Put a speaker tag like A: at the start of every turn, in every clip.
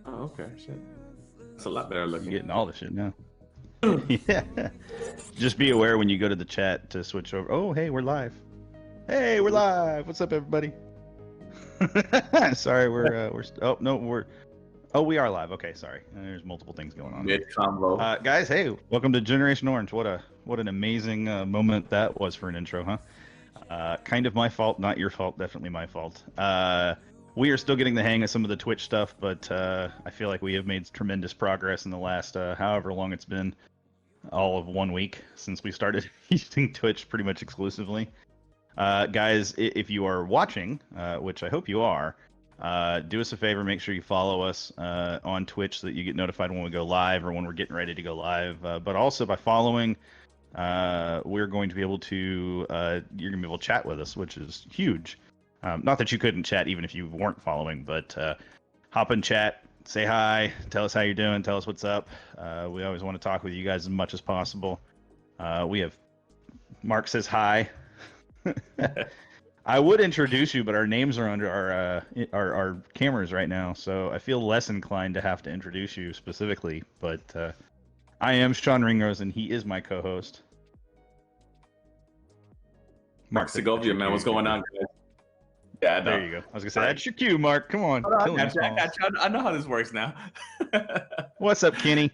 A: Oh, okay. Shit. That's a lot better
B: You're
A: looking.
B: getting all the shit now. Yeah. Just be aware when you go to the chat to switch over. Oh, hey, we're live. Hey, we're live. What's up, everybody? Sorry, oh no, we are live. Okay, sorry. There's multiple things going on.
A: Mid combo.
B: Guys, hey, welcome to Generation Orange. What an amazing moment that was for an intro, huh? Kind of my fault, not your fault. Definitely my fault. We are still getting the hang of some of the Twitch stuff, but I feel like we have made tremendous progress in the last however long it's been, all of 1 week since we started using Twitch pretty much exclusively. Guys, if you are watching, which I hope you are, do us a favor, make sure you follow us on Twitch so that you get notified when we go live or when we're getting ready to go live. But also by following, we're going to be able to, you're going to be able to chat with us, which is huge. Not that you couldn't chat even if you weren't following, but hop in chat, say hi, tell us how you're doing, tell us what's up. We always want to talk with you guys as much as possible. We have Mark says hi. I would introduce you, but our names are under our cameras right now, so I feel less inclined to have to introduce you specifically. But I am Sean Ringrose, and he is my co-host.
A: Mark Segovia, man, what's going on, guys? Yeah,
B: there you go. I was gonna say that's your cue, Mark. Come on,
A: I got you. I know how this works now.
B: What's up, Kenny?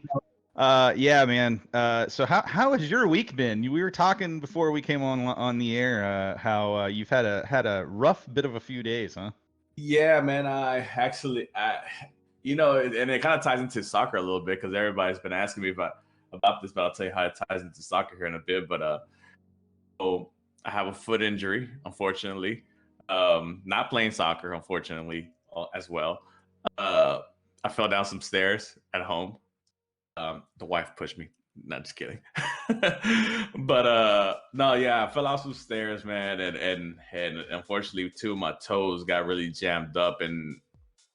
B: Yeah, man. So how has your week been? We were talking before we came on the air. How you've had a rough bit of a few days, huh?
A: Yeah, man. I you know, and it kind of ties into soccer a little bit because everybody's been asking me about this, but I'll tell you how it ties into soccer here in a bit. But so I have a foot injury, unfortunately. Not playing soccer, unfortunately, as well. I fell down some stairs at home. The wife pushed me. Not just kidding. But no, yeah, I fell off some stairs, man, and unfortunately 2 of my toes got really jammed up and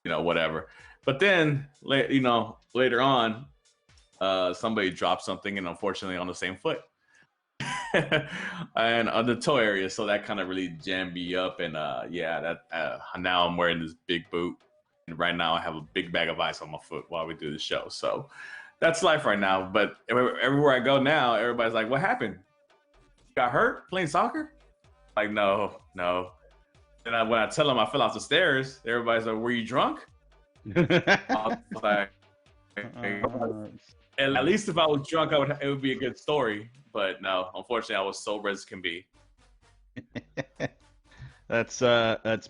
A: whatever. But then later on, somebody dropped something and unfortunately on the same foot. And on the toe area, so that kind of really jammed me up, and yeah, that now I'm wearing this big boot, and right now I have a big bag of ice on my foot while we do the show. So that's life right now. But everywhere I go now, everybody's like, "What happened? You got hurt playing soccer?" Like, no. And when I tell them I fell off the stairs, everybody's like, "Were you drunk?" I was like, at least if I was drunk, it would be a good story. But no, unfortunately, I was sober as can be.
B: That's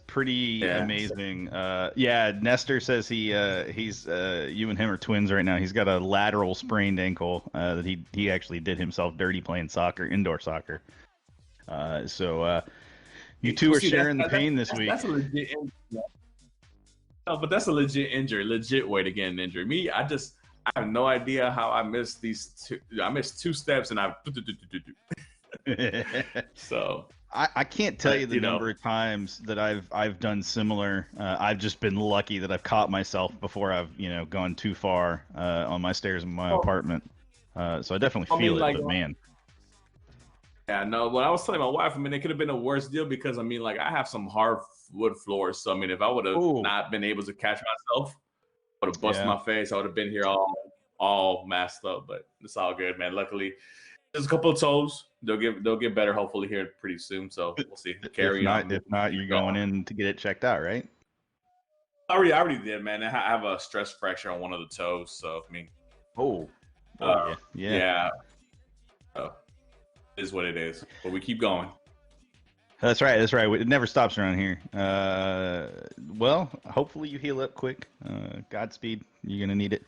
B: pretty amazing. Yeah, Nestor says he's you and him are twins right now. He's got a lateral sprained ankle that he actually did himself dirty playing soccer, indoor soccer. So you two are sharing the pain this week.
A: That's a legit injury. No, but that's a legit injury, legit way to get an injury. Me, I have no idea how I missed these two. I missed 2 steps and so
B: I can't tell you the number of times that I've done similar. I've just been lucky that I've caught myself before I've gone too far on my stairs in my apartment. So I definitely feel it, but man.
A: Yeah, no. When I was telling my wife, I mean, it could have been a worse deal because I mean, like, I have some hardwood floors, so I mean, if I would have not been able to catch myself, I would have busted my face. I would have been here all masked up, but it's all good, man. Luckily, there's a couple of toes. They'll get better hopefully here pretty soon. So we'll see. Carry on.
B: If not, you're going in to get it checked out, right?
A: I already did, man. I have a stress fracture on one of the toes, so I mean. Yeah. It is what it is, but we keep going.
B: That's right. It never stops around here. Well, hopefully you heal up quick. Godspeed. You're gonna need it.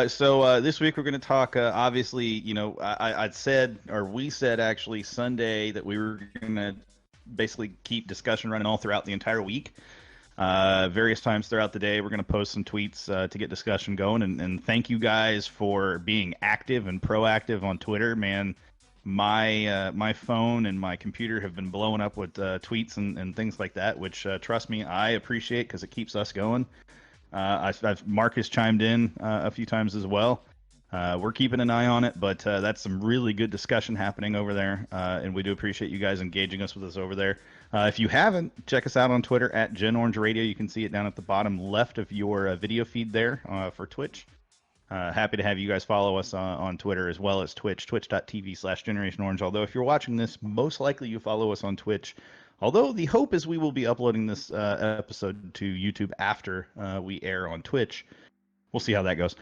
B: So this week we're gonna talk. Obviously, we said actually Sunday that we were gonna basically keep discussion running all throughout the entire week. Various times throughout the day, we're gonna post some tweets to get discussion going. And thank you guys for being active and proactive on Twitter, man. My phone and my computer have been blowing up with tweets and things like that, which trust me, I appreciate because it keeps us going. Mark has chimed in a few times as well. We're keeping an eye on it, but that's some really good discussion happening over there, and we do appreciate you guys engaging us with us over there. If you haven't, check us out on Twitter at Gen Orange Radio. You can see it down at the bottom left of your video feed there for Twitch. Happy to have you guys follow us on Twitter as well as Twitch, twitch.tv/Generation Orange. Although if you're watching this, most likely you follow us on Twitch. Although the hope is we will be uploading this episode to YouTube after we air on Twitch. We'll see how that goes.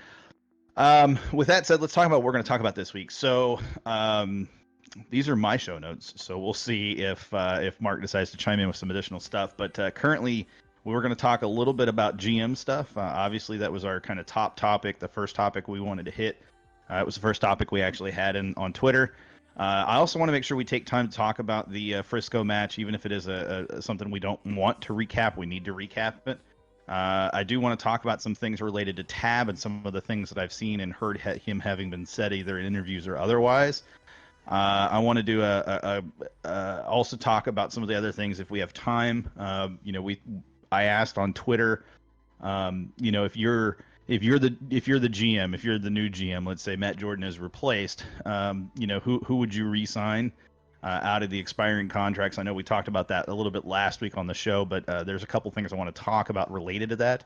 B: With that said, let's talk about what we're going to talk about this week. So these are my show notes, so we'll see if Mark decides to chime in with some additional stuff. But currently, we're going to talk a little bit about GM stuff. Obviously, that was our kind of top topic, the first topic we wanted to hit. It was the first topic we actually had on Twitter. I also want to make sure we take time to talk about the Frisco match, even if it is something we don't want to recap. We need to recap it. I do want to talk about some things related to Tab and some of the things that I've seen and heard him having been said either in interviews or otherwise. I want to do also talk about some of the other things if we have time. I asked on Twitter, if you're the GM, if you're the new GM, let's say Matt Jordan is replaced, who would you re-sign out of the expiring contracts? I know we talked about that a little bit last week on the show, but there's a couple things I want to talk about related to that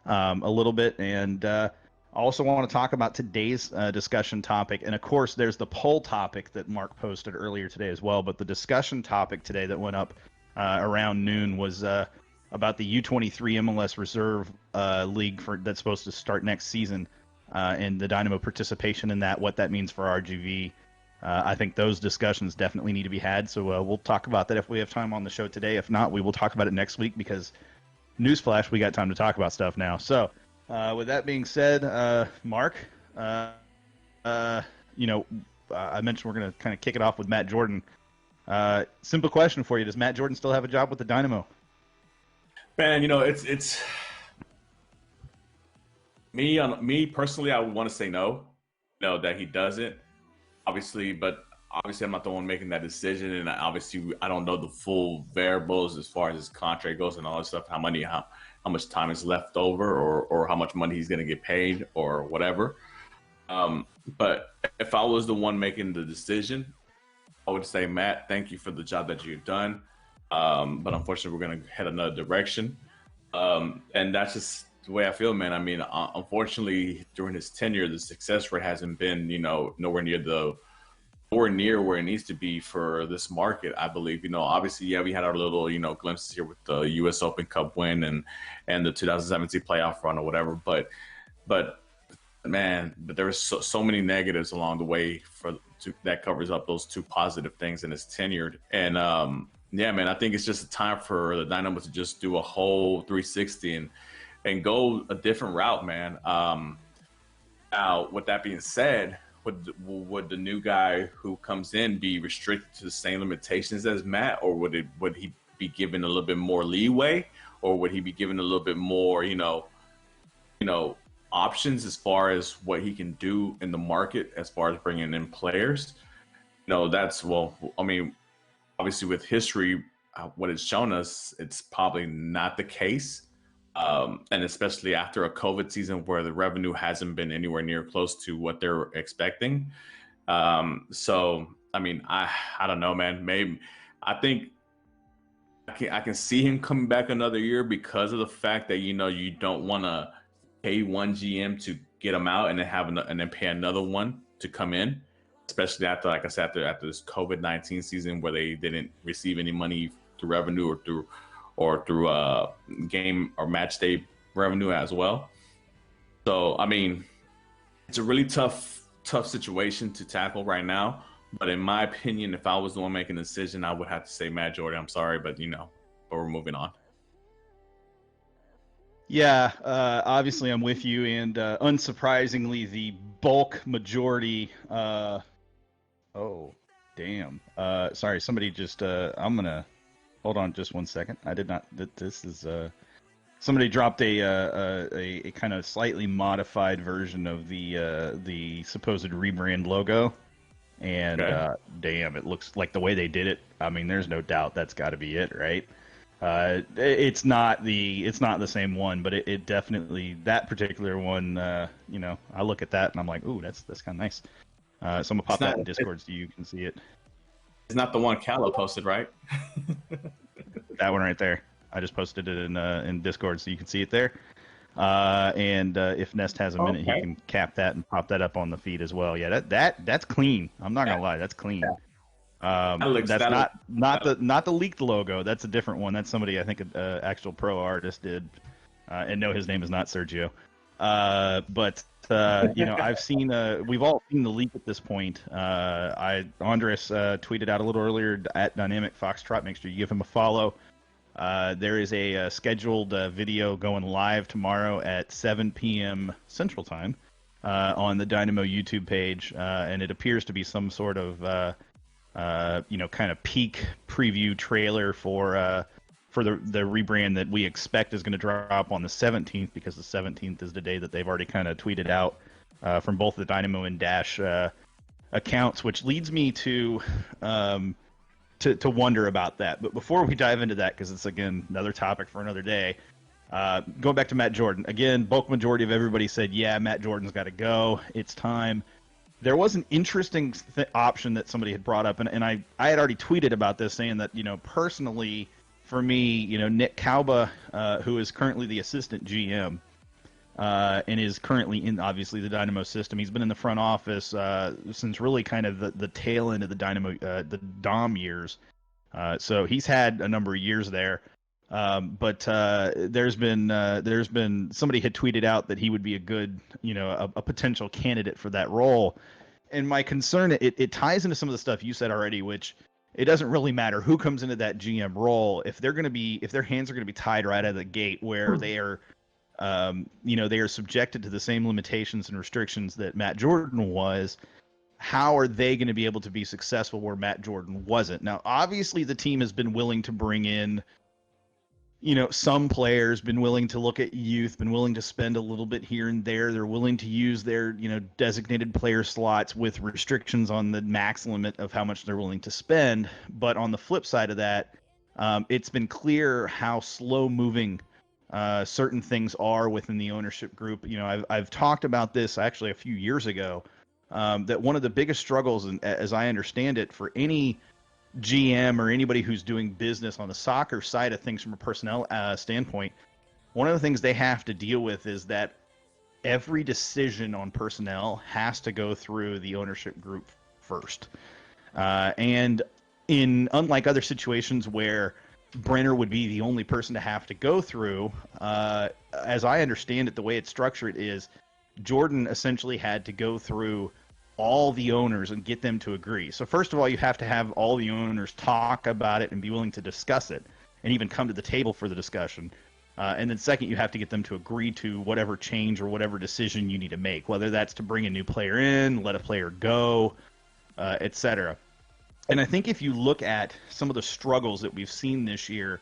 B: a little bit. And I also want to talk about today's discussion topic. And of course, there's the poll topic that Mark posted earlier today as well. But the discussion topic today that went up around noon was about the U23 MLS Reserve League that's supposed to start next season and the Dynamo participation in that, what that means for RGV. I think those discussions definitely need to be had, so we'll talk about that if we have time on the show today. If not, we will talk about it next week because, newsflash, we got time to talk about stuff now. So, with that being said, Mark, I mentioned we're going to kind of kick it off with Matt Jordan. Simple question for you: does Matt Jordan still have a job with the Dynamo?
A: Man, it's me personally. I would want to say no, that he doesn't. Obviously, I'm not the one making that decision, and obviously I don't know the full variables as far as his contract goes and all that stuff. How much time is left over, or how much money he's going to get paid, or whatever. But if I was the one making the decision, I would say, Matt, thank you for the job that you've done. But unfortunately, we're going to head another direction. And that's just the way I feel, man. I mean, unfortunately, during his tenure, the success rate hasn't been, nowhere near where it needs to be for this market, I believe. Obviously, yeah, we had our little, glimpses here with the U.S. Open Cup win and the 2017 playoff run or whatever. But there was so many negatives along the way that covers up those two positive things in his tenure. And yeah, man, I think it's just a time for the Dynamo to just do a whole 360 and go a different route, man. Now, with that being said, would the new guy who comes in be restricted to the same limitations as Matt, or would he be given a little bit more leeway, or would he be given a little bit more, options as far as what he can do in the market as far as bringing in players? Obviously with history, what it's shown us, it's probably not the case. And especially after a COVID season where the revenue hasn't been anywhere near close to what they're expecting. So, I mean, I don't know, man. Maybe I think I can see him coming back another year because of the fact that, you don't want to pay one GM to get him out and then pay another one to come in, especially after, like I said, after this COVID-19 season where they didn't receive any money through revenue or through game or match day revenue as well. So, I mean, it's a really tough situation to tackle right now. But in my opinion, if I was the one making the decision, I would have to say Matt Jordan. I'm sorry, but we're moving on.
B: Yeah, obviously I'm with you, and unsurprisingly, the bulk majority. Oh, damn. Sorry, somebody just. I'm gonna hold on just one second. I did not. This is. Somebody dropped a kind of slightly modified version of the supposed rebrand logo, and okay. Damn, it looks like the way they did it. I mean, there's no doubt that's got to be it, right? It's not the same one, but it definitely, that particular one. You know, I look at that and I'm like, ooh, that's kind of nice. So I'm gonna
A: It's
B: pop that
A: not
B: in Discord so you can see it.
A: it's not the one Callow posted, right?
B: That one right there. I just posted it in Discord so you can see it there. And if Nest has a minute, he
A: Okay.
B: can cap that and pop that up on the feed as well. Yeah, that's clean. I'm not gonna
A: Yeah,
B: lie, that's clean.
A: that
B: That's
A: looks
B: not the leaked logo. That's a different one. That's somebody, I think, an actual pro artist did. And no, his name is not Sergio. But you know, I've seen. We've all seen the leak at this point. Andres tweeted out a little earlier at Dynamic Foxtrot. Make sure you give him a follow. There is a scheduled video going live tomorrow at 7 p.m. Central Time on the Dynamo YouTube page, and it appears to be some sort of you know, kind of peak preview trailer for the rebrand that we expect is going to drop on the 17th, because the 17th is the day that they've already kind of tweeted out from both the Dynamo and Dash accounts, which leads me to wonder about that. But before we dive into that, because it's again another topic for another day, going back to Matt Jordan again, bulk majority of everybody said, yeah, Matt Jordan's got to go. It's time. There was an interesting option that somebody had brought up, and I had already tweeted about this, saying that, you know, personally, for me, you know, Nick Kauba, who is currently the assistant GM, and is currently in, obviously, the Dynamo system. He's been in the front office since really kind of the tail end of the Dynamo, the Dom years. So he's had a number of years there. But there's been somebody had tweeted out that he would be a good, you know, a potential candidate for that role. And my concern, it ties into some of the stuff you said already, which it doesn't really matter who comes into that GM role if their hands are going to be tied right out of the gate, where they are, you know, they are subjected to the same limitations and restrictions that Matt Jordan was. How are they going to be able to be successful where Matt Jordan wasn't? Now, obviously, the team has been willing to bring in, you know, some players, been willing to look at youth, been willing to spend a little bit here and there. They're willing to use their, you know, designated player slots with restrictions on the max limit of how much they're willing to spend. But on the flip side of that, it's been clear how slow moving certain things are within the ownership group. You know, I've talked about this actually a few years ago, that one of the biggest struggles, and as I understand it, for any GM or anybody who's doing business on the soccer side of things from a personnel standpoint, one of the things they have to deal with is that every decision on personnel has to go through the ownership group first. And unlike other situations where Brenner would be the only person to have to go through, as I understand it, the way it's structured is Jordan essentially had to go through all the owners and get them to agree. So first of all, you have to have all the owners talk about it and be willing to discuss it and even come to the table for the discussion. And then second, you have to get them to agree to whatever change or whatever decision you need to make, whether that's to bring a new player in, let a player go, etc. And I think if you look at some of the struggles that we've seen this year,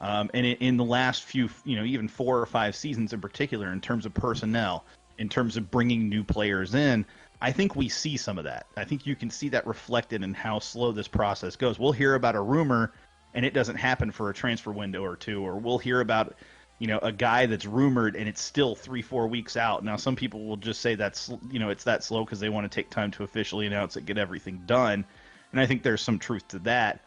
B: and in the last few, you know, even 4 or 5 seasons in particular, in terms of personnel, in terms of bringing new players in, I think we see some of that. I think you can see that reflected in how slow this process goes. We'll hear about a rumor, and it doesn't happen for a transfer window or two, or we'll hear about, you know, a guy that's rumored and it's still 3-4 weeks out. Now, some people will just say that's, you know, it's that slow because they want to take time to officially announce it, get everything done, and I think there's some truth to that.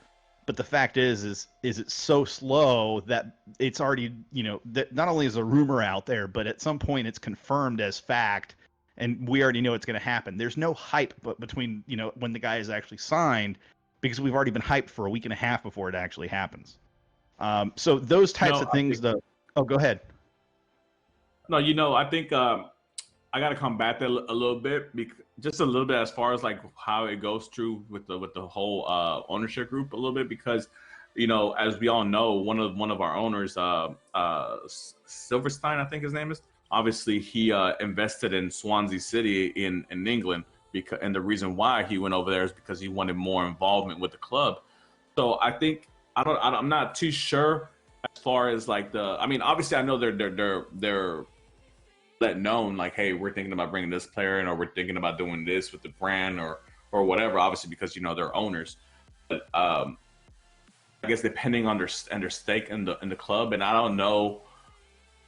B: But the fact is it's so slow that it's already, you know, that not only is a rumor out there, but at some point it's confirmed as fact, and we already know it's going to happen. There's no hype between, you know, when the guy is actually signed, because we've already been hyped for a week and a half before it actually happens. So those types of things, though. Oh, go ahead.
A: No, you know, I think I got to combat that a little bit, just a little bit, as far as like how it goes through with the whole ownership group a little bit, because, you know, as we all know, one of our owners, Silverstein, I think his name is. Obviously, he invested in Swansea City in England, and the reason why he went over there is because he wanted more involvement with the club. So I think I'm not too sure as far as like I mean, obviously I know they're let known like, hey, we're thinking about bringing this player in, or we're thinking about doing this with the brand or whatever. Obviously, because, you know, they're owners. But I guess depending on their stake in the club, and I don't know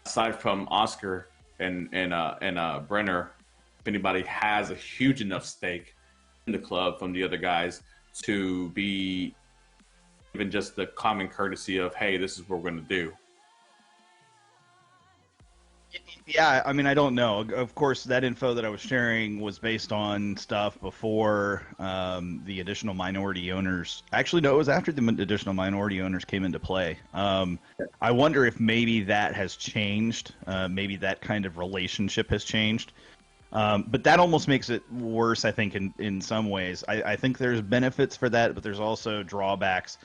A: aside from Oscar and Brenner, if anybody has a huge enough stake in the club from the other guys to be even just the common courtesy of, hey, this is what we're going to do.
B: Yeah, I mean, I don't know. Of course, that info that I was sharing was based on stuff before the additional minority owners. Actually, no, it was after the additional minority owners came into play. I wonder if maybe that has changed. Maybe that kind of relationship has changed. But that almost makes it worse, I think, in some ways. I think there's benefits for that, but there's also drawbacks.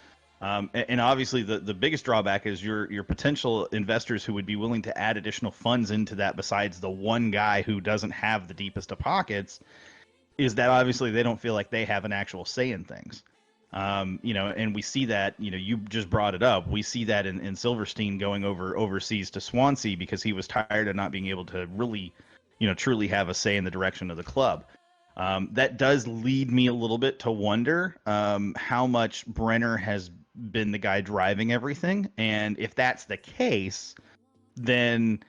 B: And obviously, the biggest drawback is your potential investors who would be willing to add additional funds into that besides the one guy who doesn't have the deepest of pockets, is that obviously they don't feel like they have an actual say in things. And we see that, you just brought it up. We see that in Silverstein going overseas to Swansea because he was tired of not being able to really, truly have a say in the direction of the club. That does lead me a little bit to wonder how much Brenner has been the guy driving everything. And if that's the case, then,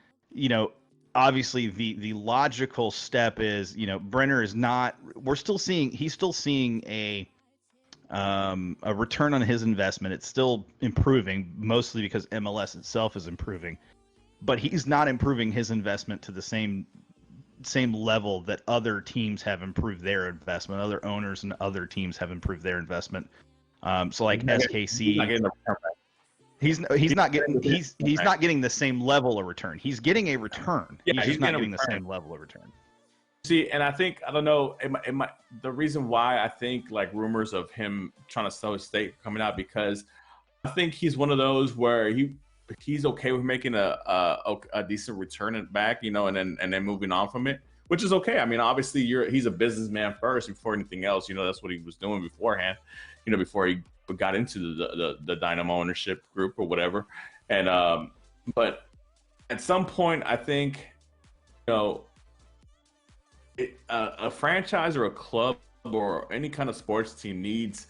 B: obviously the logical step is, Brenner is not, he's still seeing a return on his investment. It's still improving, mostly because MLS itself is improving, but he's not improving his investment to the same level that other teams have improved their investment. Other owners and other teams have improved their investment. So like SKC, he's not getting the same level of return. He's getting a return.
A: Yeah,
B: he's just not getting the same level of return.
A: See, and I think, I don't know, the reason why I think like rumors of him trying to sell his stake coming out, because I think he's one of those where he's okay with making a decent return back, and then moving on from it, which is okay. I mean, obviously he's a businessman first before anything else. That's what he was doing beforehand, before he got into the Dynamo ownership group or whatever. And but at some point, I think, a franchise or a club or any kind of sports team needs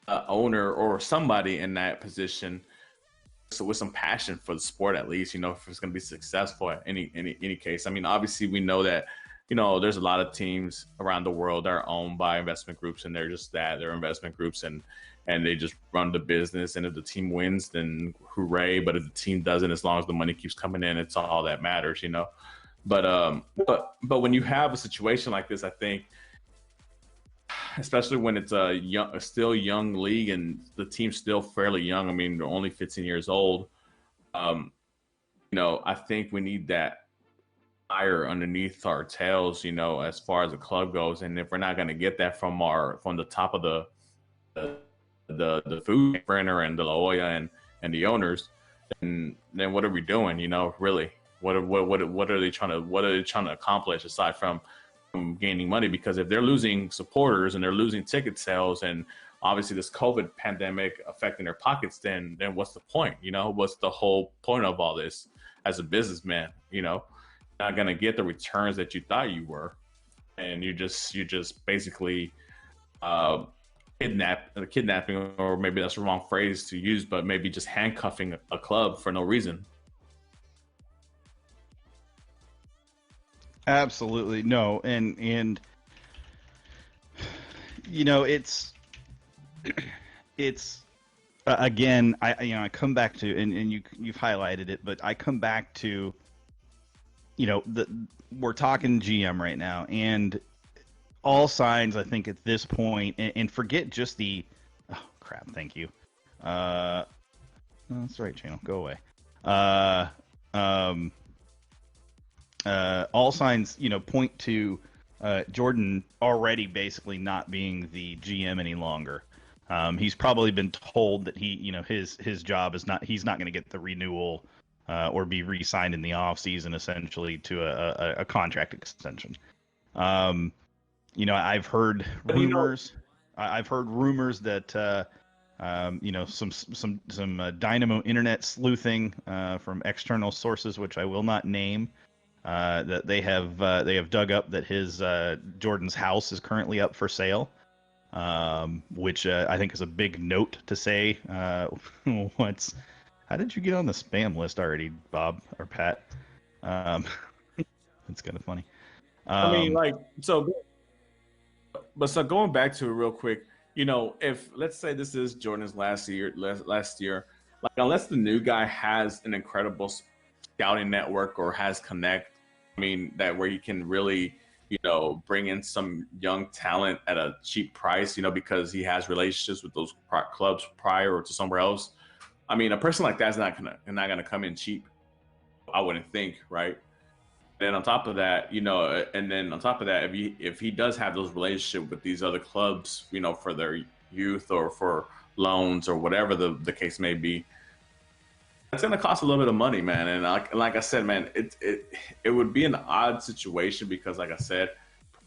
A: an owner or somebody in that position, so with some passion for the sport, at least, if it's going to be successful in any case. I mean, obviously we know that, there's a lot of teams around the world that are owned by investment groups, and they're just that, they're investment groups, and they just run the business. And if the team wins, then hooray. But if the team doesn't, as long as the money keeps coming in, it's all that matters, But when you have a situation like this, I think, especially when it's a still young league and the team's still fairly young. I mean, they're only 15 years old. I think we need that fire underneath our tails, as far as the club goes. And if we're not going to get that from the top of the food Brenner and De La Hoya and the owners, then what are we doing? Really, what are they trying to accomplish aside from gaining money? Because if they're losing supporters and they're losing ticket sales, and obviously this COVID pandemic affecting their pockets, then what's the point? What's the whole point of all this as a businessman? Not gonna get the returns that you thought you were, and you just basically kidnapping, or maybe that's the wrong phrase to use, but maybe just handcuffing a club for no reason.
B: Absolutely no, and it's again, I come back to, and you've highlighted it, but I come back to, we're talking GM right now, and all signs, I think, at this point, and forget just oh crap, thank you, no, that's the right channel, go away. All signs, point to Jordan already basically not being the GM any longer. He's probably been told that his job is not, he's not going to get the renewal or be re-signed in the off season, essentially, to a contract extension. I've heard rumors. I've heard rumors that some Dynamo internet sleuthing from external sources, which I will not name, that they have dug up that his Jordan's house is currently up for sale. which I think is a big note to say. How did you get on the spam list already, Bob or Pat? It's kind of funny.
A: I mean, like, so going back to it real quick, if let's say this is Jordan's last year, like unless the new guy has an incredible scouting network or has connect, I mean, that where he can really, bring in some young talent at a cheap price, because he has relationships with those clubs prior or to somewhere else. I mean, a person like that's not gonna come in cheap. I wouldn't think, right? And then on top of that, if he does have those relationships with these other clubs, for their youth or for loans or whatever the case may be, it's going to cost a little bit of money, man. And like I said, man, it would be an odd situation because, like I said,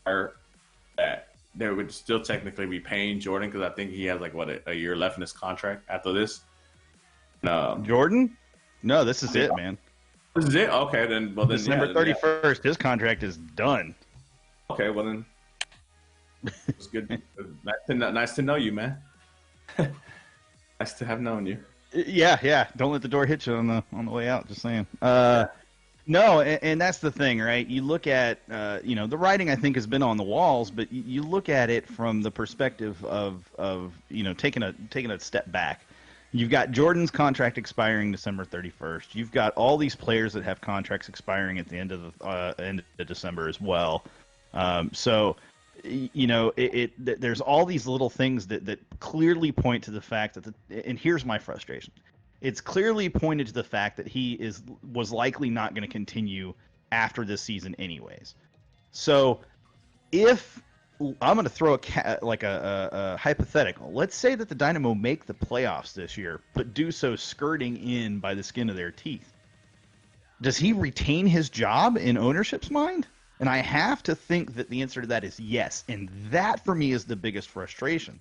A: prior that they would still technically be paying Jordan because I think he has like a year left in his contract after this.
B: Jordan? No, this is it, man.
A: This is it? Okay, then. Well, then
B: December 31st, his contract is done.
A: Okay, well then, it's good. Nice to know you, man. Nice to have known you.
B: Yeah. Don't let the door hit you on the way out. Just saying. No, and that's the thing, right? You look at, the writing I think has been on the walls, but you look at it from the perspective of taking a step back. You've got Jordan's contract expiring December 31st. You've got all these players that have contracts expiring at the end of December as well. So, there's all these little things that clearly point to the fact that and here's my frustration. It's clearly pointed to the fact that he was likely not going to continue after this season anyways. So, if I'm going to throw a hypothetical. Let's say that the Dynamo make the playoffs this year, but do so skirting in by the skin of their teeth. Does he retain his job in ownership's mind? And I have to think that the answer to that is yes. And that, for me, is the biggest frustration.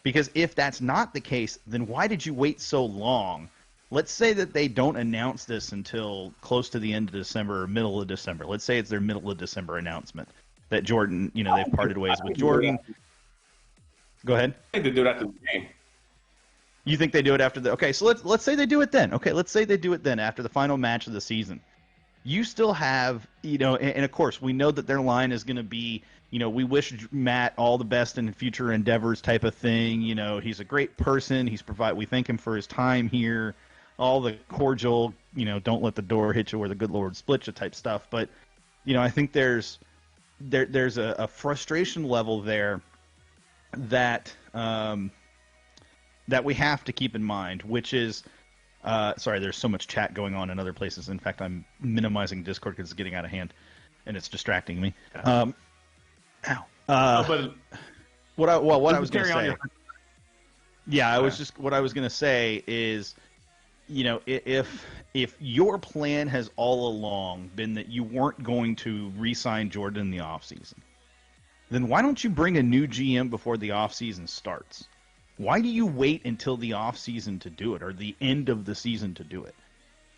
B: Because if that's not the case, then why did you wait so long? Let's say that they don't announce this until close to the end of December or middle of December. Let's say it's their middle of December announcement that Jordan, they've parted ways with Jordan. Go ahead.
A: I think they do it after the game.
B: You think they do it after the? Okay, so let's say they do it then. Okay, let's say they do it then after the final match of the season. You still have, and of course we know that their line is going to be, we wish Matt all the best in future endeavors type of thing. He's a great person. We thank him for his time here. All the cordial, don't let the door hit you where the good Lord split you type stuff. But, I think there's a frustration level there that that we have to keep in mind, which is sorry, there's so much chat going on in other places. In fact, I'm minimizing Discord because it's getting out of hand and it's distracting me. Ow.
A: But
B: what I was going to say. Yeah, what I was going to say is, if your plan has all along been that you weren't going to re-sign Jordan in the offseason, then why don't you bring a new GM before the offseason starts? Why do you wait until the offseason to do it or the end of the season to do it?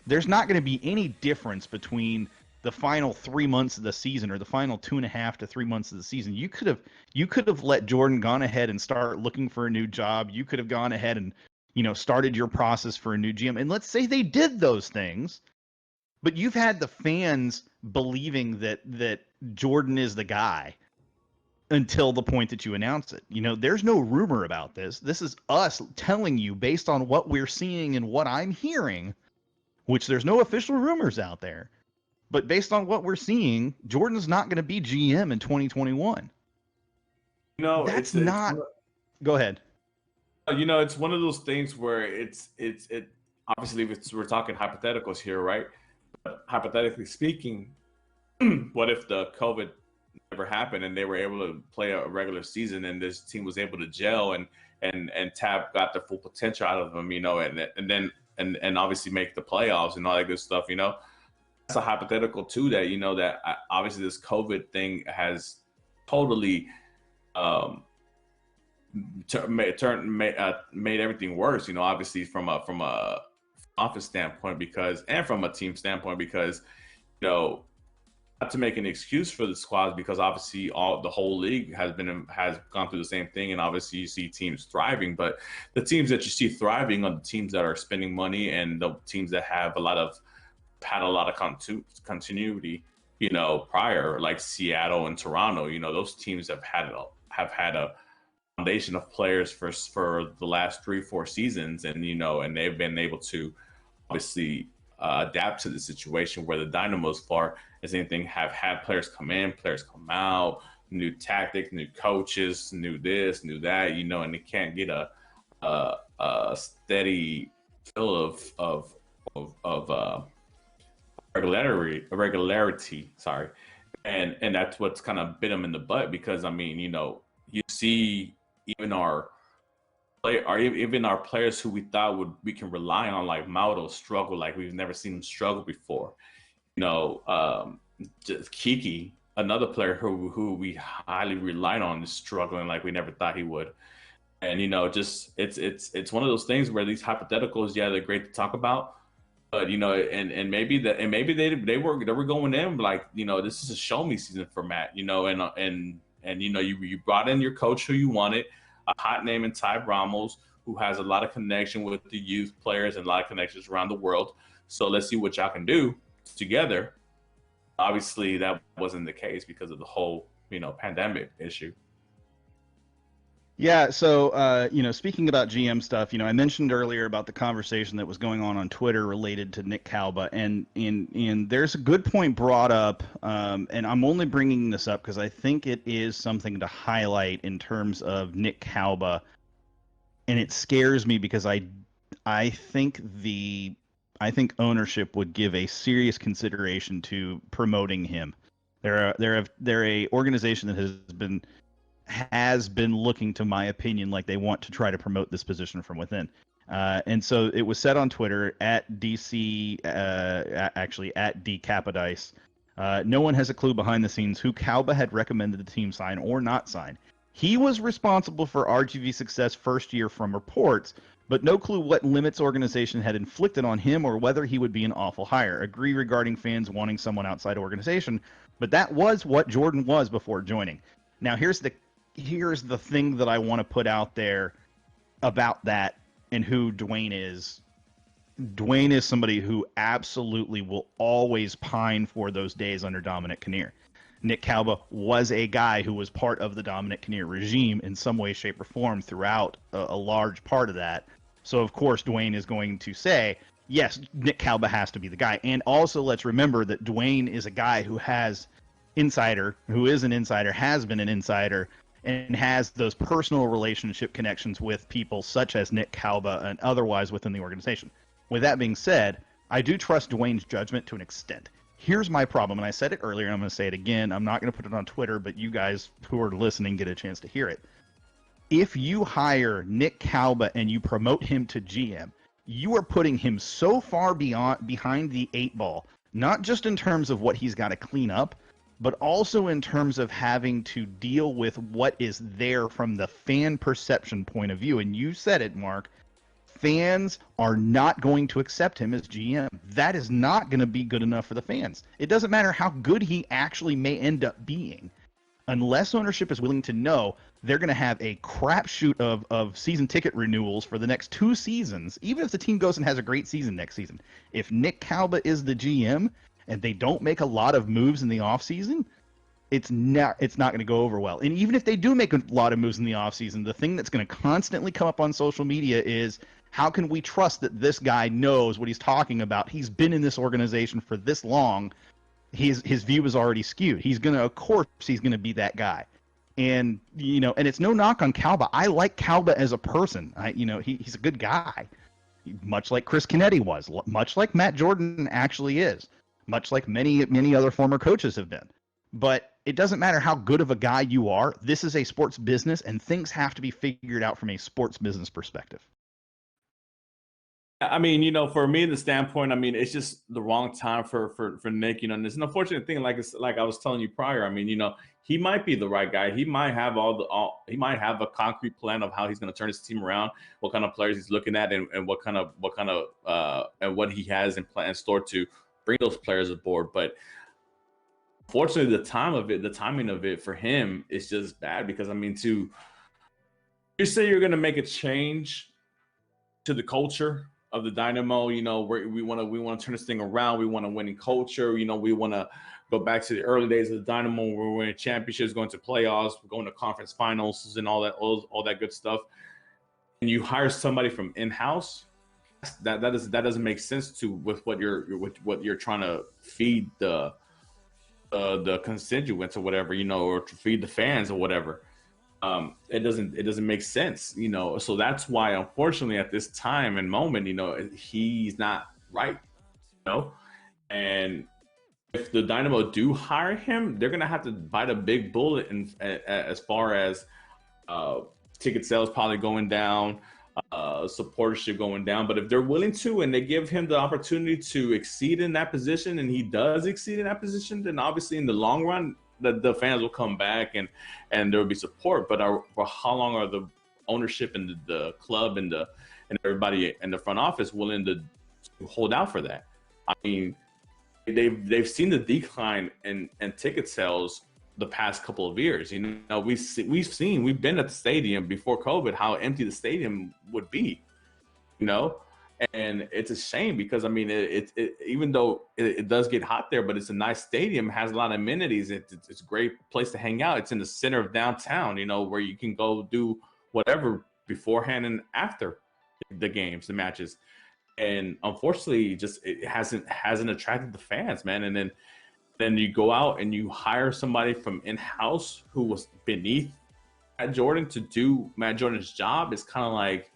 B: There's not going to be any difference between the final 3 months of the season or the final 2.5 to 3 months of the season. You could have let Jordan gone ahead and start looking for a new job. You could have gone ahead and started your process for a new GM. And let's say they did those things, but you've had the fans believing that Jordan is the guy until the point that you announce it. There's no rumor about this. This is us telling you based on what we're seeing and what I'm hearing, which there's no official rumors out there. But based on what we're seeing, Jordan's not going to be GM in 2021. That's not. Go ahead.
A: It's one of those things where it's obviously we're talking hypotheticals here, right? But hypothetically speaking, what if the COVID never happened and they were able to play a regular season and this team was able to gel and Tab got the full potential out of them, and then obviously make the playoffs and all that good stuff, That's a hypothetical too that that obviously this COVID thing has totally made everything worse. Obviously from a office standpoint and from a team standpoint because not to make an excuse for the squads, because obviously the whole league has gone through the same thing, and obviously you see teams thriving, but the teams that you see thriving are the teams that are spending money, and the teams that have had a lot of continuity, prior, like Seattle and Toronto. Those teams have had a foundation of players for the last 3-4 seasons, and they've been able to obviously adapt to the situation, where the Dynamo, as far as anything, have had players come in, players come out, new tactics, new coaches, new this, new that, and they can't get a steady fill of regularity. Sorry, and that's what's kind of bit them in the butt, because I mean, you see even even our players who we thought we can rely on, like Mauro, struggle like we've never seen him struggle before. Just Kiki, another player who we highly relied on, is struggling like we never thought he would. And just it's one of those things where these hypotheticals, yeah, they're great to talk about, but and maybe they were going in like, this is a show me season for Matt, and you brought in your coach who you wanted, a hot name in Ty Ramos, who has a lot of connection with the youth players and a lot of connections around the world. So let's see what y'all can do together. Obviously, that wasn't the case because of the whole, pandemic issue.
B: Yeah, so speaking about GM stuff, I mentioned earlier about the conversation that was going on Twitter related to Nick Kalba, and there's a good point brought up, and I'm only bringing this up because I think it is something to highlight in terms of Nick Kalba, and it scares me because I think ownership would give a serious consideration to promoting him. They're a organization that has been looking, to my opinion, like they want to try to promote this position from within. And so it was said on Twitter at DC, actually at DCapadice, no one has a clue behind the scenes who Kalba had recommended the team sign or not sign. He was responsible for RGV success first year from reports, but no clue what limits organization had inflicted on him or whether he would be an awful hire. Agree regarding fans wanting someone outside organization, but that was what Jordan was before joining. Now here's the thing that I want to put out there about that and who Dwayne is. Dwayne is somebody who absolutely will always pine for those days under Dominic Kinnear. Nick Kalba was a guy who was part of the Dominic Kinnear regime in some way, shape, or form throughout a large part of that. So, of course, Dwayne is going to say, yes, Nick Kalba has to be the guy. And also, let's remember that Dwayne is a guy who is an insider, has been an insider, and has those personal relationship connections with people such as Nick Kalba and otherwise within the organization. With that being said, I do trust Dwayne's judgment to an extent. Here's my problem, and I said it earlier, and I'm going to say it again. I'm not going to put it on Twitter, but you guys who are listening get a chance to hear it. If you hire Nick Kalba and you promote him to GM, you are putting him so far behind the 8 ball, not just in terms of what he's got to clean up, but also in terms of having to deal with what is there from the fan perception point of view. And you said it, Mark. Fans are not going to accept him as GM. That is not going to be good enough for the fans. It doesn't matter how good he actually may end up being. Unless ownership is willing to know they're going to have a crapshoot of season ticket renewals for the next 2 seasons, even if the team goes and has a great season next season. If Nick Kalba is the GM and they don't make a lot of moves in the offseason, it's not going to go over well. And even if they do make a lot of moves in the offseason, the thing that's going to constantly come up on social media is, how can we trust that this guy knows what he's talking about? He's been in this organization for this long. His view is already skewed. He's going to be that guy. And, and it's no knock on Kalba. I like Kalba as a person. He's a good guy, much like Chris Kennedy was, much like Matt Jordan actually is, much like many other former coaches have been. But it doesn't matter how good of a guy you are. This is a sports business, and things have to be figured out from a sports business perspective.
A: I mean, for me, the standpoint, I mean, it's just the wrong time for Nick, and it's an unfortunate thing. Like I was telling you prior, I mean, he might be the right guy. He might have he might have a concrete plan of how he's going to turn his team around, what kind of players he's looking at, and what kind of and what he has in store to bring those players aboard. But Fortunately, the timing of it for him is just bad because I mean, to you say you're going to make a change to the culture of the Dynamo, you know, we want to turn this thing around. We want a winning culture. You know, we want to go back to the early days of the Dynamo where we're winning championships, going to playoffs, going to conference finals, and all that good stuff. And you hire somebody from in-house, that doesn't make sense to with what you're trying to feed the constituents or whatever, you know, or to feed the fans or whatever. It doesn't make sense, you know. So that's why, unfortunately, at this time and moment, you know, he's not right, you know. And if the Dynamo do hire him, they're gonna have to bite a big bullet, as far as ticket sales probably going down, supportership going down. But if they're willing to, and they give him the opportunity to exceed in that position, and he does exceed in that position, then obviously in the long run, the fans will come back and there will be support. But for how long are the ownership and the club and everybody in the front office willing to hold out for that? I mean, they've seen the decline in ticket sales the past couple of years. You know, we've been at the stadium before COVID, how empty the stadium would be, you know, and it's a shame because I mean, even though it does get hot there, but it's a nice stadium, has a lot of amenities. It's a great place to hang out. It's in the center of downtown, you know, where you can go do whatever beforehand and after the games, the matches. And unfortunately, just it hasn't attracted the fans, man. And then you go out and you hire somebody from in-house who was beneath Matt Jordan to do Matt Jordan's job. It's kind of like,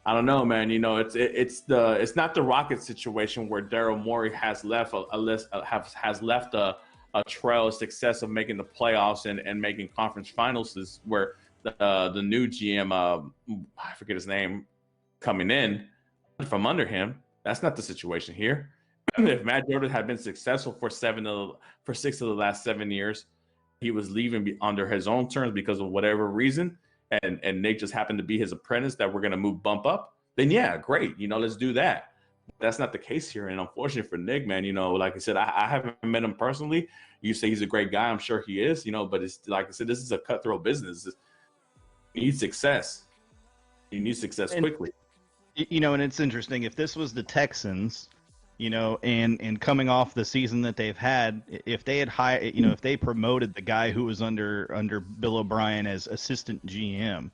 A: I don't know, man. You know, it's not the Rocket situation where Daryl Morey has left a trail of success of making the playoffs and making conference finals. Is where the new GM, I forget his name, coming in from under him. That's not the situation here. If Matt Jordan had been successful for 6 of the last 7 years, he was leaving under his own terms because of whatever reason, and Nick just happened to be his apprentice that we're going to bump up, then yeah, great. You know, let's do that. That's not the case here. And unfortunately for Nick, man, you know, like I said, I haven't met him personally. You say he's a great guy. I'm sure he is, you know, but it's like I said, this is a cutthroat business. You need success. You need success quickly.
B: You know, and it's interesting. If this was the Texans, you know, and coming off the season that they've had, if they had if they promoted the guy who was under Bill O'Brien as assistant GM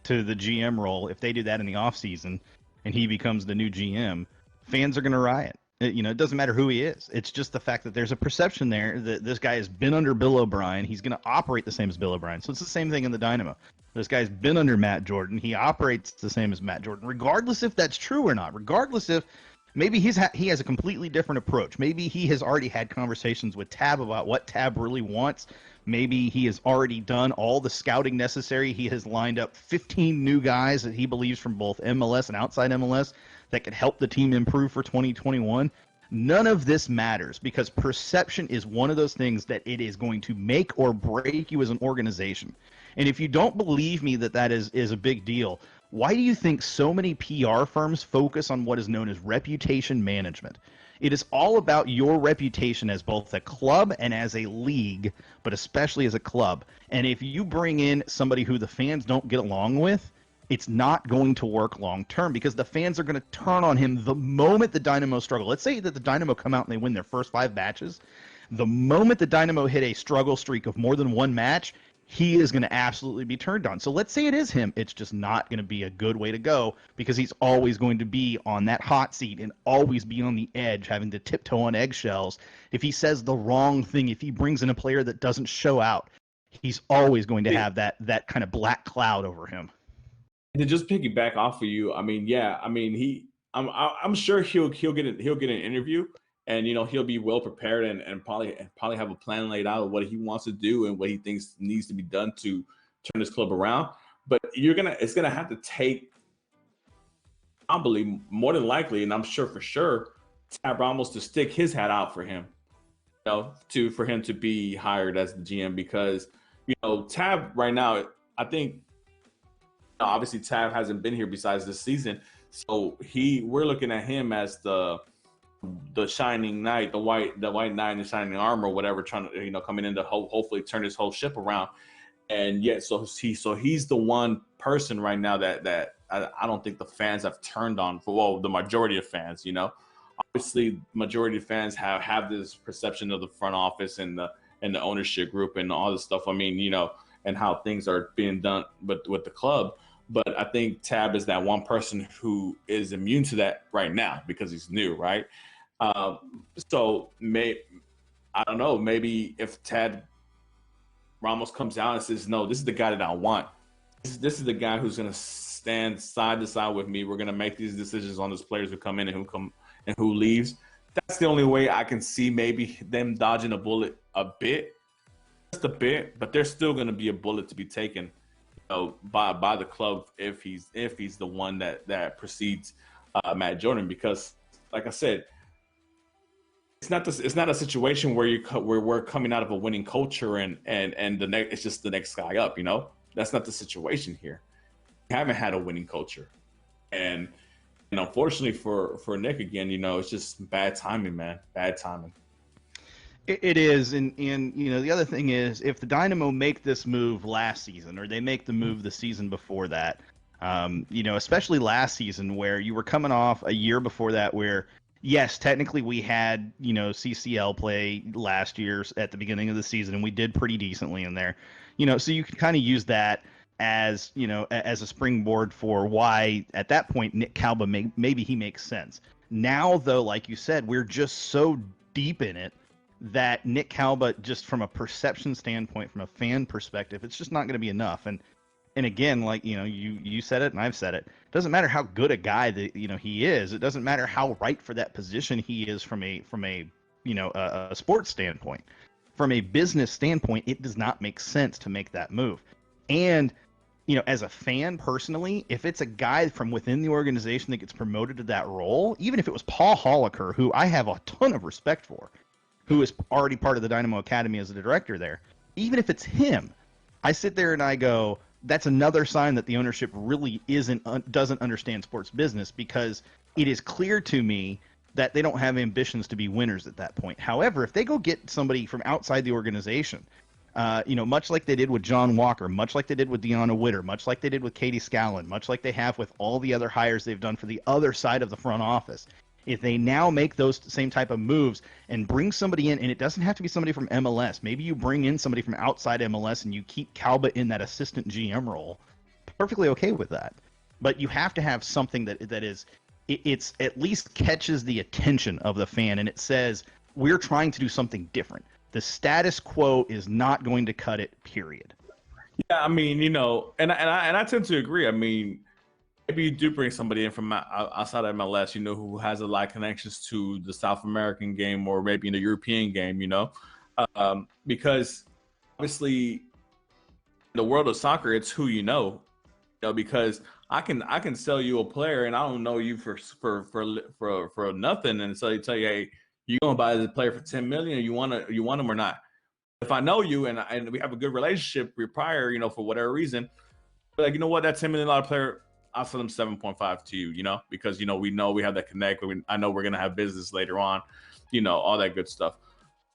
B: to the GM role, if they do that in the offseason and he becomes the new GM, fans are going to riot. You know, it doesn't matter who he is. It's just the fact that there's a perception there that this guy has been under Bill O'Brien. He's going to operate the same as Bill O'Brien. So it's the same thing in the Dynamo. This guy's been under Matt Jordan. He operates the same as Matt Jordan, regardless if that's true or not, regardless if maybe he has a completely different approach. Maybe he has already had conversations with Tab about what Tab really wants. Maybe he has already done all the scouting necessary. He has lined up 15 new guys that he believes from both MLS and outside MLS that could help the team improve for 2021. None of this matters because perception is one of those things that it is going to make or break you as an organization. And if you don't believe me that is a big deal, why do you think so many PR firms focus on what is known as reputation management? It is all about your reputation as both a club and as a league, but especially as a club. And if you bring in somebody who the fans don't get along with, it's not going to work long term because the fans are going to turn on him the moment the Dynamo struggle. Let's say that the Dynamo come out and they win their first 5 matches. The moment the Dynamo hit a struggle streak of more than one match, he is going to absolutely be turned on. So let's say it is him. It's just not going to be a good way to go because he's always going to be on that hot seat and always be on the edge, having to tiptoe on eggshells. If he says the wrong thing, if he brings in a player that doesn't show out, he's always going to have that kind of black cloud over him.
A: To just piggyback off of you, I mean, yeah, I mean, I'm sure he'll get an interview, and you know he'll be well prepared and probably have a plan laid out of what he wants to do and what he thinks needs to be done to turn this club around. But it's gonna have to take, I believe, more than likely, and I'm sure for sure, Tab Ramos to stick his hat out for him, you know, for him to be hired as the GM because you know Tab right now, I think. Obviously, Tab hasn't been here besides this season, so we're looking at him as the the shining knight, the white knight in the shining armor, or whatever, trying to, coming in to hopefully turn this whole ship around. And yet, so he's the one person right now that I don't think the fans have turned on for. Well, the majority of fans, obviously, majority of fans have this perception of the front office and the ownership group and all this stuff. I mean, and how things are being done with the club. But I think Tab is that one person who is immune to that right now because he's new, right? So I don't know. Maybe if Ted Ramos comes out and says, "No, this is the guy that I want. This is the guy who's going to stand side to side with me. We're going to make these decisions on these players who come in and who leaves." That's the only way I can see maybe them dodging a bullet a bit, just a bit. But there's still going to be a bullet to be taken, by the club if he's the one that precedes Matt Jordan, because, like I said, it's not a situation where we're coming out of a winning culture and it's just the next guy up. That's not the situation here. We haven't had a winning culture, and unfortunately for Nick again, it's just bad timing, man. Bad timing.
B: It is, and the other thing is, if the Dynamo make this move last season, or they make the move the season before that, especially last season where you were coming off a year before that where, yes, technically we had, CCL play last year at the beginning of the season, and we did pretty decently in there, so you can kind of use that as, as a springboard for why at that point Nick Kalba maybe he makes sense. Now, though, like you said, we're just so deep in it that Nick Kalba, just from a perception standpoint, from a fan perspective, it's just not going to be enough. And again, like, you said it and I've said it. It doesn't matter how good a guy that, he is. It doesn't matter how right for that position he is from a sports standpoint. From a business standpoint, it does not make sense to make that move. And, as a fan personally, if it's a guy from within the organization that gets promoted to that role, even if it was Paul Holliker, who I have a ton of respect for, who is already part of the Dynamo Academy as the director there, even if it's him, I sit there and I go, that's another sign that the ownership really doesn't understand sports business, because it is clear to me that they don't have ambitions to be winners at that point. However, if they go get somebody from outside the organization, much like they did with John Walker, much like they did with Deanna Witter, much like they did with Katie Scallon, much like they have with all the other hires they've done for the other side of the front office, if they now make those same type of moves and bring somebody in, and it doesn't have to be somebody from MLS, maybe you bring in somebody from outside MLS and you keep Kalba in that assistant GM role, perfectly okay with that. But you have to have something that is, it's at least catches the attention of the fan, and it says, we're trying to do something different. The status quo is not going to cut it, period.
A: Yeah, I mean, and I tend to agree. I mean, maybe you do bring somebody in from outside of MLS, who has a lot of connections to the South American game or maybe in the European game, because obviously in the world of soccer, it's who because I can sell you a player and I don't know you for nothing, and so they tell you, hey, you gonna buy this player for $10 million, or you want him or not? If I know you and we have a good relationship prior, for whatever reason, but like, what, that $10 million player, I'll sell them 7.5 to you, because, we know we have that connect. I know we're going to have business later on, all that good stuff,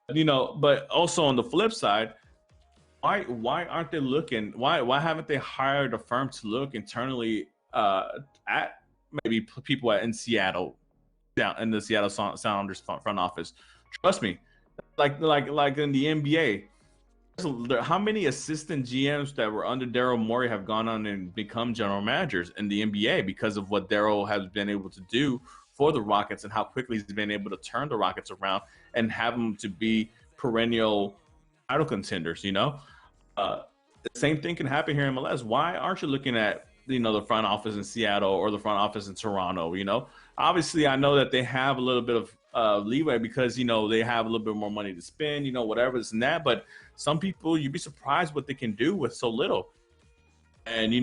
A: but also on the flip side, why aren't they looking? Why haven't they hired a firm to look internally at maybe people in Seattle, down in the Seattle Sounders front office? Trust me, like in the NBA, how many assistant GMs that were under Daryl Morey have gone on and become general managers in the NBA because of what Daryl has been able to do for the Rockets and how quickly he's been able to turn the Rockets around and have them to be perennial title contenders, the same thing can happen here in MLS. Why aren't you looking at, the front office in Seattle or the front office in Toronto? Obviously I know that they have a little bit of leeway because, they have a little bit more money to spend, whatever this and that. But some people, you'd be surprised what they can do with so little. And,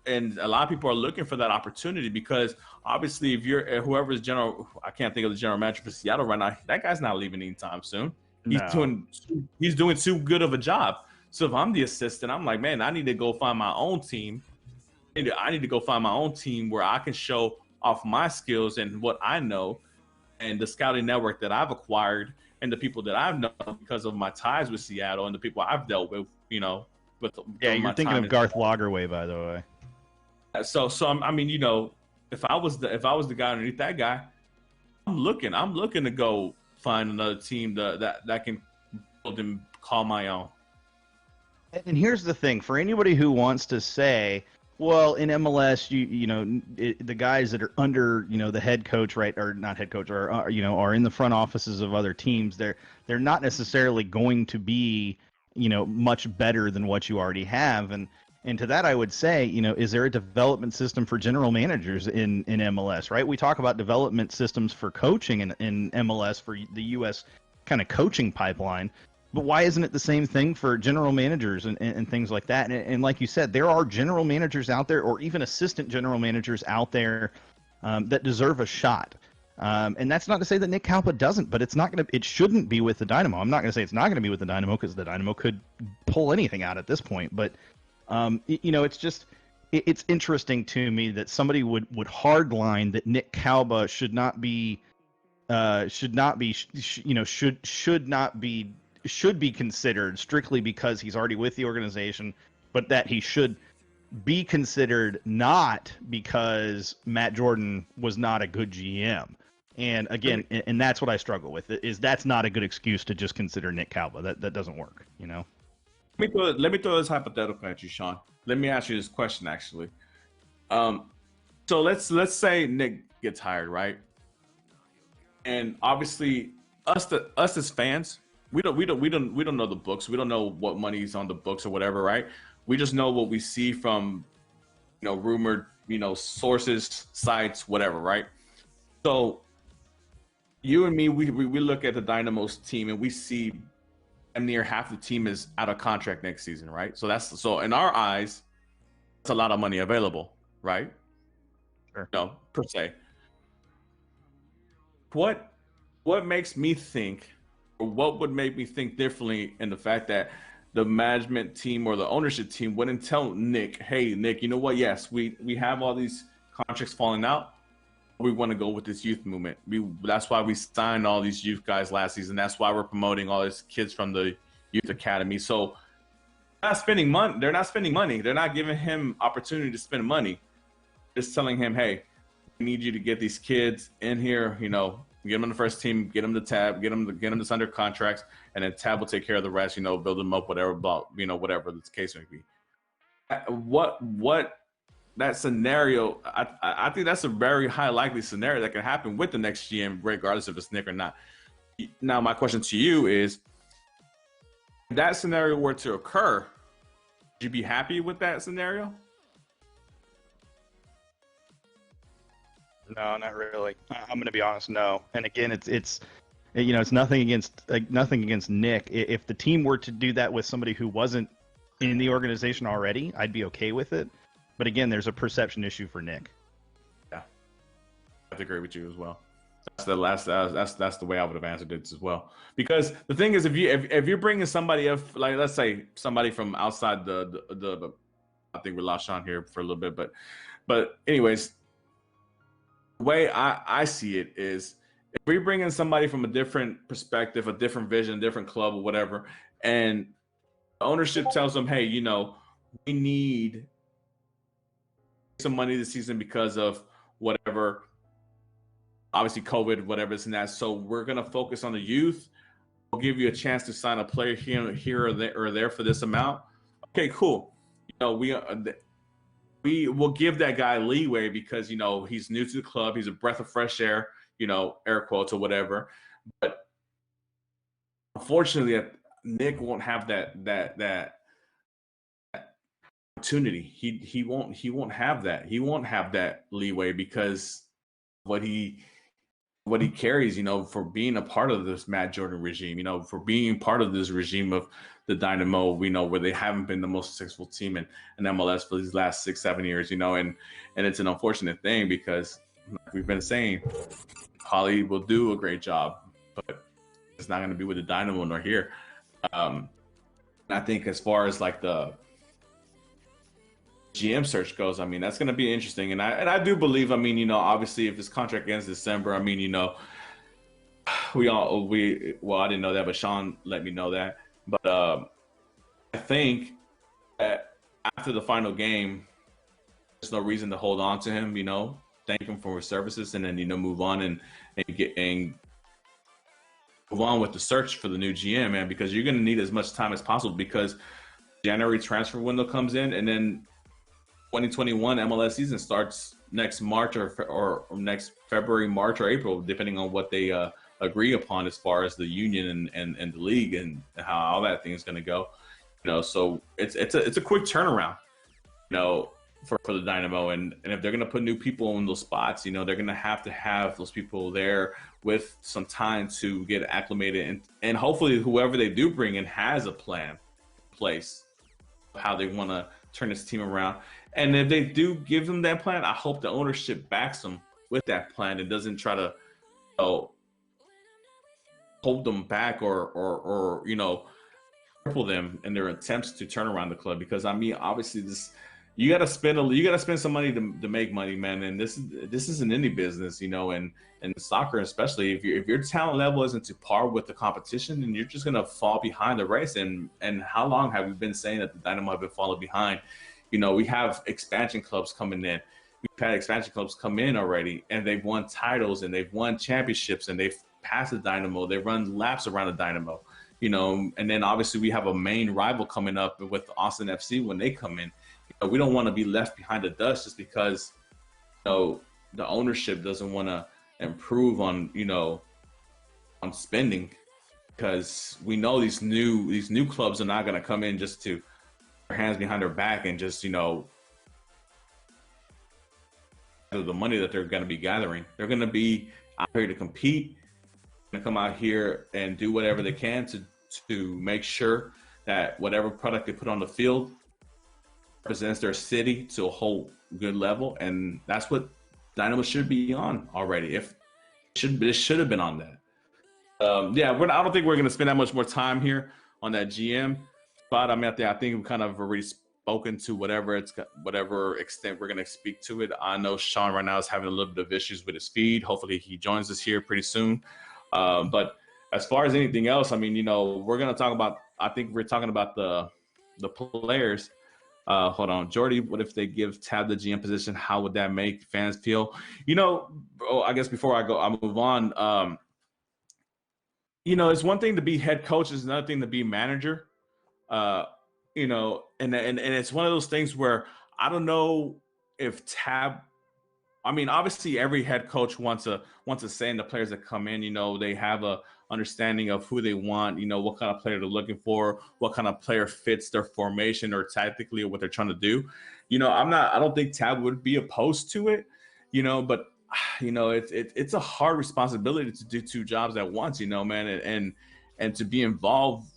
A: and a lot of people are looking for that opportunity because obviously if you're whoever's I can't think of the general manager for Seattle right now, that guy's not leaving anytime soon. No. He's doing too good of a job. So if I'm the assistant, I'm like, man, I need to go find my own team. I need to go find my own team where I can show off my skills and what I know, and the scouting network that I've acquired and the people that I've known because of my ties with Seattle and the people I've dealt with, with
B: Yeah,
A: during
B: you're
A: my
B: thinking
A: time.
B: of Garth Lagerwey, by the way.
A: So I mean, if I was the guy underneath that guy, I'm looking to go find another team that can build and call my own.
B: And here's the thing: for anybody who wants to say, well, in MLS, the guys that are under, the head coach, right, or not head coach, or are in the front offices of other teams, they're not necessarily going to be, much better than what you already have. And to that, I would say, is there a development system for general managers in MLS, right? We talk about development systems for coaching in MLS for the U.S. kind of coaching pipeline. But why isn't it the same thing for general managers and things like that? And like you said, there are general managers out there, or even assistant general managers out there that deserve a shot. And that's not to say that Nick Kalpa doesn't, but it shouldn't be with the Dynamo. I'm not going to say it's not going to be with the Dynamo, because the Dynamo could pull anything out at this point. But it's interesting to me that somebody would hardline that Nick Kalpa should not be considered strictly because he's already with the organization, but that he should be considered not because Matt Jordan was not a good GM. And again, and that's what I struggle with, is that's not a good excuse to just consider Nick Kalpa. That doesn't work,
A: Let me throw this hypothetical at you, Sean. Let me ask you this question, actually. So let's say Nick gets hired, right? And obviously, us as fans, we don't know the books. We don't know what money's on the books or whatever, right? We just know what we see from, rumored, sources, sites, whatever, right? So you and me, we look at the Dynamo's team and we see near half the team is out of contract next season, right? So in our eyes, it's a lot of money available, right?
B: Sure.
A: No, per se. What makes me think, or what would make me think differently in the fact that the management team or the ownership team wouldn't tell Nick, hey, Nick, you know what? Yes, we have all these contracts falling out. We want to go with this youth movement. That's why we signed all these youth guys last season. That's why we're promoting all these kids from the youth academy. So they're not spending money. They're not giving him opportunity to spend money. Just telling him, hey, we need you to get these kids in here, get them on the first team, get them to Tab, get them this under contracts, and then Tab will take care of the rest, build them up, whatever the case may be. What that scenario, I think that's a very high likely scenario that can happen with the next GM, regardless if it's Nick or not. Now, my question to you is, if that scenario were to occur, would you be happy with that scenario?
B: No, not really. I'm going to be honest. No. And again, it's nothing against Nick. If the team were to do that with somebody who wasn't in the organization already, I'd be okay with it. But again, there's a perception issue for Nick.
A: Yeah, I have to agree with you as well. That's the way I would have answered it as well. Because the thing is, if you're bringing somebody up, like let's say somebody from outside the I think we lost Sean here for a little bit, but anyways, the way I see it is, if we bring in somebody from a different perspective, a different vision, a different club or whatever, and the ownership tells them, hey, we need some money this season because of whatever, obviously COVID, whatever this and that. So we're going to focus on the youth. We'll give you a chance to sign a player here or there for this amount. Okay, cool. We will give that guy leeway because, he's new to the club. He's a breath of fresh air, air quotes or whatever. But unfortunately, Nick won't have that opportunity. He won't have that. He won't have that leeway because what he carries, for being a part of this Matt Jordan regime, for being part of this regime of the Dynamo, where they haven't been the most successful team in MLS for these last 6-7 years, and it's an unfortunate thing because, like we've been saying, Holly will do a great job, but it's not going to be with the Dynamo nor here. And I think as far as like the GM search goes, that's going to be interesting. And I do believe, obviously if his contract ends December, well, I didn't know that, but Sean let me know that. But I think that after the final game, there's no reason to hold on to him. Thank him for his services, and then move on and move on with the search for the new GM, man, because you're going to need as much time as possible because January transfer window comes in, and then 2021 MLS season starts next March or next February, March, or April, depending on what they agree upon as far as the union and the league and how all that thing is going to go. So it's a quick turnaround, for the Dynamo, and if they're going to put new people in those spots, they're going to have those people there with some time to get acclimated, and hopefully whoever they do bring in has a plan in place of how they want to turn this team around. And if they do give them that plan, I hope the ownership backs them with that plan and doesn't try to hold them back or cripple them in their attempts to turn around the club. Because obviously you got to spend some money to make money, man. And this is an indie business, and soccer especially. If your talent level isn't to par with the competition, then you're just gonna fall behind the race. And how long have we been saying that the Dynamo have been falling behind? We have expansion clubs coming in. We've had expansion clubs come in already, and they've won titles and they've won championships and they've passed the Dynamo. They run laps around the Dynamo, and then obviously we have a main rival coming up with Austin FC when they come in. We don't want to be left behind the dust just because the ownership doesn't want to improve on on spending, because we know these new clubs are not going to come in just to their hands behind their back and just the money that they're going to be gathering. They're going to be out here to compete, going to come out here and do whatever they can to make sure that whatever product they put on the field represents their city to a whole good level. And that's what Dynamo should be on already. It should have been on that. I don't think we're going to spend that much more time here on that GM spot. I think we've kind of already spoken to whatever extent we're going to speak to it. I know Sean right now is having a little bit of issues with his feed. Hopefully he joins us here pretty soon. But as far as anything else, we're going to talk about, I think we're talking about the players. Hold on, Jordy, what if they give Tab the GM position? How would that make fans feel? I guess before I move on, it's one thing to be head coach, it's another thing to be manager. And it's one of those things where I don't know if Tab, obviously every head coach wants a say in the players that come in. They have a understanding of who they want, what kind of player they're looking for, what kind of player fits their formation or tactically what they're trying to do. I don't think Tab would be opposed to it, but it's a hard responsibility to do two jobs at once, man, and to be involved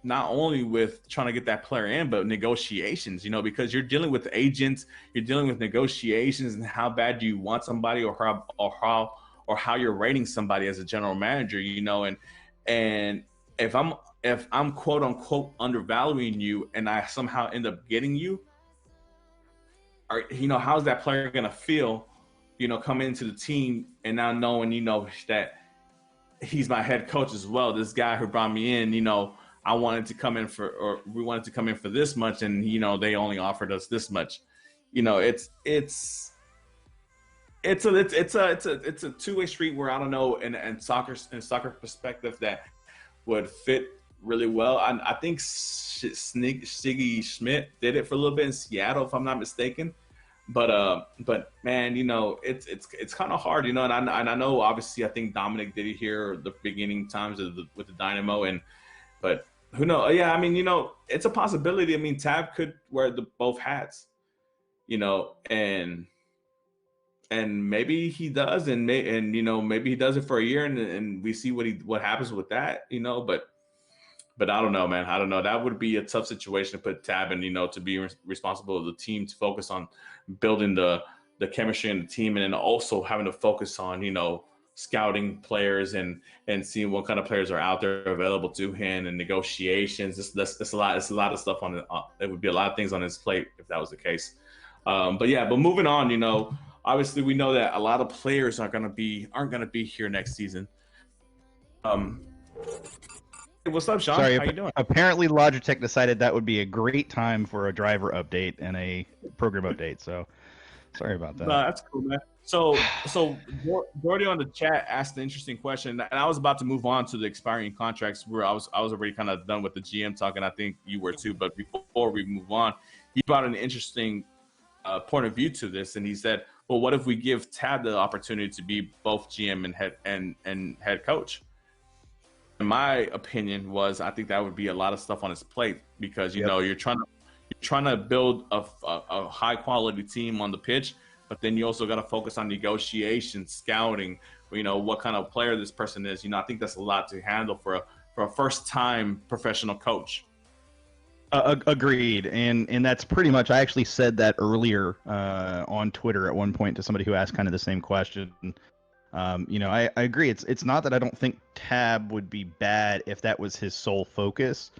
A: not only with trying to get that player in, but negotiations, because you're dealing with agents, you're dealing with negotiations and how bad do you want somebody or how you're rating somebody as a general manager, and if I'm quote unquote undervaluing you and I somehow end up getting you, how's that player going to feel, coming into the team and now knowing, that he's my head coach as well. This guy who brought me in, we wanted to come in for this much, and they only offered us this much. It's a two-way street where I don't know, and soccer perspective that would fit really well. I think Siggy Schmidt did it for a little bit in Seattle, if I'm not mistaken. But man, it's kind of hard, and I know obviously I think Dominic did it here the beginning times with the Dynamo, but who knows? Yeah, it's a possibility. Tab could wear both hats, and maybe he does, and maybe he does it for a year, and we see what happens with that, But I don't know, man. I don't know. That would be a tough situation to put Tab in, to be responsible of the team, to focus on building the chemistry in the team, and then also having to focus on, scouting players and seeing what kind of players are out there available to him, and negotiations. It's a lot of stuff on it. There would be a lot of things on his plate if that was the case. But moving on, obviously we know that a lot of players aren't going to be here next season. Um, hey, what's up, Sean?
B: Sorry,
A: How you doing?
B: apparently Logitech decided that would be a great time for a driver update and a program update. So sorry about
A: No,
B: that.
A: that's cool, man. So Gordy on the chat asked an interesting question, and I was about to move on to the expiring contracts where I was already kind of done with the GM talk, and I think you were too. But before we move on, he brought an interesting point of view to this, and he said, "Well, what if we give Tab the opportunity to be both GM and head coach?" In my opinion, was I think that would be a lot of stuff on his plate because
B: Yep.
A: you're trying to build a high quality team on the pitch, but then you also got to focus on negotiation, scouting. What kind of player this person is. I think that's a lot to handle for a first time professional coach.
B: Agreed, and that's pretty much. I actually said that earlier on Twitter at one point to somebody who asked kind of the same question. I agree. It's not that I don't think Tab would be bad if that was his sole focus,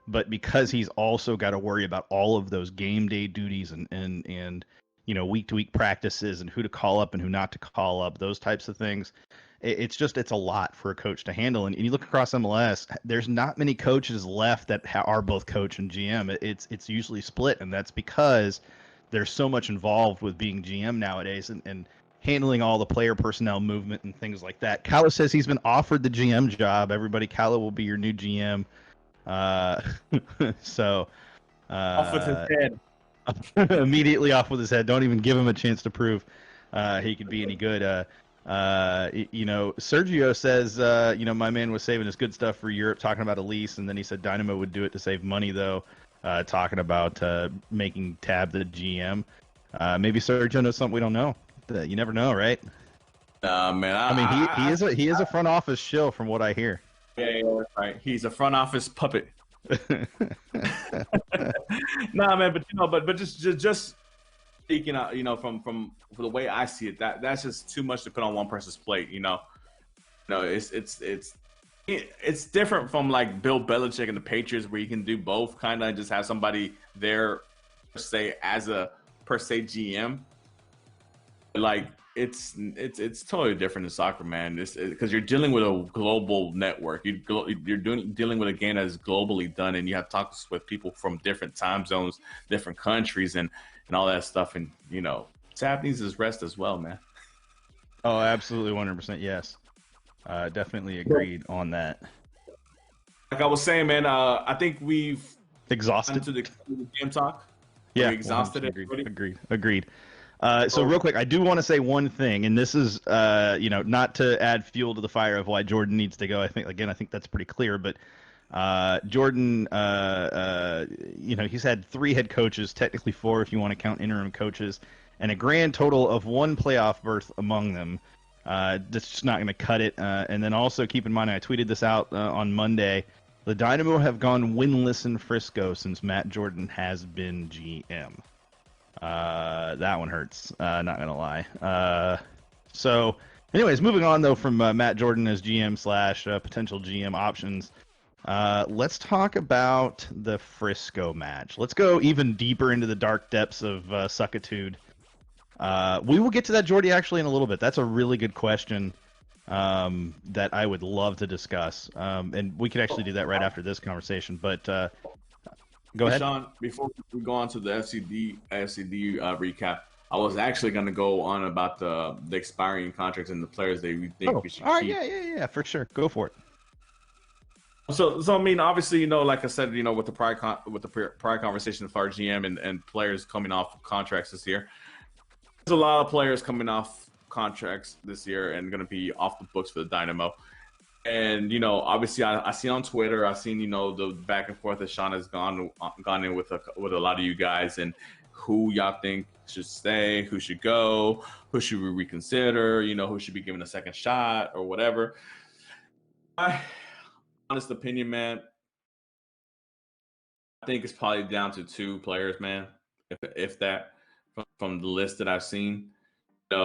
B: but because he's also got to worry about all of those game day duties and week to week practices and who to call up and who not to call up, those types of things. It's a lot for a coach to handle. And you look across MLS, there's not many coaches left that are both coach and GM. It's usually split, and that's because there's so much involved with being GM nowadays and handling all the player personnel movement and things like that. Kala says he's been offered the GM job. Everybody, Kala will be your new GM. So
A: Off with his head.
B: immediately off with his head. Don't even give him a chance to prove he could be any good. Sergio says, my man was saving his good stuff for Europe, talking about a lease, and then he said Dynamo would do it to save money, though, talking about making Tab the GM. Maybe Sergio knows something we don't know. You never know, right?
A: Man.
B: I mean, he is a front office shill from what I hear.
A: Yeah, that's right. He's a front office puppet. Nah, man, but just speaking out, from the way I see it, that's just too much to put on one person's plate. It's different from like Bill Belichick and the Patriots, where you can do both, kind of just have somebody there, as a per se GM. Like it's totally different in soccer, man. Because you're dealing with a global network. You're dealing with a game that is globally done, and you have talks with people from different time zones, different countries, and all that stuff. And Tab needs his rest as well, man.
B: Oh, absolutely, 100%. Yes, definitely agreed on that.
A: Like I was saying, man, I think we've
B: Exhausted
A: to the game talk.
B: Yeah,
A: we exhausted
B: 100% agreed. So real quick, I do want to say one thing, and this is, not to add fuel to the fire of why Jordan needs to go. I think that's pretty clear. But Jordan, he's had 3 head coaches, technically 4 if you want to count interim coaches, and a grand total of 1 playoff berth among them. That's just not going to cut it. And then also keep in mind, I tweeted this out on Monday. The Dynamo have gone winless in Frisco since Matt Jordan has been GM. That one hurts. Not gonna lie. So, anyways, moving on though from Matt Jordan as GM / potential GM options. Let's talk about the Frisco match. Let's go even deeper into the dark depths of suckitude. We will get to that, Jordy, actually in a little bit. That's a really good question that I would love to discuss. And we could actually do that right after this conversation. But go ahead,
A: Sean. Before we go on to the FCD recap, I was actually going to go on about the expiring contracts and the players that we think we should
B: all right,
A: keep.
B: Yeah, for sure. Go for it.
A: So I mean, obviously, like I said, with the prior conversation of our GM and players coming off contracts this year, there's a lot of players coming off contracts this year and going to be off the books for the Dynamo. And obviously, I see on Twitter, I've seen the back and forth that Sean has gone in with a lot of you guys, and who y'all think should stay, who should go, who should we reconsider, who should be given a second shot or whatever. My honest opinion, man, I think it's probably down to 2 players, man, if that, from the list that I've seen. I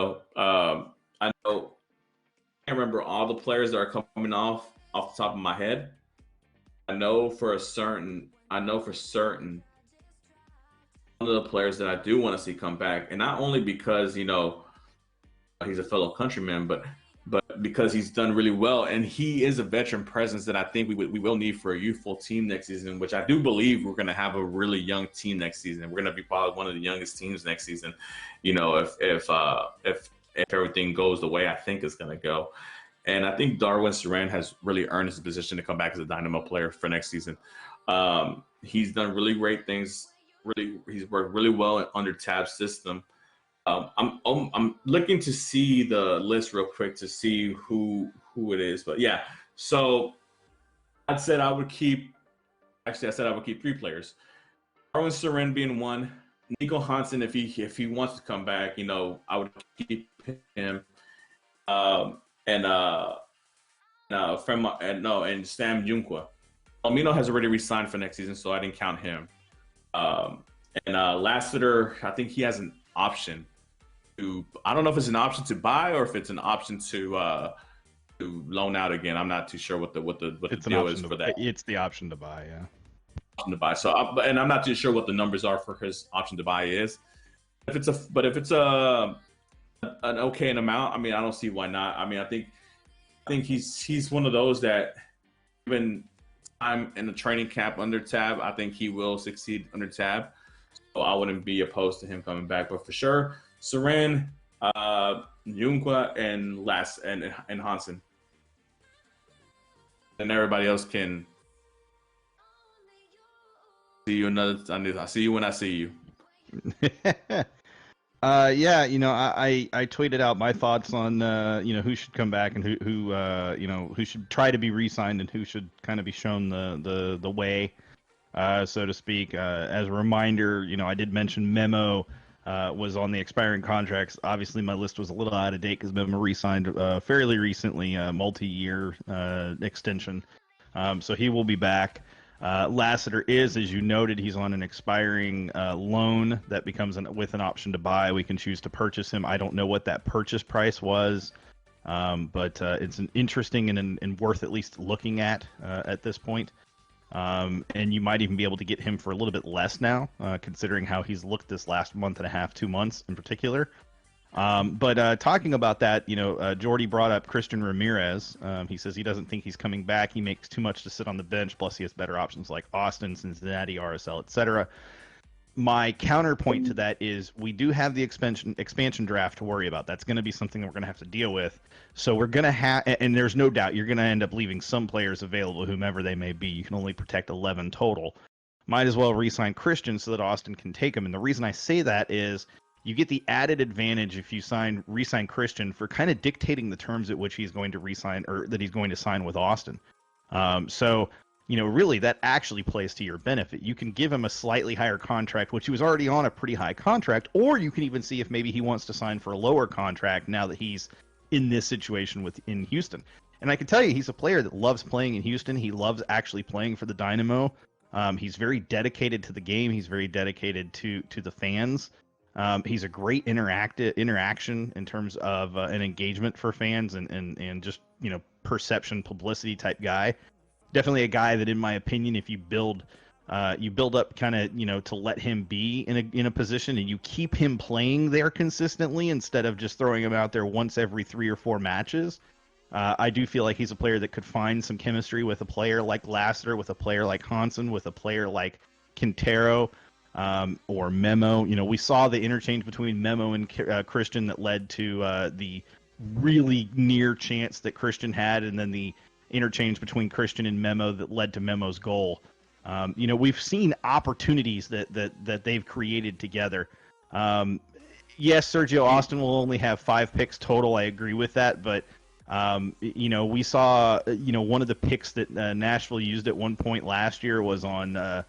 A: know. I can't remember all the players that are coming off the top of my head. I know for certain one of the players that I do want to see come back, and not only because he's a fellow countryman, but but because he's done really well, and he is a veteran presence that I think we will need for a youthful team next season, which I do believe we're going to have a really young team next season. We're going to be probably one of the youngest teams next season, if everything goes the way I think it's going to go. And I think Darwin Saran has really earned his position to come back as a Dynamo player for next season. He's done really great things. He's worked really well under Tab's system. I'm looking to see the list real quick to see who it is, but yeah. So I said I would keep 3 players. Darwin Saran being one. Nico Hansen, if he wants to come back, I would keep him. And Sam Junqua. Almino has already re-signed for next season, so I didn't count him. Lassiter, I think he has an option. I don't know if it's an option to buy or if it's an option to loan out again. I'm not too sure what the deal is for that.
B: It's the option to buy, yeah.
A: Option to buy. So, and I'm not too sure what the numbers are for his option to buy is. If it's an okay amount, I mean, I don't see why not. I mean, I think he's one of those that even I'm in the training camp under Tab, I think he will succeed under Tab. So I wouldn't be opposed to him coming back, but for sure. Saran, Junqua, and Hansen, and everybody else can see you another time. I see you when I see you.
B: Yeah, I tweeted out my thoughts on who should come back and who should try to be re-signed and who should kind of be shown the way, so to speak. As a reminder, I did mention Memo was on the expiring contracts. Obviously, my list was a little out of date because Memo re-signed fairly recently, multi-year extension. So he will be back. Lassiter is, as you noted, he's on an expiring loan that becomes with an option to buy. We can choose to purchase him. I don't know what that purchase price was, but it's an interesting and worth at least looking at this point. And you might even be able to get him for a little bit less now, considering how he's looked this last month and a half, 2 months in particular. But talking about that, Jordy brought up Christian Ramirez. He says he doesn't think he's coming back. He makes too much to sit on the bench. Plus, he has better options like Austin, Cincinnati, RSL, etc. My counterpoint to that is we do have the expansion draft to worry about. That's going to be something that we're going to have to deal with. So we're going to have, and there's no doubt you're going to end up leaving some players available, whomever they may be. You can only protect 11 total. Might as well re-sign Christian so that Austin can take him. And the reason I say that is you get the added advantage if you re-sign Christian for kind of dictating the terms at which he's going to re-sign or that he's going to sign with Austin. So really that actually plays to your benefit. You can give him a slightly higher contract, which he was already on a pretty high contract, or you can even see if maybe he wants to sign for a lower contract now that he's in this situation in Houston. And I can tell you, he's a player that loves playing in Houston. He loves actually playing for the Dynamo. He's very dedicated to the game. He's very dedicated to the fans. He's a great interaction in terms of an engagement for fans and just perception publicity type guy. Definitely a guy that, in my opinion, if you build up kind of to let him be in a position and you keep him playing there consistently instead of just throwing him out there once every 3 or 4 matches. I do feel like he's a player that could find some chemistry with a player like Lassiter, with a player like Hansen, with a player like Quintero. Or Memo. We saw the interchange between Memo and Christian that led to the really near chance that Christian had, and then the interchange between Christian and Memo that led to Memo's goal. We've seen opportunities that they've created together. Yes, Sergio Austin will only have 5 picks total. I agree with that, but we saw one of the picks that Nashville used at one point last year was on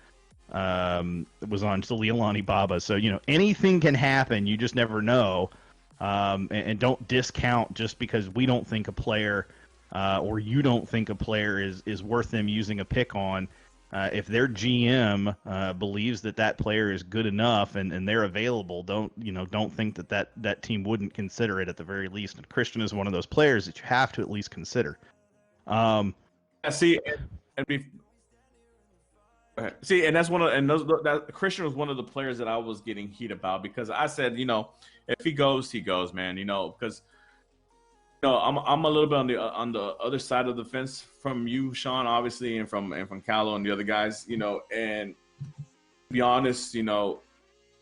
B: Leilani Baba. So, anything can happen. You just never know. And don't discount just because we don't think a player or you don't think a player is worth them using a pick on. If their GM believes that player is good enough and they're available, don't think that team wouldn't consider it at the very least. And Christian is one of those players that you have to at least consider.
A: And that's that Christian was one of the players that I was getting heat about because I said, if he goes, he goes, man. Because No, I'm a little bit on the other side of the fence from you, Sean, obviously, and from Callow and the other guys, and to be honest, don't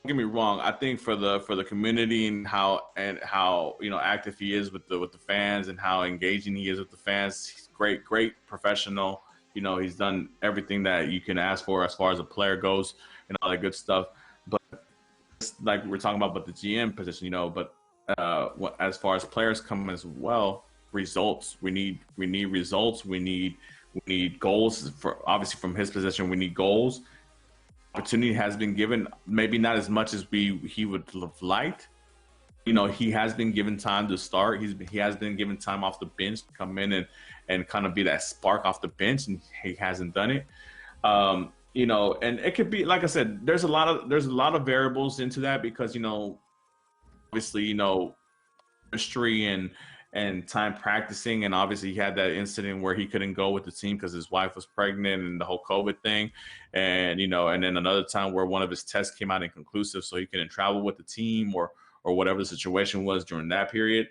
A: get me wrong. I think for the community and how active he is with the fans and how engaging he is with the fans. He's great professional. He's done everything that you can ask for as far as a player goes and all that good stuff. But like we're talking about, but the GM position, but as far as players come as well, results. We need results. We need goals for obviously from his position. We need goals. Opportunity has been given, maybe not as much as he would have liked. He has been given time to start. He has been given time off the bench to come in and kind of be that spark off the bench, and he hasn't done it. And it could be like I said, there's a lot of variables into that because obviously history and time practicing, and obviously he had that incident where he couldn't go with the team because his wife was pregnant and the whole COVID thing, and and then another time where one of his tests came out inconclusive, so he couldn't travel with the team or whatever the situation was during that period.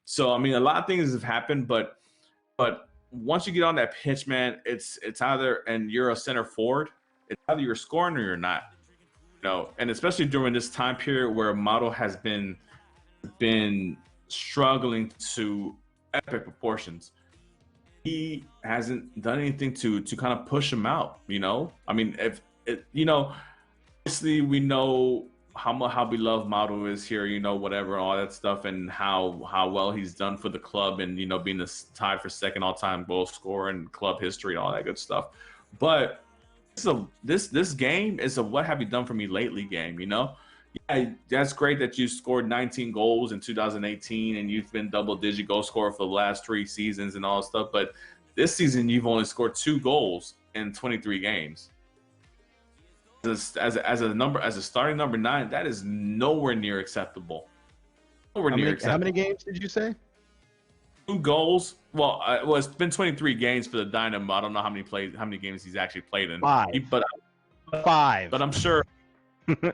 A: So I mean, a lot of things have happened, but once you get on that pitch, man, it's either, and you're a center forward, it's either you're scoring or you're not. And especially during this time period where Mauro has been struggling to epic proportions. He hasn't done anything to kind of push him out. I mean, if it, obviously we know how beloved Mauro is here. Whatever, all that stuff, and how well he's done for the club, and being tied for second all-time goal scorer in club history and all that good stuff. But this game is a what have you done for me lately game. Yeah, that's great that you scored 19 goals in 2018 and you've been double-digit goal scorer for the last 3 seasons and all that stuff. But this season, you've only scored 2 goals in 23 games. As a starting number 9, that is nowhere near acceptable. Nowhere near acceptable.
B: How many games did you say?
A: 2 goals. Well, it's been 23 games for the Dynamo. I don't know how many games he's actually played in.
B: 5.
A: But I'm sure.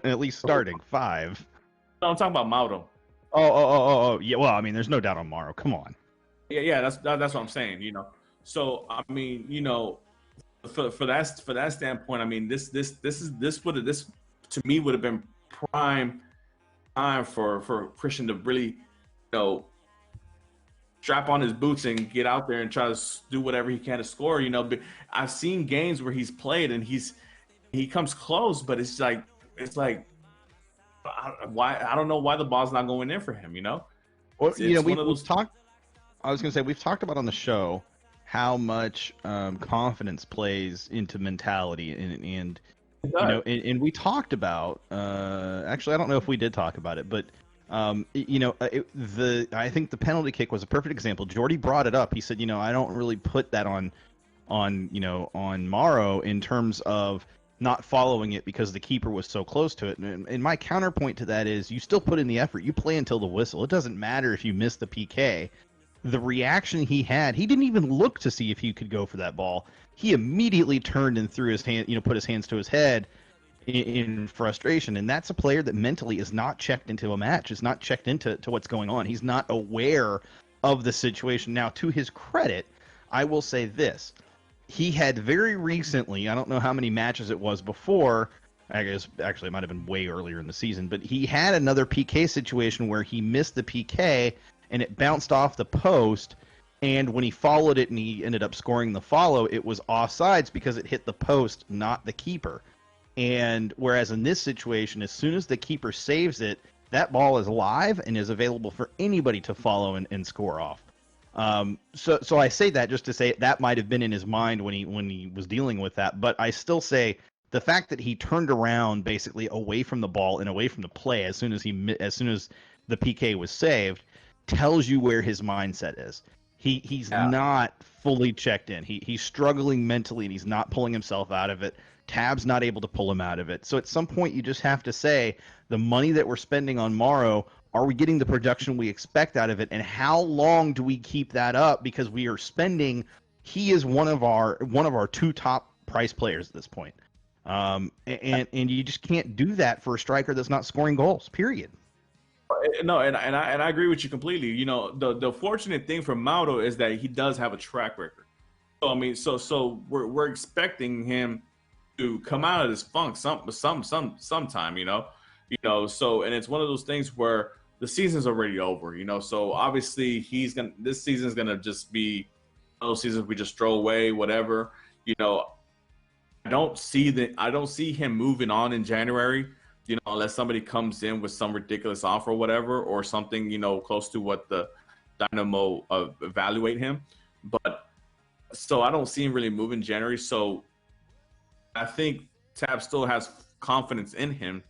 B: At least starting 5.
A: No, I'm talking about Mauro.
B: Oh, yeah. Well, I mean, there's no doubt on Mauro. Come on.
A: Yeah. That's what I'm saying. So I mean, for that standpoint, I mean, this to me would have been prime time for Christian to really, strap on his boots and get out there and try to do whatever he can to score. But I've seen games where he's played and he comes close, but it's like why I don't know why the ball's not going in for him.
B: Well, we've talked. I was going to say we've talked about on the show how much confidence plays into mentality, and and we talked about. Actually, I don't know if we did talk about it, but I think the penalty kick was a perfect example. Jordy brought it up. He said, I don't really put that on Mauro in terms of not following it because the keeper was so close to it. And my counterpoint to that is you still put in the effort. You play until the whistle. It doesn't matter if you miss the PK. The reaction he had, he didn't even look to see if he could go for that ball. He immediately turned and threw his hand, put his hands to his head in frustration. And that's a player that mentally is not checked into a match, is not checked into what's going on. He's not aware of the situation. Now, to his credit, I will say this. He had very recently, I don't know how many matches it was before, I guess actually it might have been way earlier in the season, but he had another PK situation where he missed the PK and it bounced off the post, and when he followed it and he ended up scoring the follow, it was offsides because it hit the post, not the keeper. And whereas in this situation, as soon as the keeper saves it, that ball is live and is available for anybody to follow and score off. So I say that just to say that might have been in his mind when he was dealing with that. But I still say the fact that he turned around basically away from the ball and away from the play as soon as the PK was saved tells you where his mindset is. He's not fully checked in. He's struggling mentally and he's not pulling himself out of it. Tab's not able to pull him out of it. So at some point you just have to say the money that we're spending on Mauro, are we getting the production we expect out of it, and how long do we keep that up? Because we are spending. He is one of our 2 top price players at this point, and you just can't do that for a striker that's not scoring goals. Period.
A: No, and I agree with you completely. You know, the fortunate thing for Mauro is that he does have a track record. So I mean, so we're expecting him to come out of this funk sometime. So and it's one of those things where the season's already over. So obviously this season's gonna just be one of those seasons we just throw away, whatever. You know, I don't see him moving on in January, unless somebody comes in with some ridiculous offer or whatever, or something, close to what the Dynamo evaluate him. But so I don't see him really moving January. So I think Tab still has confidence in him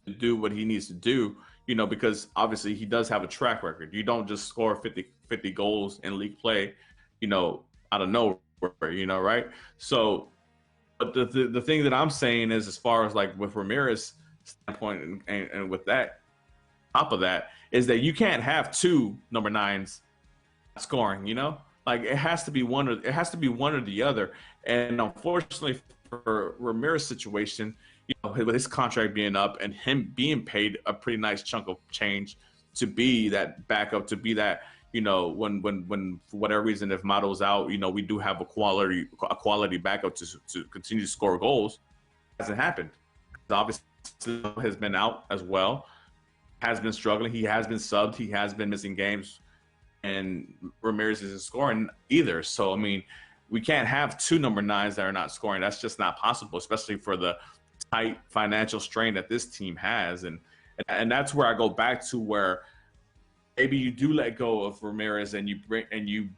A: to do what he needs to do, because obviously he does have a track record. You don't just score 50 goals in league play, out of nowhere, right? So, but the thing that I'm saying is, as far as like with Ramirez standpoint and with that, top of that, is that you can't have two number nines scoring, like it has to be one or the other. And unfortunately for Ramirez's situation, with his contract being up and him being paid a pretty nice chunk of change to be that backup, to be that, when for whatever reason, if Mato's out, we do have a quality backup to continue to score goals. It hasn't happened. Obviously has been out as well, has been struggling. He has been subbed. He has been missing games, and Ramirez isn't scoring either. So, I mean, we can't have two number nines that are not scoring. That's just not possible, especially for the tight financial strain that this team has. And that's where I go back to where maybe you do let go of Ramirez and you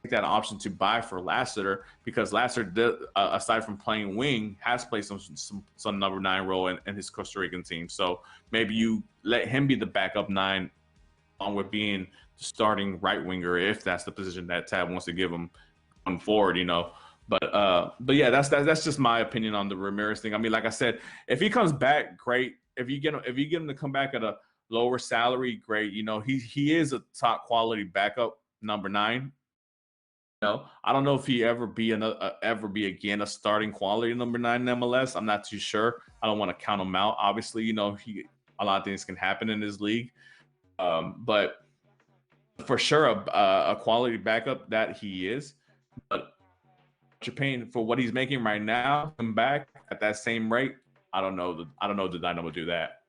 A: take that option to buy for Lassiter, because Lassiter, aside from playing wing, has played some number 9 role in his Costa Rican team. So maybe you let him be the backup 9, along with being the starting right winger, if that's the position that Tab wants to give him going forward. But yeah, that's just my opinion on the Ramirez thing. I mean, like I said, if he comes back, great. If you get him to come back at a lower salary, great. He is a top quality backup number 9. I don't know if he ever be again a starting quality number 9 in MLS. I'm not too sure. I don't want to count him out. Obviously, a lot of things can happen in this league, but for sure a quality backup that he is. But you're paying for what he's making right now, come back at that same rate. I don't know the Dynamo do that.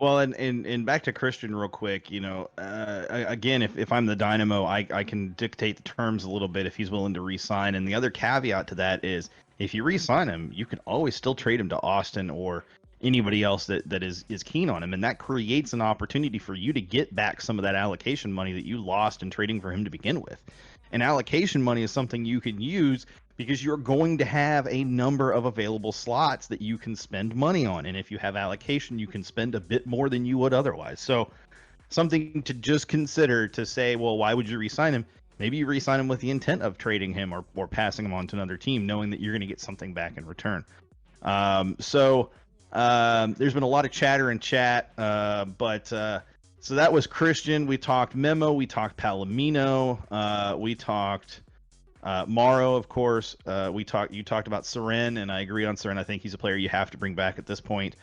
B: Well, and back to Christian real quick, again, if I'm the Dynamo, I can dictate the terms a little bit if he's willing to re-sign. And the other caveat to that is, if you re-sign him, you can always still trade him to Austin or anybody else that is keen on him. And that creates an opportunity for you to get back some of that allocation money that you lost in trading for him to begin with. And allocation money is something you can use because you're going to have a number of available slots that you can spend money on. And if you have allocation, you can spend a bit more than you would otherwise. So something to just consider, to say, well, why would you re-sign him? Maybe you re-sign him with the intent of trading him or passing him on to another team, knowing that you're going to get something back in return. So there's been a lot of chatter in chat, but so that was Christian. We talked Memo, we talked Palomino, we talked Mauro, of course. You talked about Seren, and I agree on Seren. I think he's a player you have to bring back at this point.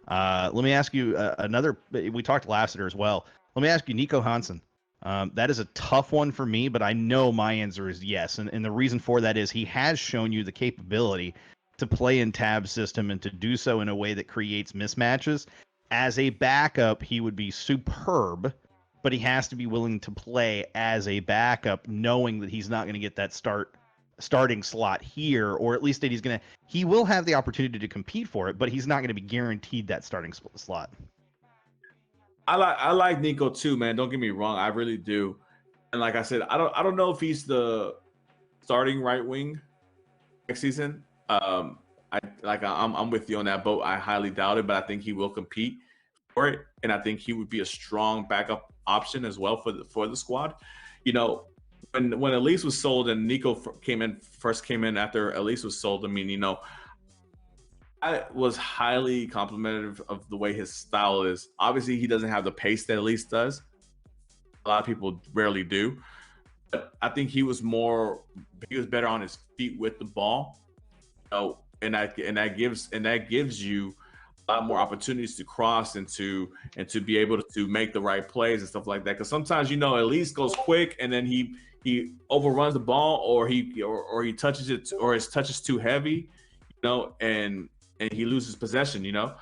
B: Let me ask you another. We talked Lassiter as well. Let me ask you, Nico Hansen. That is a tough one for me, but I know my answer is yes. And the reason for that is he has shown you the capability to play in Tab's system and to do so in a way that creates mismatches. As a backup, he would be superb, but he has to be willing to play as a backup, knowing that he's not going to get that starting slot here, or at least that he will have the opportunity to compete for it, but he's not going to be guaranteed that starting slot.
A: I like Nico too, man. Don't get me wrong, I really do. And like I said, I don't know if he's the starting right wing next season. I'm with you on that boat. I highly doubt it, but I think he will compete for it, and I think he would be a strong backup option as well for the squad. When Elise was sold and Nico first came in after Elise was sold, I mean, I was highly complimentary of the way his style is. Obviously, he doesn't have the pace that Elise does. A lot of people rarely do. But I think he was better on his feet with the ball. And that gives you a lot more opportunities to cross and to be able to make the right plays and stuff like that. Because sometimes, you know, Elise goes quick and then he overruns the ball, or he touches it, or his touch is too heavy, you know, and he loses possession. You know,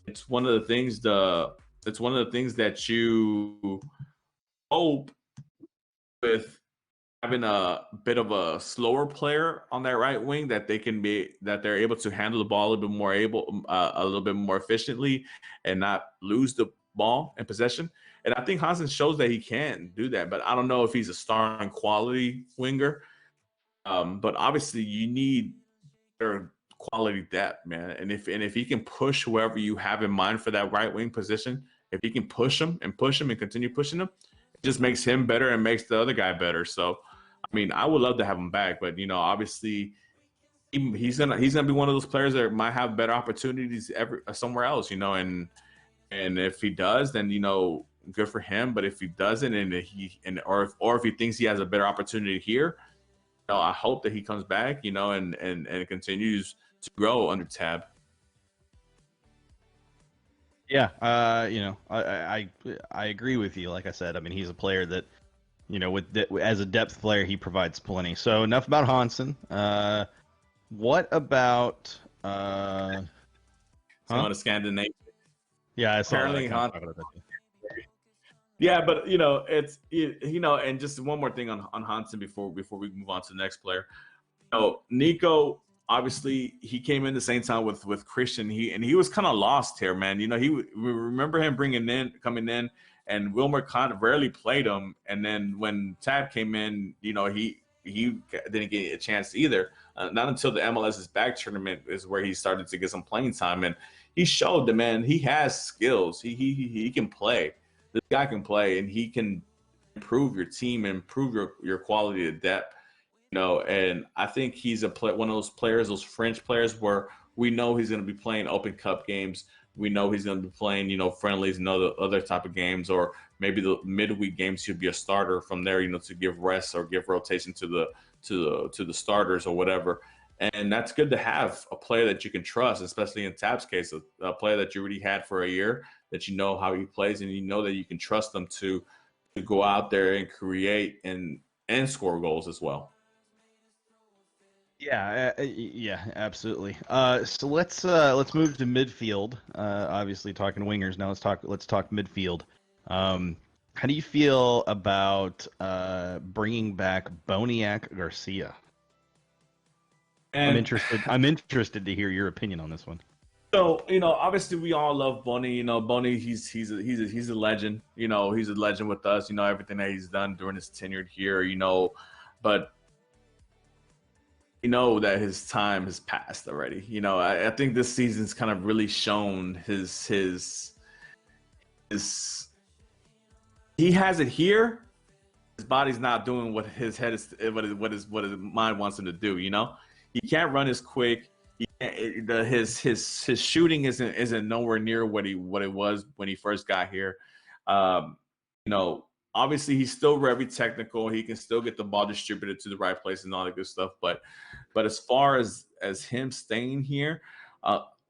A: it's one of the things that you hope with having a bit of a slower player on that right wing, that they're able to handle the ball a little bit more efficiently and not lose the ball in possession. And I think Hansen shows that he can do that, but I don't know if he's a starring quality winger. But obviously you need better quality depth, man. And if he can push whoever you have in mind for that right wing position, if he can push him and continue pushing him, it just makes him better and makes the other guy better. So I mean, I would love to have him back, but you know, obviously, he's gonna be one of those players that might have better opportunities somewhere else, you know. And if he does, then you know, good for him. But if he doesn't, or if he thinks he has a better opportunity here, you know, I hope that he comes back, you know, and continues to grow under Tab.
B: Yeah, you know, I agree with you. Like I said, I mean, he's a player that, you know, as a depth player, he provides plenty. So enough about Hansen. What about
A: Some of the Scandinavian.
B: Yeah, I saw
A: Apparently,
B: that.
A: Hansen. Yeah, but you know, you know, and just one more thing on Hansen before we move on to the next player. You know, Nico, obviously he came in the same time with Christian. He was kind of lost here, man. You know, we remember him coming in, and Wilmer kind of rarely played him. And then when Tab came in, you know, he didn't get a chance either. Not until the MLS's back tournament is where he started to get some playing time, and he showed that, man, he has skills. He can play. This guy can play, and he can improve your team and improve your quality of depth. You know, and I think he's one of those players, those French players, where we know he's going to be playing Open Cup games. We know he's going to be playing, you know, friendlies and other type of games, or maybe the midweek games he'll be a starter from there, you know, to give rest or give rotation to the starters or whatever. And that's good to have a player that you can trust, especially in Tab's case, a player that you already had for a year, that you know how he plays, and you know that you can trust them to go out there and create and score goals as well.
B: Yeah, absolutely. So let's move to midfield. Obviously talking wingers now. Let's talk midfield. How do you feel about bringing back Boniek Garcia?
A: And
B: I'm interested to hear your opinion on this one.
A: so, you know, obviously we all love Boney. You know, Boney, he's a legend. You know, he's a legend with us. You know, everything that he's done during his tenure here. You know, but you know that his time has passed already. You know, I think this season's kind of really shown his he has it here. His body's not doing what his head is, what his mind wants him to do. You know, he can't run as quick. His shooting isn't nowhere near what it was when he first got here. You know, obviously he's still very technical. He can still get the ball distributed to the right place and all that good stuff. But as far as him staying here,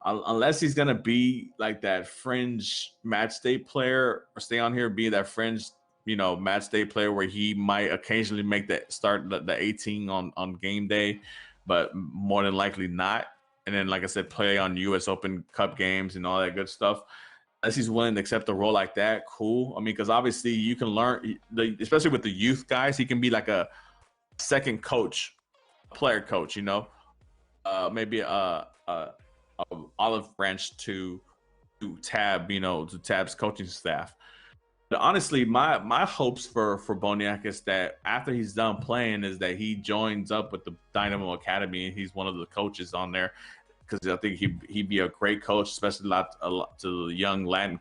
A: unless he's gonna be like that fringe match day player, or stay on here be that fringe, you know, match day player where he might occasionally make that start the 18 on game day, but more than likely not. And then, like I said, play on U.S. Open Cup games and all that good stuff. Unless he's willing to accept a role like that, cool. I mean, because obviously you can learn, especially with the youth guys, he can be like a second coach, player coach, you know, maybe a olive branch to Tab, you know, to Tab's coaching staff. But honestly, my hopes for Boniek is that after he's done playing, is that he joins up with the Dynamo Academy and he's one of the coaches on there, because I think he'd be a great coach, especially a lot to the young Latin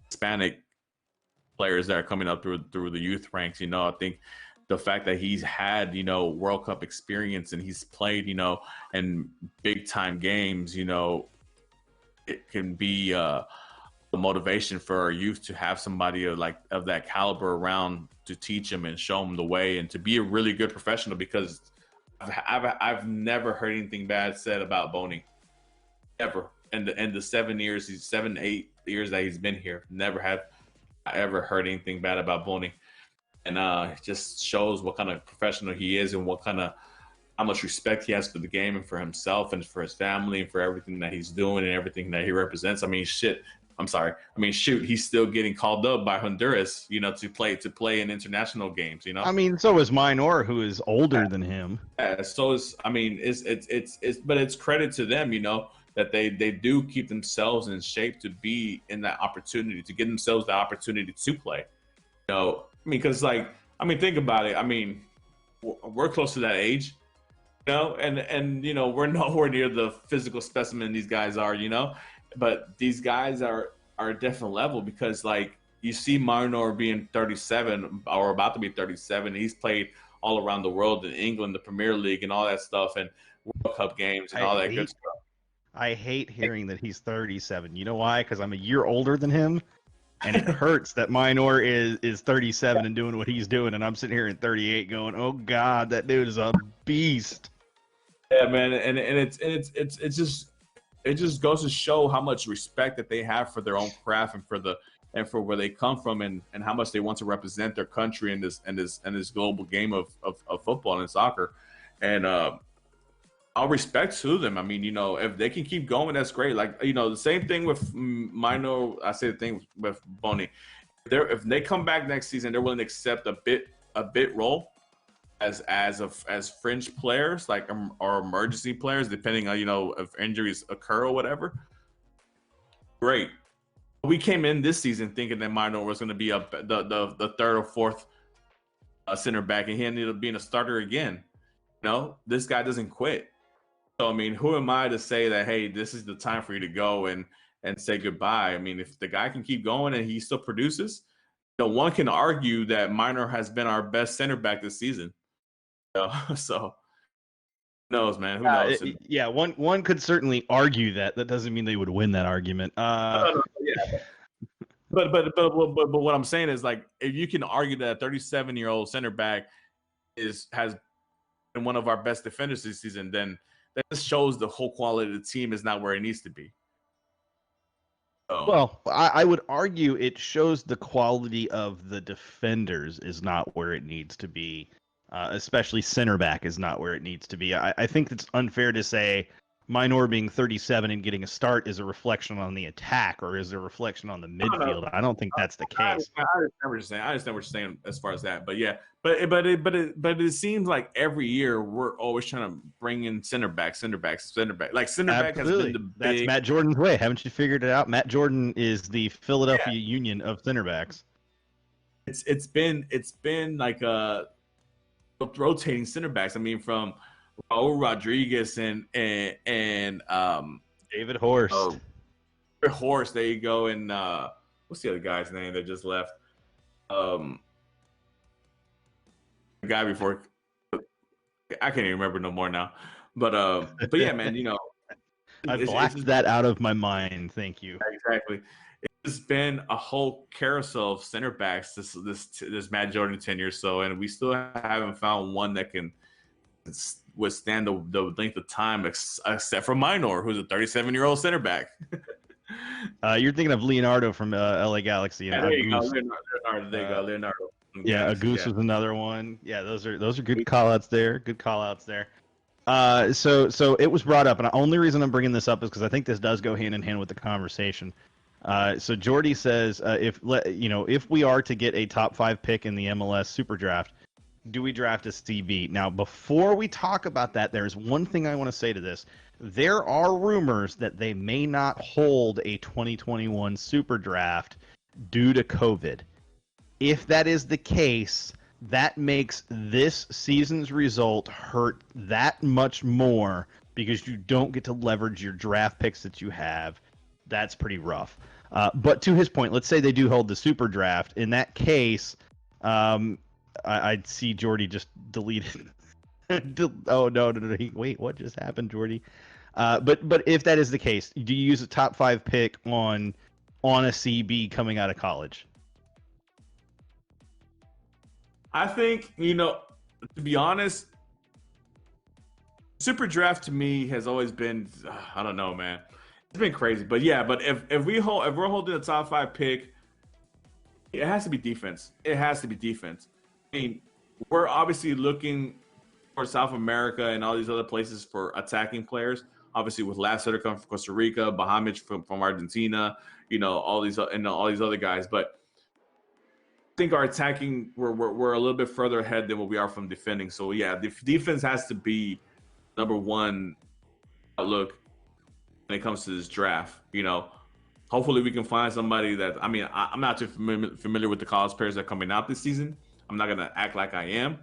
A: Hispanic players that are coming up through the youth ranks. You know, I think the fact that he's had, you know, World Cup experience and he's played, you know, in big time games, you know, it can be a motivation for our youth to have somebody of that caliber around to teach them and show them the way and to be a really good professional. Because I've never heard anything bad said about Boney, ever. in the 7, 8 years that he's been here, never have I ever heard anything bad about Boney. And it just shows what kind of professional he is and what kind of how much respect he has for the game and for himself and for his family and for everything that he's doing and everything that he represents. I mean, shit. I'm sorry. I mean, shoot, he's still getting called up by Honduras, to play in international games.
B: I mean, so is Minor, who is older than him.
A: Yeah, so is I mean, but it's credit to them, that they do keep themselves in shape to be in that opportunity to give themselves the opportunity to play. I mean, because think about it. I mean, we're close to that age. And we're nowhere near the physical specimen these guys are, but these guys are a different level because you see Marnor being 37 or about to be 37. He's played all around the world in England, the Premier League and all that stuff and World Cup games and all that good stuff.
B: I hate hearing that he's 37. You know why? Because I'm a year older than him. And it hurts that Minor is 37 and doing what he's doing, and I'm sitting here at 38 going, "Oh God, that dude is a beast."
A: Yeah, man, and it just goes to show how much respect that they have for their own craft and for where they come from and how much they want to represent their country in this global game of football and soccer. And all respect to them. I mean, if they can keep going, that's great. The same thing with Minor. I say the thing with Boney. If they come back next season, they're willing to accept a bit role as fringe players, or emergency players, depending on if injuries occur or whatever. Great. We came in this season thinking that Minor was going to be the third or fourth center back, and he ended up being a starter again. This guy doesn't quit. So I mean, who am I to say that, hey, this is the time for you to go and say goodbye? I mean, if the guy can keep going and he still produces, one can argue that Minor has been our best center back this season. So who knows, man? Who knows?
B: Yeah, one could certainly argue that. That doesn't mean they would win that argument.
A: Yeah. But what I'm saying is, if you can argue that a 37-year-old center back has been one of our best defenders this season, then that just shows the whole quality of the team is not where it needs to be. So.
B: Well, I would argue it shows the quality of the defenders is not where it needs to be. Especially center back is not where it needs to be. I think it's unfair to say Minor being 37 and getting a start is a reflection on the attack or is a reflection on the midfield. I don't think that's the case.
A: I understand what you're saying. I understand what you're saying as far as that. But yeah, but it seems like every year we're always trying to bring in center back. Like center back has been the big.
B: That's Matt Jordan's way. Haven't you figured it out? Matt Jordan is the Philadelphia Union of center backs.
A: It's been like rotating center backs. I mean, from Raul Rodriguez and
B: David Horst.
A: Horst, there you go. And what's the other guy's name that just left? The guy before, I can't even remember no more now. But yeah, man,
B: I blasted that out of my mind. Thank you.
A: Exactly. It's been a whole carousel of center backs this Matt Jordan tenure, and we still haven't found one that can withstand the length of time, except for Minor, who's a 37-year-old center back.
B: You're thinking of Leonardo from LA Galaxy.
A: Yeah, there you go, Leonardo. There you go, Leonardo.
B: Yeah, Goose was another one. Yeah, those are good call-outs there. Good call-outs there. So it was brought up, and the only reason I'm bringing this up is because I think this does go hand in hand with the conversation. So Jordy says, if we are to get a top 5 pick in the MLS Super Draft, do we draft a CB? Now, before we talk about that, there's one thing I want to say to this. There are rumors that they may not hold a 2021 Super Draft due to COVID. If that is the case, that makes this season's result hurt that much more because you don't get to leverage your draft picks that you have. That's pretty rough. But to his point, let's say they do hold the Super Draft. In that case, I'd see Jordy just deleted. Oh, no. Wait, what just happened, Jordy? But if that is the case, do you use a top 5 pick on a CB coming out of college?
A: I think, to be honest, Super Draft to me has always been, I don't know, man. It's been crazy, but yeah, but if we're holding a top 5 pick, it has to be defense. It has to be defense. I mean, we're obviously looking for South America and all these other places for attacking players. Obviously, with Lassiter coming from Costa Rica, Bahamich from Argentina, all these other guys. But I think our attacking we're a little bit further ahead than what we are from defending. So yeah, defense has to be number one outlook when it comes to this draft. Hopefully we can find somebody that. I mean, I'm not too familiar with the college players that are coming out this season. I'm not gonna act like I am.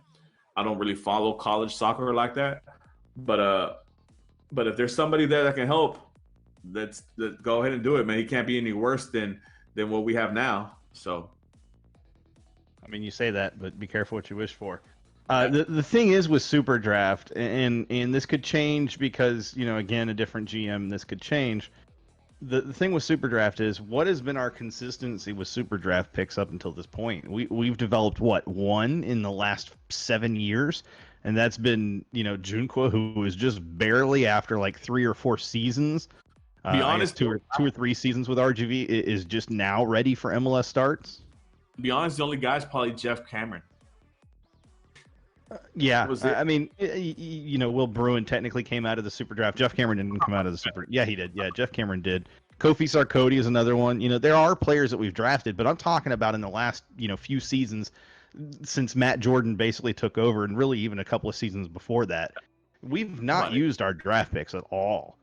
A: I don't really follow college soccer like that. But if there's somebody there that can help, let's go ahead and do it, man. He can't be any worse than what we have now. So,
B: I mean, you say that, but be careful what you wish for. The thing is with Super Draft, and this could change because, again, a different GM, this could change. The thing with Super Draft is, what has been our consistency with Super Draft picks up until this point? We've developed, one in the last 7 years, and that's been, Junqua, who is just barely after like 3 or 4 seasons.
A: Be honest,
B: two or three seasons with RGV is just now ready for MLS starts.
A: To be honest, the only guy is probably Jeff Cameron.
B: Yeah, I mean, Will Bruin technically came out of the Super Draft. Jeff Cameron didn't come out of the Super. Yeah, he did. Yeah, Jeff Cameron did. Kofi Sarkodie is another one. There are players that we've drafted, but I'm talking about in the last, few seasons since Matt Jordan basically took over, and really even a couple of seasons before that, we've not used our draft picks at all.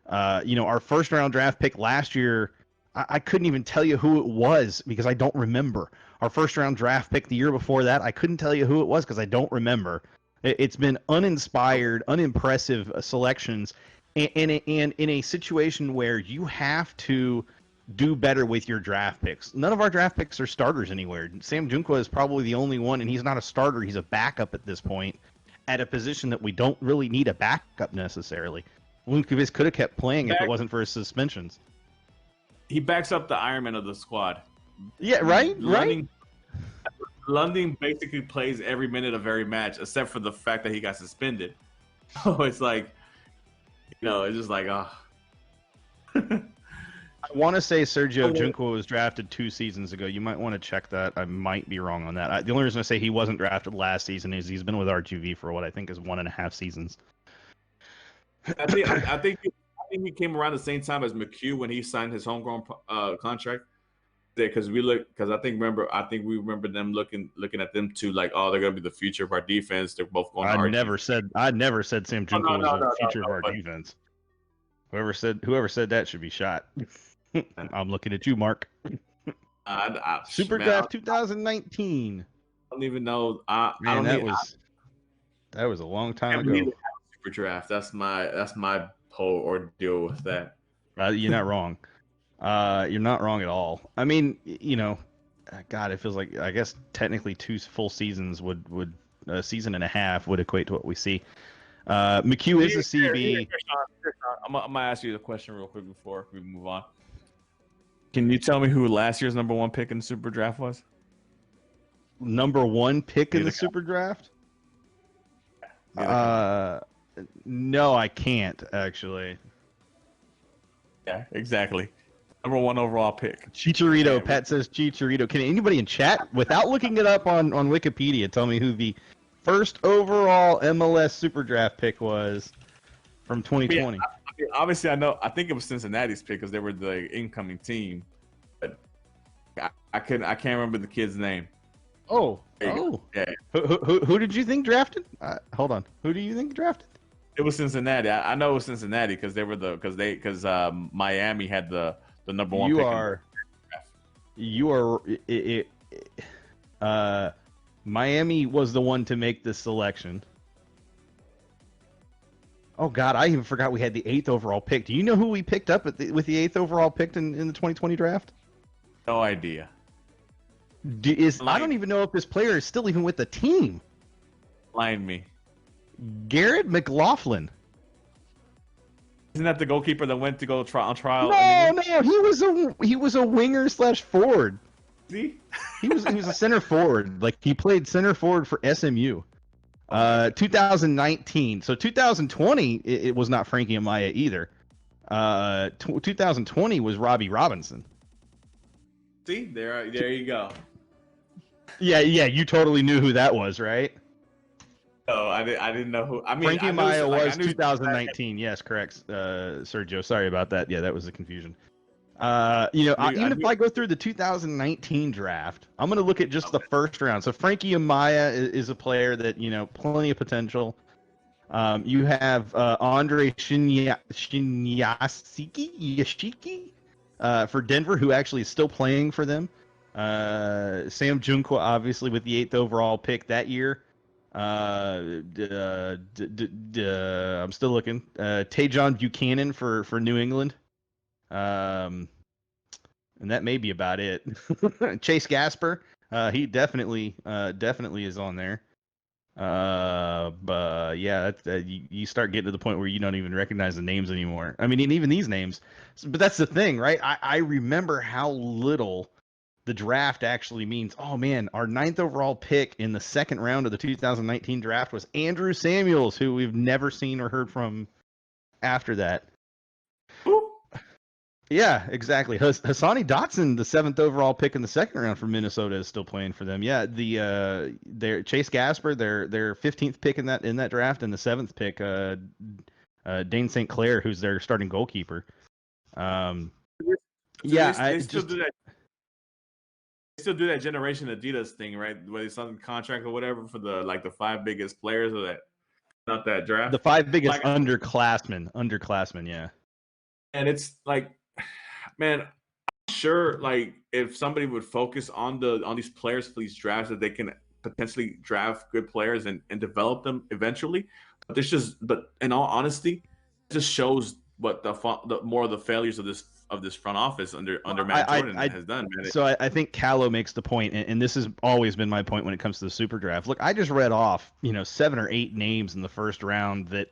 B: Our first round draft pick last year, I couldn't even tell you who it was because I don't remember. Our first round draft pick the year before that, I couldn't tell you who it was because I don't remember. It's been uninspired, unimpressive selections, and in a situation where you have to do better with your draft picks. None of our draft picks are starters anywhere. Sam Junqua is probably the only one, and he's not a starter. He's a backup at this point at a position that we don't really need a backup necessarily. Lundqvist could have kept playing if it wasn't for his suspensions.
A: He backs up the Ironman of the squad.
B: Yeah, right.
A: London basically plays every minute of every match, except for the fact that he got suspended. So it's like, it's just like, oh.
B: I want to say Sergio Junqua was drafted 2 seasons ago. You might want to check that. I might be wrong on that. The only reason I say he wasn't drafted last season is he's been with RGV for what I think is 1.5 seasons.
A: I think he came around the same time as McHugh when he signed his homegrown contract. Because I think we remember them looking at them too, like, oh, they're gonna be the future of our defense. They're both going.
B: I never said Sam Junqua was the future of our defense. Whoever said that should be shot. I'm looking at you, Mark. Super Draft 2019.
A: I don't even know.
B: That was a long time ago.
A: Super Draft. That's my whole ordeal with that.
B: You're not wrong. You're not wrong at all. I mean, God, it feels like, I guess technically 2 full seasons would a season and a half would equate to what we see. McHugh is a CB.
A: I'm gonna ask you the question real quick before we move on. Can you tell me who last year's number 1 pick in the Super Draft was?
B: Number 1 pick in the Super Draft? No, I can't actually.
A: Yeah, exactly. Number 1 overall pick.
B: Chicharito. Pat says Chicharito. Can anybody in chat, without looking it up on Wikipedia, tell me who the first overall MLS Super Draft pick was from 2020?
A: Yeah, obviously, I know. I think it was Cincinnati's pick because they were the incoming team. But I can't remember the kid's name.
B: Oh.
A: Yeah.
B: Who did you think drafted? Hold on. Who do you think drafted?
A: It was Cincinnati. I know it was Cincinnati because they were because Miami had the number 1 pick.
B: Miami was the one to make this selection. Oh God, I even forgot we had the 8th overall pick. Do you know who we picked up with the 8th overall pick in the 2020 draft?
A: No idea.
B: I don't even know if this player is still even with the team.
A: Line me.
B: Garrett McLaughlin.
A: Isn't that the goalkeeper that went to go on trial?
B: No, he was a winger / forward.
A: See?
B: He was a center forward. Like, he played center forward for SMU. 2019. So 2020, it was not Frankie Amaya either. 2020 was Robbie Robinson.
A: See, there you go.
B: Yeah, you totally knew who that was, right?
A: No, I didn't know who. I mean,
B: Frankie Amaya was
A: I knew
B: 2019. Yes, correct, Sergio. Sorry about that. Yeah, that was the confusion. Even if I go through the 2019 draft, I'm going to look at just the first round. So Frankie Amaya is a player that, plenty of potential. You have Andre Yashiki for Denver, who actually is still playing for them. Sam Junqua, obviously, with the 8th overall pick that year. I'm still looking. Tajon Buchanan for New England. And that may be about it. Chase Gasper, he definitely is on there. But yeah, you start getting to the point where you don't even recognize the names anymore. I mean, and even these names. But that's the thing, right? I remember how little the draft actually means. Oh man, our 9th overall pick in the 2nd round of the 2019 draft was Andrew Samuels, who we've never seen or heard from after that. Yeah, exactly. Hassani Dotson, the 7th overall pick in the 2nd round for Minnesota, is still playing for them. Yeah, their Chase Gasper, their 15th pick in that draft, and the 7th pick, Dane St. Clair, who's their starting goalkeeper.
A: They still do that Generation Adidas thing, right? Where they sign a contract or whatever for the 5 biggest players of that, not that draft.
B: The 5 biggest underclassmen, yeah.
A: And it's like, man, I'm sure like if somebody would focus on these players for these drafts, that they can potentially draft good players and develop them eventually. But in all honesty, it just shows what the more of the failures of this front office under Matt Jordan has done. Man.
B: So I think Callow makes the point, and this has always been my point when it comes to the super draft. Look, I just read off 7 or 8 names in the first round that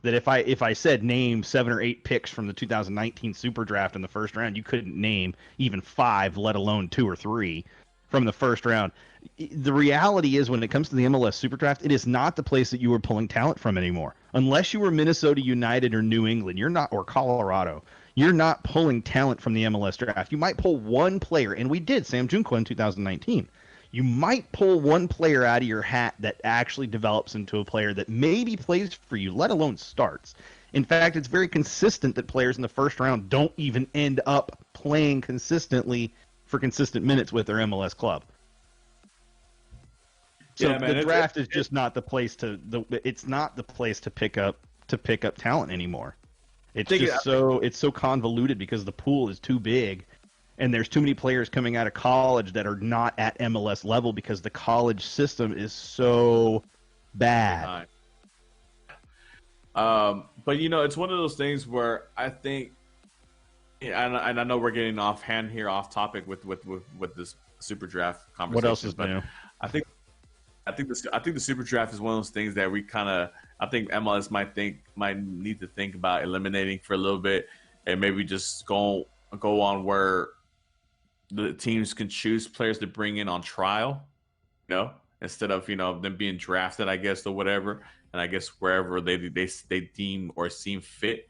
B: if I said name 7 or 8 picks from the 2019 super draft in the first round, you couldn't name even 5, let alone 2 or 3 from the first round. The reality is, when it comes to the MLS super draft, it is not the place that you are pulling talent from anymore. Unless you were Minnesota United or New England, or Colorado, you're not pulling talent from the MLS draft. You might pull one player, and we did, Sam Junqua in 2019. You might pull one player out of your hat that actually develops into a player that maybe plays for you, let alone starts. In fact, it's very consistent that players in the first round don't even end up playing consistently for consistent minutes with their MLS club. So yeah, the draft is just not the place it's not the place to pick up talent anymore. It's so convoluted because the pool is too big. And there's too many players coming out of college that are not at MLS level because the college system is so bad.
A: But it's one of those things where I think, and I know we're getting off topic with this super draft conversation.
B: What else is new?
A: I think the super draft is one of those things that I think MLS might need to think about eliminating for a little bit, and maybe just go on where the teams can choose players to bring in on trial, instead of them being drafted, I guess, or whatever. And I guess wherever they deem or seem fit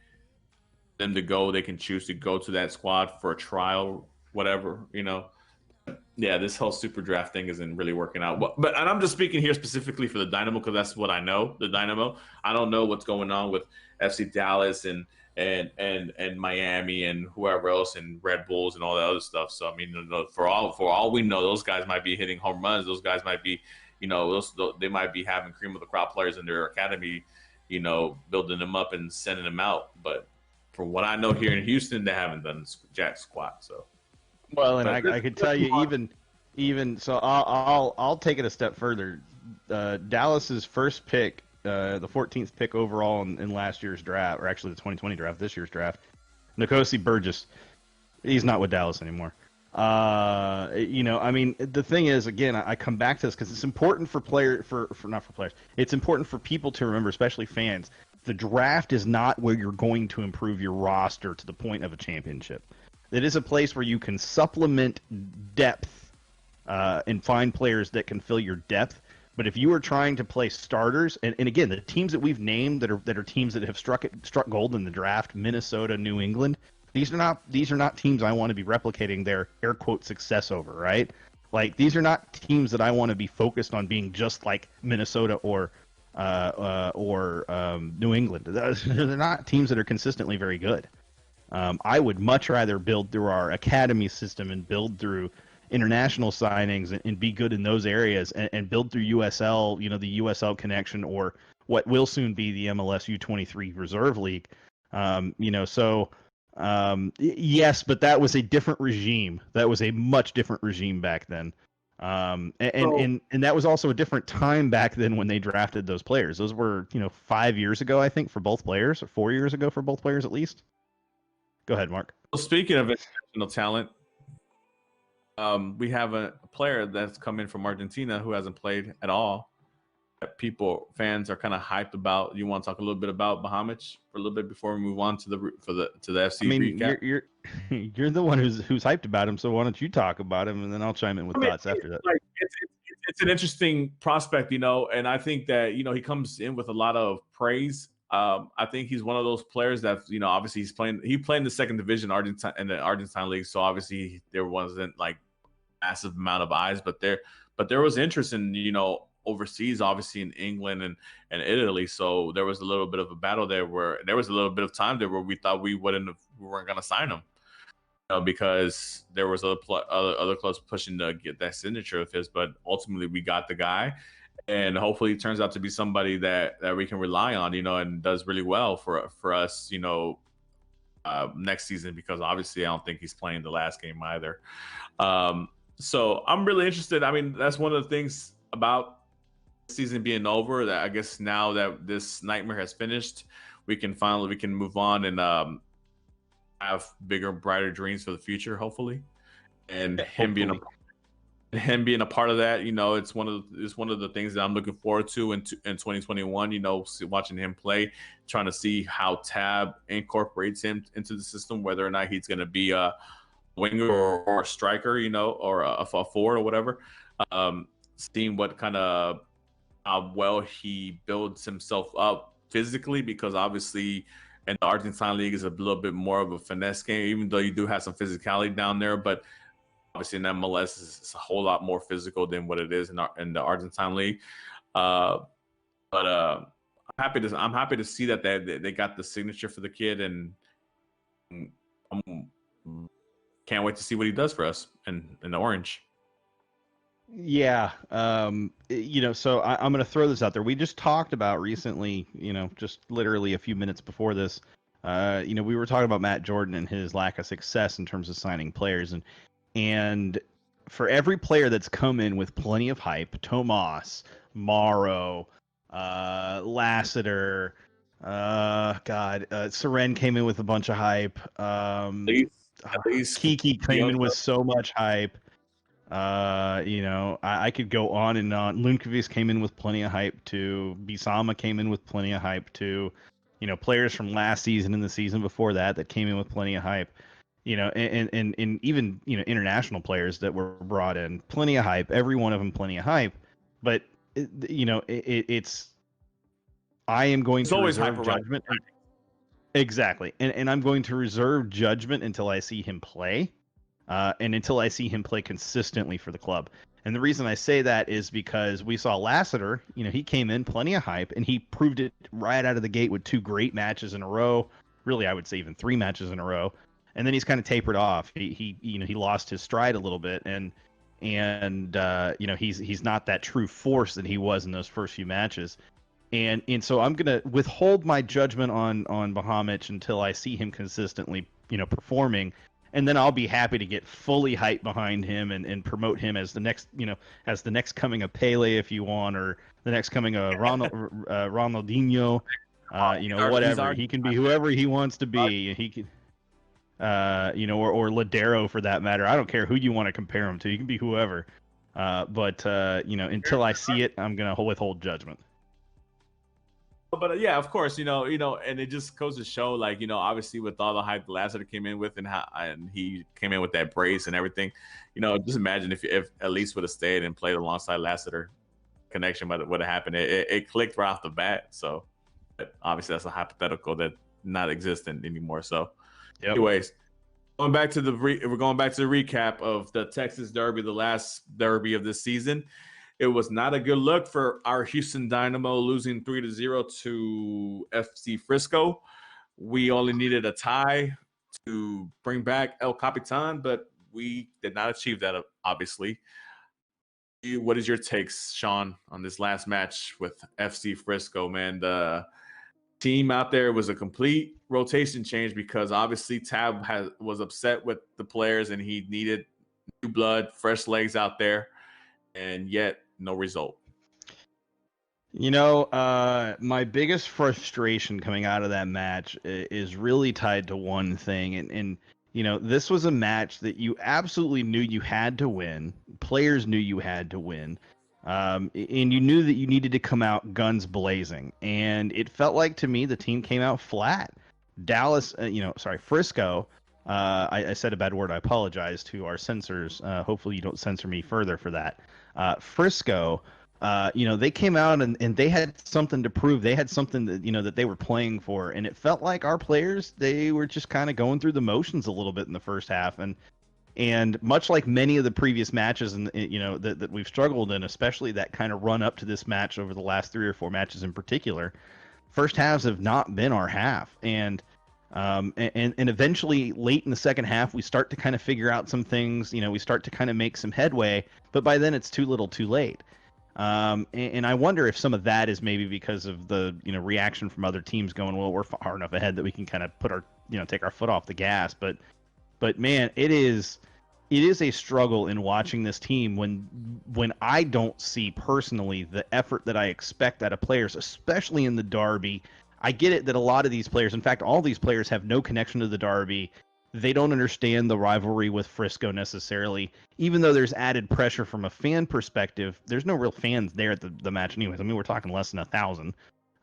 A: them to go, they can choose to go to that squad for a trial, whatever. Yeah, this whole super draft thing isn't really working out. And I'm just speaking here specifically for the Dynamo because that's what I know. The Dynamo. I don't know what's going on with FC Dallas and Miami and whoever else and Red Bulls and all that other stuff. So I mean, for all we know, those guys might be hitting home runs. Those guys might be, they might be having cream of the crop players in their academy, building them up and sending them out. But from what I know here in Houston, they haven't done jack squat. So.
B: Well, and I could tell you even so, I'll take it a step further. Dallas's first pick, the 14th pick overall in last year's draft, or actually the 2020 draft, this year's draft, Nkosi Burgess, he's not with Dallas anymore. I mean, the thing is, again, I come back to this because it's important it's important for people to remember, especially fans. The draft is not where you're going to improve your roster to the point of a championship. It is a place where you can supplement depth and find players that can fill your depth. But if you are trying to play starters, and again, the teams that we've named that are teams that have struck gold in the draft, Minnesota, New England, these are not teams I want to be replicating their air quote success over, right? Like, these are not teams that I want to be focused on being just like Minnesota or New England. They're not teams that are consistently very good. I would much rather build through our academy system and build through international signings and be good in those areas and build through USL, the USL connection, or what will soon be the MLS U23 Reserve League. Yes, but that was a different regime. That was a much different regime back then. And that was also a different time back then when they drafted those players. Those were, 5 years ago, I think, for both players, or 4 years ago for both players at least. Go ahead, Mark.
A: Well, speaking of international talent, we have a player that's come in from Argentina who hasn't played at all. That fans are kind of hyped about. You want to talk a little bit about Bahamich for a little bit before we move on to the FC recap?
B: You're the one who's hyped about him, so why don't you talk about him, and then I'll chime in with thoughts after that.
A: Like, it's an interesting prospect, and I think that he comes in with a lot of praise. I think he's one of those players that obviously he played in the second division in the Argentine league, so obviously there wasn't like massive amount of eyes, but there was interest in overseas, obviously in England and Italy. So there was a little bit of a battle there, where there was a little bit of time there where we thought we weren't going to sign him, because there was other clubs pushing to get that signature of his. But ultimately, we got the guy, and hopefully, it turns out to be somebody that we can rely on, and does really well for us, next season. Because obviously, I don't think he's playing the last game either. So I'm really interested. I mean, that's one of the things about season being over, that I guess now that this nightmare has finished, we can move on and have bigger, brighter dreams for the future, hopefully. And him being a part of that, it's one of the things that I'm looking forward to in 2021. Watching him play, trying to see how Tab incorporates him into the system, whether or not he's going to be a winger or a striker, or a forward or whatever. Seeing what kind of how well he builds himself up physically, because obviously in the Argentine league is a little bit more of a finesse game, even though you do have some physicality down there. But obviously in MLS it's a whole lot more physical than what it is in the Argentine league. I'm happy to see that they got the signature for the kid, and I can't wait to see what he does for us in the orange.
B: Yeah. So I'm going to throw this out there. We just talked about recently, just literally a few minutes before this, we were talking about Matt Jordan and his lack of success in terms of signing players. And for every player that's come in with plenty of hype, Tomas, Morrow, Lassiter, Seren came in with a bunch of hype. At least Kiki came in with so much hype. I could go on and on. Lundqvist came in with plenty of hype too. Bisama came in with plenty of hype too. Players from last season and the season before that came in with plenty of hype. And even international players that were brought in, plenty of hype. Every one of them, plenty of hype. But it's I am going to reserve judgment. Exactly, and I'm going to reserve judgment until I see him play. And until I see him play consistently for the club. And the reason I say that is because we saw Lassiter, he came in plenty of hype, and he proved it right out of the gate with 2 great matches in a row. Really, I would say even 3 matches in a row. And then he's kind of tapered off. He lost his stride a little bit, and he's not that true force that he was in those first few matches. And so I'm gonna withhold my judgment on Bahamich until I see him consistently, performing. And then I'll be happy to get fully hyped behind him and promote him as the next, as the next coming of Pele, if you want, or the next coming of Ronaldinho, whatever. He can be whoever he wants to be. He can, or Ladero for that matter. I don't care who you want to compare him to. You can be whoever. But until I see it, I'm gonna withhold judgment.
A: But yeah, of course, and it just goes to show, like, obviously with all the hype Lassiter came in with, and he came in with that brace and everything, just imagine if at least would have stayed and played alongside Lassiter, connection, but what happened, it clicked right off the bat. So but obviously that's a hypothetical that not existent anymore. So, anyways, we're going back to the recap of the Texas Derby, the last Derby of this season. It was not a good look for our Houston Dynamo, losing 3-0 to FC Frisco. We only needed a tie to bring back El Capitan, but we did not achieve that, obviously. What is your takes, Sean, on this last match with FC Frisco, man? The team out there was a complete rotation change because obviously Tab was upset with the players and he needed new blood, fresh legs out there, and yet no result.
B: My biggest frustration coming out of that match is really tied to one thing. And this was a match that you absolutely knew you had to win. Players knew you had to win. And you knew that you needed to come out guns blazing. And it felt like to me the team came out flat. Frisco. I said a bad word. I apologize to our censors. Hopefully you don't censor me further for that. Frisco. They came out and they had something to prove. They had something that, that they were playing for. And it felt like our players, they were just kind of going through the motions a little bit in the first half. And much like many of the previous matches that we've struggled in, especially that kind of run up to this match over the last 3 or 4 matches in particular, first halves have not been our half. And eventually late in the second half, we start to kind of figure out some things, we start to kind of make some headway, but by then it's too little too late. And I wonder if some of that is maybe because of the reaction from other teams going, well, we're far enough ahead that we can kind of put our take our foot off the gas. But man, it is a struggle in watching this team when I don't see personally the effort that I expect out of players, especially in the Derby. I get it that a lot of these players, in fact, all these players have no connection to the Derby. They don't understand the rivalry with Frisco necessarily. Even though there's added pressure from a fan perspective, there's no real fans there at the match anyways. I mean, we're talking less than 1,000.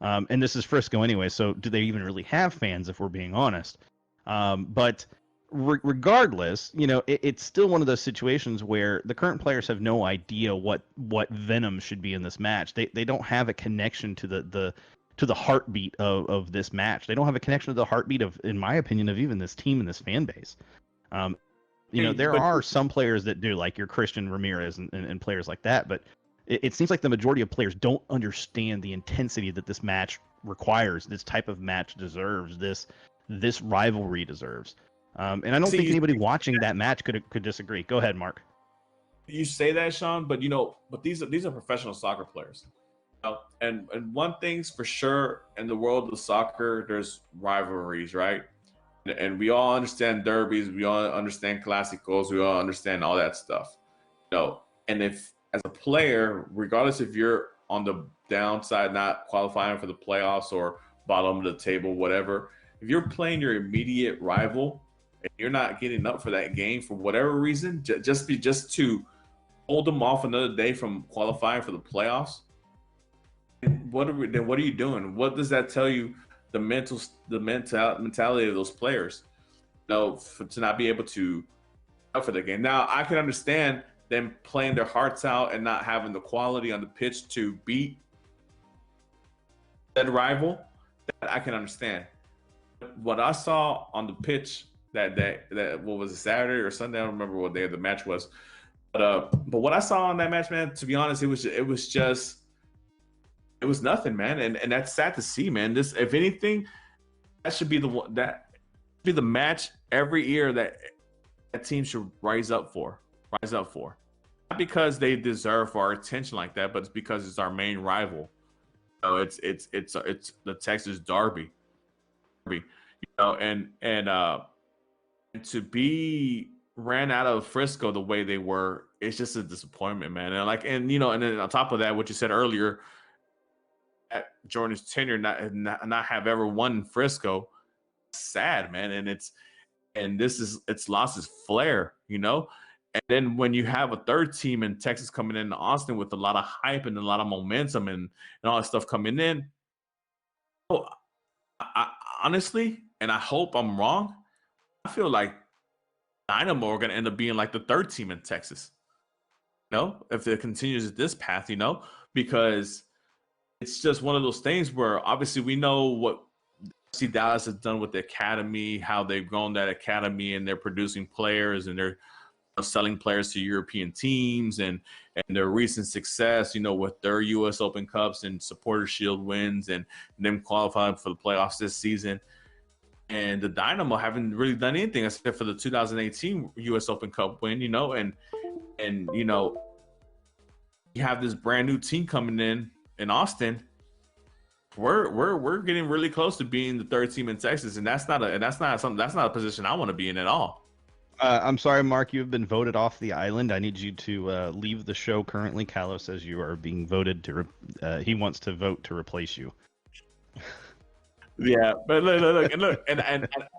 B: And this is Frisco anyway, so do they even really have fans if we're being honest? But regardless, it's still one of those situations where the current players have no idea what venom should be in this match. They don't have a connection to the heartbeat of this match. They don't have a connection to the heartbeat of, in my opinion, of even this team and this fan base. There are some players that do, like your Christian Ramirez and players like that, but it seems like the majority of players don't understand the intensity that this match requires, this type of match deserves, this rivalry deserves. And I don't think anybody watching that match could disagree. Go ahead, Mark.
A: You say that, Sean, but these are professional soccer players. And one thing's for sure, in the world of soccer, there's rivalries, right? And we all understand derbies, we all understand clásicos, we all understand all that stuff. And if as a player, regardless if you're on the downside, not qualifying for the playoffs or bottom of the table, whatever, if you're playing your immediate rival and you're not getting up for that game for whatever reason, just to hold them off another day from qualifying for the playoffs, what are you doing? What does that tell you? The mentality of those players, to not be able to up for the game. Now, I can understand them playing their hearts out and not having the quality on the pitch to beat that rival. That I can understand. What I saw on the pitch that day, what was it, Saturday or Sunday? I don't remember what day the match was. But what I saw on that match, man, to be honest, it was nothing, man, and that's sad to see, man. This, if anything, that should be the match every year that team should rise up for. Not because they deserve our attention like that, but it's because it's our main rival. It's the Texas Derby. And to be ran out of Frisco the way they were, it's just a disappointment, man. And then on top of that, what you said earlier, at Jordan's tenure, not have ever won Frisco, sad, man. And it's lost its flair, And then when you have a third team in Texas coming in Austin with a lot of hype and a lot of momentum and all that stuff coming in, I honestly, and I hope I'm wrong, I feel like Dynamo are going to end up being like the third team in Texas. if it continues this path, because it's just one of those things where obviously we know what FC Dallas has done with the academy, how they've grown that academy, and they're producing players and they're selling players to European teams, and their recent success, with their U.S. Open Cups and Supporter Shield wins and them qualifying for the playoffs this season. And the Dynamo haven't really done anything except for the 2018 U.S. Open Cup win, and you have this brand new team coming in Austin. We're getting really close to being the third team in Texas, and that's not a position I want to be in at all.
B: I'm sorry, Mark. You have been voted off the island. I need you to leave the show currently. Callow says you are being voted to. He wants to vote to replace you.
A: Yeah, but look, and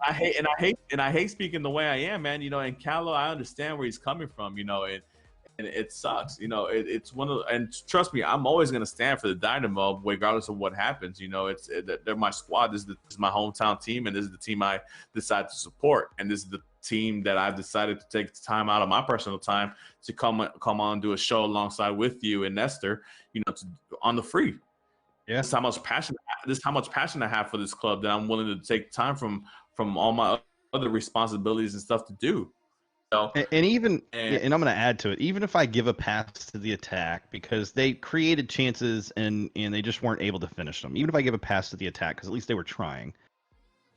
A: I hate speaking the way I am, man. And Callow, I understand where he's coming from, and it sucks. It's one of, and trust me, I'm always gonna stand for the Dynamo regardless of what happens. They're my squad. This is my hometown team, and this is the team I decide to support, and this is the team that I've decided to take time out of my personal time to come on and do a show alongside with you and Nestor, on the free.
B: Yeah.
A: This is how much passion I have for this club that I'm willing to take time from all my other responsibilities and stuff to do.
B: And I'm going to add to it, even if I give a pass to the attack because they created chances and they just weren't able to finish them, even if I give a pass to the attack because at least they were trying,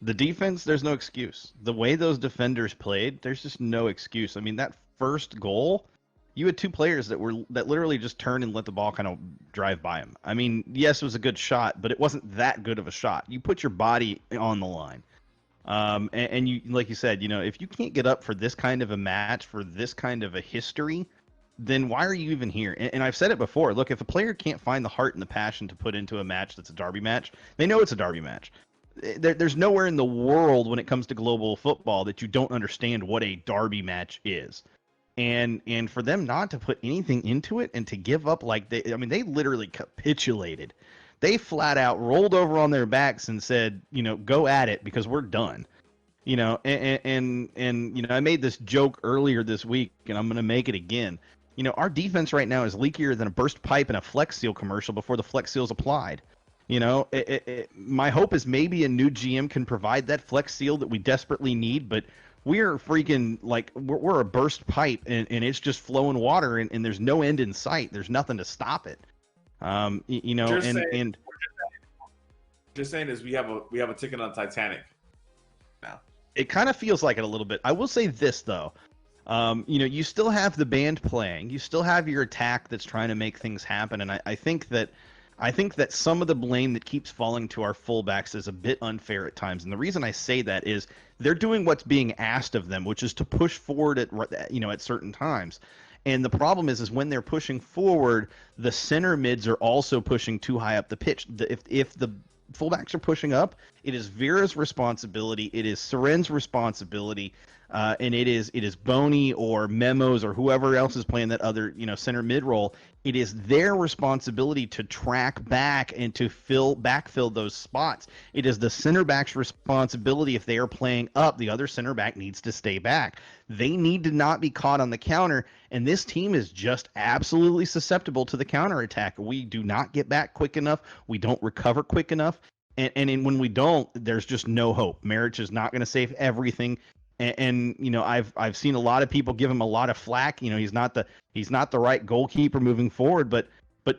B: the defense, there's no excuse. The way those defenders played, there's just no excuse. I mean, that first goal, you had two players that literally just turned and let the ball kind of drive by them. I mean, yes, it was a good shot, but it wasn't that good of a shot. You put your body on the line. And you, like you said, if you can't get up for this kind of a match, for this kind of a history, then why are you even here? And I've said it before. Look, if a player can't find the heart and the passion to put into a match that's a derby match, they know it's a derby match. There's nowhere in the world when it comes to global football that you don't understand what a derby match is. And for them not to put anything into it and to give up they literally capitulated. They flat out rolled over on their backs and said, go at it because we're done. And I made this joke earlier this week and I'm going to make it again. Our defense right now is leakier than a burst pipe in a Flex Seal commercial before the Flex Seal's applied. My hope is maybe a new GM can provide that Flex Seal that we desperately need, but we're freaking we're a burst pipe and it's just flowing water and there's no end in sight. There's nothing to stop it.
A: Just saying is we have a ticket on Titanic now.
B: It kind of feels like it a little bit. I will say this though. You still have the band playing. You still have your attack that's trying to make things happen. And I think that some of the blame that keeps falling to our fullbacks is a bit unfair at times. And the reason I say that is they're doing what's being asked of them, which is to push forward at certain times. And the problem is when they're pushing forward, the center mids are also pushing too high up the pitch. If the fullbacks are pushing up, it is Vera's responsibility. It is Seren's responsibility. And it is Boney or Memos or whoever else is playing that other center mid role. It is their responsibility to track back and to backfill those spots. It is the center back's responsibility. If they are playing up, the other center back needs to stay back. They need to not be caught on the counter, and this team is just absolutely susceptible to the counterattack. We do not get back quick enough. We don't recover quick enough. And when we don't, there's just no hope. Marriage is not going to save everything. And I've seen a lot of people give him a lot of flack. He's not the right goalkeeper moving forward. But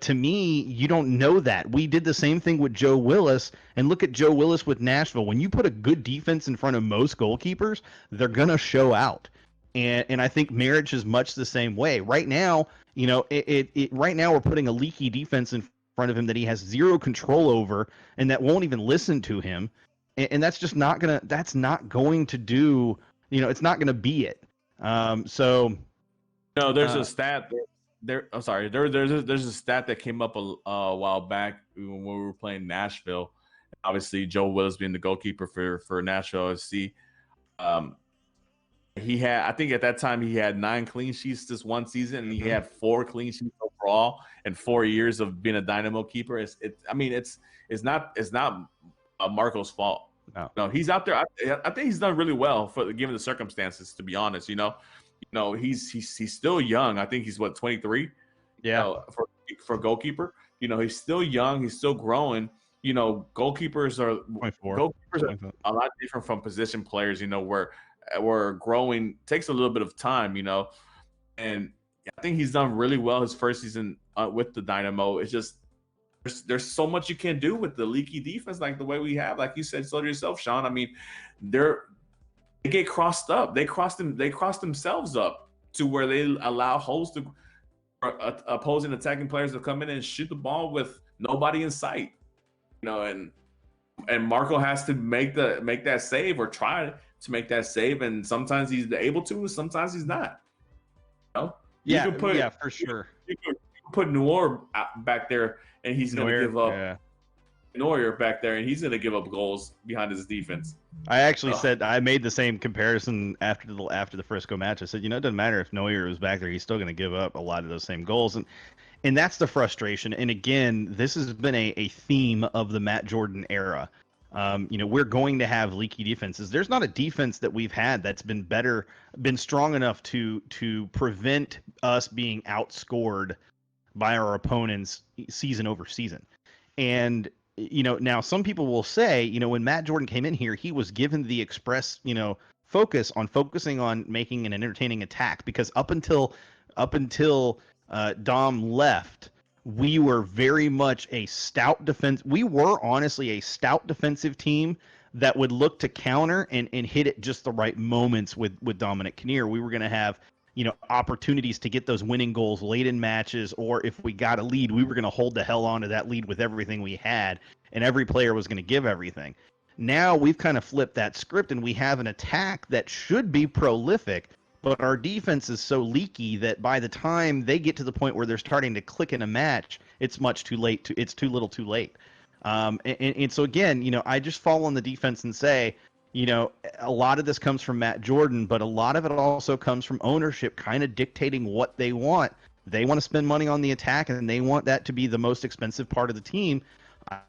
B: to me, you don't know that. We did the same thing with Joe Willis, and look at Joe Willis with Nashville. When you put a good defense in front of most goalkeepers, they're gonna show out. And I think Marriage is much the same way. Right now, right now we're putting a leaky defense in front of him that he has zero control over, and that won't even listen to him. And that's just not gonna. That's not going to do. It's not going to be it. There's
A: a stat there. I'm sorry. There's a stat that came up a while back when we were playing Nashville. Obviously, Joe Willis being the goalkeeper for Nashville SC. He had, I think at that time, he had 9 clean sheets this one season, and he had 4 clean sheets overall in 4 years of being a Dynamo keeper. It's not Marco's fault. No, he's out there. I think he's done really well given the circumstances, to be honest, He's still young. I think he's what, 23.
B: Yeah.
A: For a goalkeeper, he's still young. He's still growing. Goalkeepers are
B: 24.
A: a lot different from position players. Where growing takes a little bit of time. And I think he's done really well his first season with the Dynamo. It's just there's so much you can do with the leaky defense, like the way we have, like you said so yourself, Sean. I mean, they get crossed up. They cross themselves up to where they allow holes to opposing attacking players to come in and shoot the ball with nobody in sight. And Marco has to make that save or try to make that save, and sometimes he's able to, and sometimes he's not.
B: Yeah, for sure.
A: You can put Neuer back there, and he's going to give up.
B: Yeah.
A: Neuer back there, and he's going to give up goals behind his defense.
B: I actually said I made the same comparison after the Frisco match. I said, it doesn't matter if Neuer was back there; he's still going to give up a lot of those same goals, and that's the frustration. And again, this has been a theme of the Matt Jordan era. We're going to have leaky defenses. There's not a defense that we've had that's been strong enough to prevent us being outscored by our opponents season over season. And now some people will say, when Matt Jordan came in here, he was given the express, focusing on making an entertaining attack, because up until Dom left, we were very much a stout defense. We were honestly a stout defensive team that would look to counter and hit at just the right moments with Dominic Kinnear. We were going to have, opportunities to get those winning goals late in matches, or if we got a lead, we were going to hold the hell onto that lead with everything we had, and every player was going to give everything. Now we've kind of flipped that script, and we have an attack that should be prolific, but our defense is so leaky that by the time they get to the point where they're starting to click in a match, it's much too late. It's too little too late. And so again, I just fall on the defense and say, a lot of this comes from Matt Jordan, but a lot of it also comes from ownership kind of dictating what they want. They want to spend money on the attack, and they want that to be the most expensive part of the team.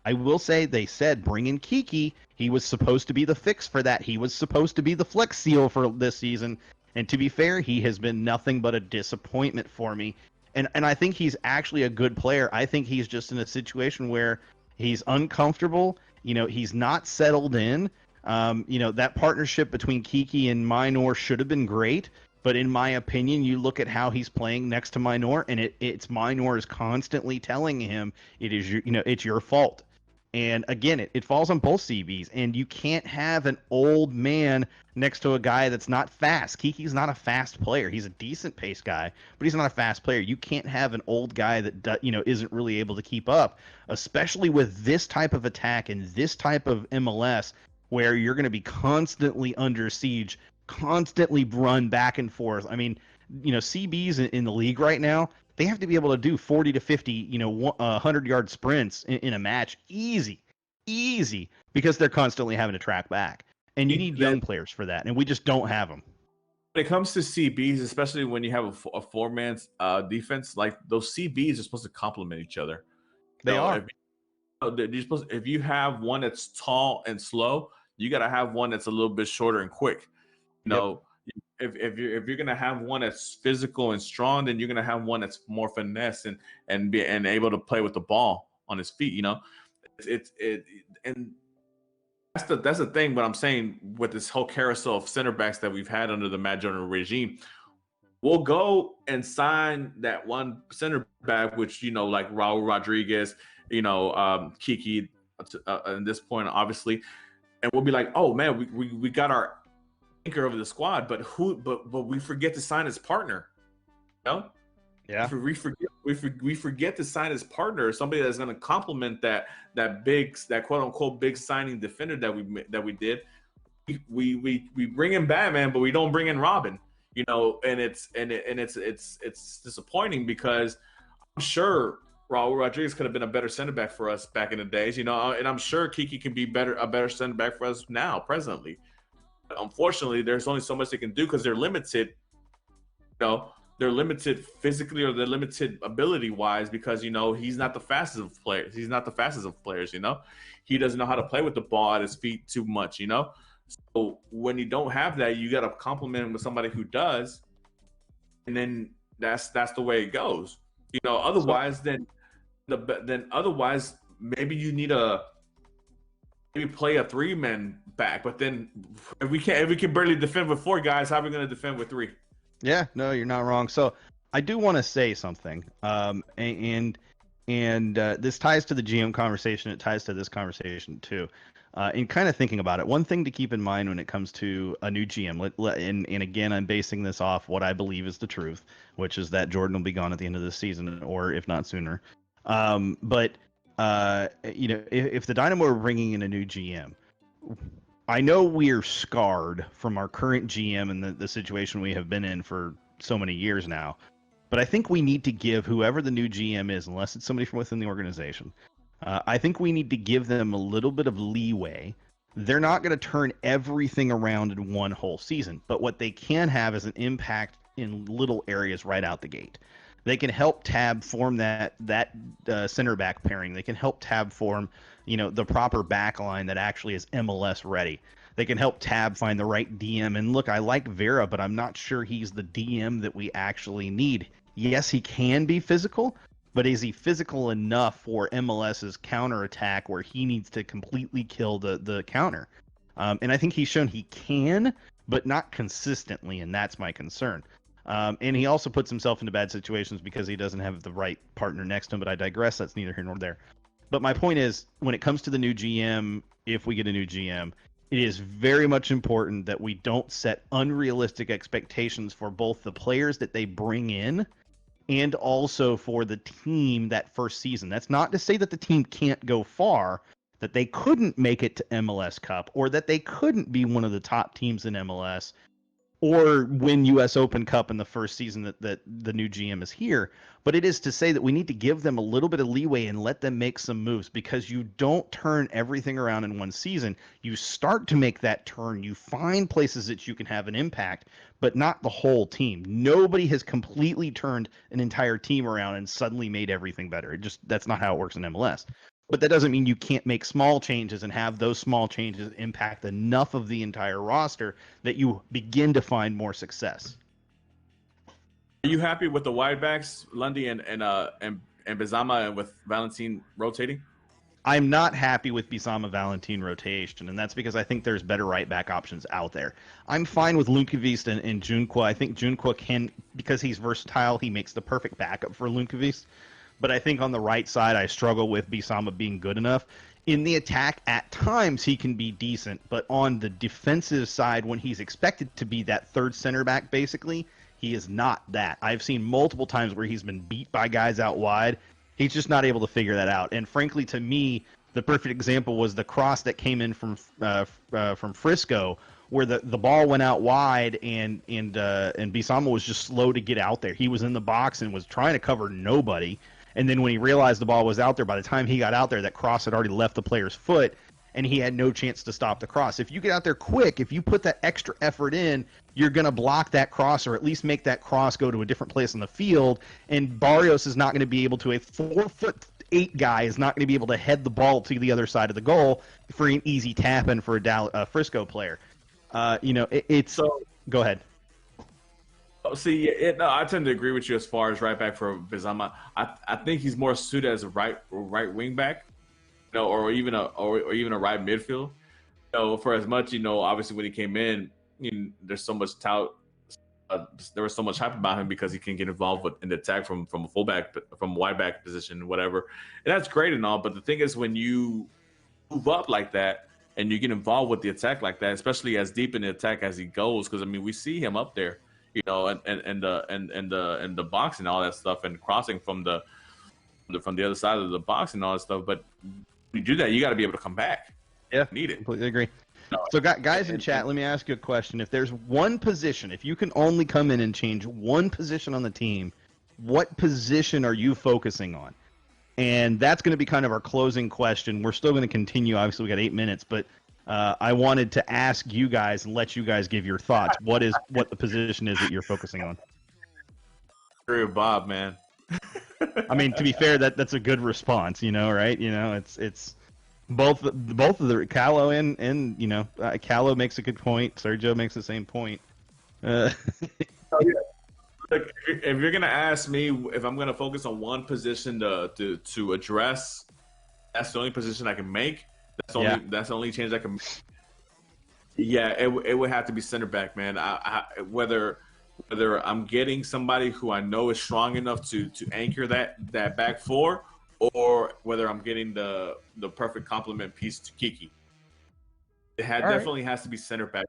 B: I will say they said bring in Kiki. He was supposed to be the fix for that. He was supposed to be the flex seal for this season. And to be fair, he has been nothing but a disappointment for me. And I think he's actually a good player. I think he's just in a situation where he's uncomfortable. He's not settled in. That partnership between Kiki and Minor should have been great. But in my opinion, you look at how he's playing next to Minor, and it's Minor is constantly telling him it's your fault. And again, it falls on both CBs, and you can't have an old man next to a guy that's not fast. Kiki's not a fast player. He's a decent pace guy, but he's not a fast player. You can't have an old guy that isn't really able to keep up, especially with this type of attack and this type of MLS, where you're going to be constantly under siege, constantly run back and forth. I mean, CBs in the league right now, they have to be able to do 40 to 50, 100-yard sprints in a match. Easy, because they're constantly having to track back. And you need young players for that, and we just don't have them.
A: When it comes to CBs, especially when you have a four-man defense, like those CBs are supposed to complement each other.
B: They are.
A: If you have one that's tall and slow, you got to have one that's a little bit shorter and quick. If you're gonna have one that's physical and strong, then you're gonna have one that's more finesse and able to play with the ball on his feet. And that's the thing. But I'm saying with this whole carousel of center backs that we've had under the Matt Jordan regime, we'll go and sign that one center back, which like Raul Rodriguez, Kiki at this point, obviously, and we'll be like, oh man, we got our anchor of the squad, but we forget to sign his partner.
B: Yeah.
A: We forget to sign his partner, somebody that's going to complement that quote unquote big signing defender that we did. We bring in Batman, but we don't bring in Robin. And it's disappointing, because I'm sure Raul Rodriguez could have been a better center back for us back in the days, and I'm sure Kiki can be a better center back for us now, presently. Unfortunately, there's only so much they can do because they're limited. They're limited physically, or they're limited ability-wise, because he's not the fastest of players. He's not the fastest of players. He doesn't know how to play with the ball at his feet too much. So when you don't have that, you got to complement him with somebody who does. and then that's the way it goes.
B: So
A: Otherwise, then otherwise maybe you need a maybe play a 3-man back. But then if we can barely defend with 4 guys, how are we going to defend with 3?
B: yeah, no, you're not wrong. So I do want to say something, and this ties to the GM conversation. It ties to this conversation too. In kind of thinking about it, one thing to keep in mind when it comes to a new GM, and again, I'm basing this off what I believe is the truth, which is that Jordan will be gone at the end of this season, or if not sooner. But if the Dynamo are bringing in a new GM, I know we're scarred from our current GM and the situation we have been in for so many years now. But I think we need to give whoever the new GM is, unless it's somebody from within the organization, I think we need to give them a little bit of leeway. They're not going to turn everything around in one whole season, but what they can have is an impact in little areas right out the gate. They can help Tab form that center back pairing. They can help Tab form, the proper back line that actually is MLS ready. They can help Tab find the right DM. And look, I like Vera, but I'm not sure he's the DM that we actually need. Yes, he can be physical, but is he physical enough for MLS's counterattack where he needs to completely kill the counter? And I think he's shown he can, but not consistently, and that's my concern. And he also puts himself into bad situations because he doesn't have the right partner next to him, but I digress. That's neither here nor there. But my point is, when it comes to the new GM, if we get a new GM, it is very much important that we don't set unrealistic expectations for both the players that they bring in and also for the team that first season. That's not to say that the team can't go far, that they couldn't make it to MLS Cup, or that they couldn't be one of the top teams in MLS, or win US Open Cup in the first season that the new GM is here. But it is to say that we need to give them a little bit of leeway and let them make some moves, because you don't turn everything around in one season. You start to make that turn. You find places that you can have an impact, but not the whole team. Nobody has completely turned an entire team around and suddenly made everything better. That's not how it works in MLS. But that doesn't mean you can't make small changes and have those small changes impact enough of the entire roster that you begin to find more success.
A: Are you happy with the wide backs, Lundy and Bizama, and with Valentin rotating?
B: I'm not happy with Bisama Valentin rotation, and that's because I think there's better right back options out there. I'm fine with Lundqvist and Junqua. I think Junqua can, because he's versatile, he makes the perfect backup for Lundqvist. But I think on the right side, I struggle with Bisama being good enough. In the attack, at times, he can be decent. But on the defensive side, when he's expected to be that third center back, basically, he is not that. I've seen multiple times where he's been beat by guys out wide. He's just not able to figure that out. And frankly, to me, the perfect example was the cross that came in from Frisco, where the ball went out wide and Bisama was just slow to get out there. He was in the box and was trying to cover nobody. And then when he realized the ball was out there, by the time he got out there, that cross had already left the player's foot, and he had no chance to stop the cross. If you get out there quick, if you put that extra effort in, you're going to block that cross, or at least make that cross go to a different place on the field. And Barrios is not going to be able to, a 4'8" guy is not going to be able to head the ball to the other side of the goal for an easy tap in for a Frisco player. So go ahead.
A: See, no, I tend to agree with you as far as right back for Bizama. I think he's more suited as a right wing back, or even a right midfield. For as much, obviously when he came in, there's so much there was so much hype about him because he can get involved in the attack from a fullback, from a wide back position, whatever. And that's great and all, but the thing is, when you move up like that and you get involved with the attack like that, especially as deep in the attack as he goes, because we see him up there, and the box and all that stuff, and crossing from the other side of the box and all that stuff. But when you do that, you got to be able to come back.
B: Yeah,
A: need it.
B: Completely agree. So guys in chat, let me ask you a question. If there's one position, if you can only come in and change one position on the team, what position are you focusing on? And that's going to be kind of our closing question. We're still going to continue. Obviously, we got 8 minutes, but I wanted to ask you guys and let you guys give your thoughts. What the position is that you're focusing on?
A: Agree with Bob, man.
B: I mean, to be fair, that's a good response, right? It's both of the Callo and Callo makes a good point. Sergio makes the same point.
A: Oh, yeah. Like, if you're gonna ask me if I'm gonna focus on one position to address, that's the only position I can make.
B: Yeah.
A: That's the only change I can. Yeah, it would have to be center back, man. Whether I'm getting somebody who I know is strong enough to anchor that back four, or whether I'm getting the perfect complement piece to Kiki.
B: All right.
A: Definitely has to be center back.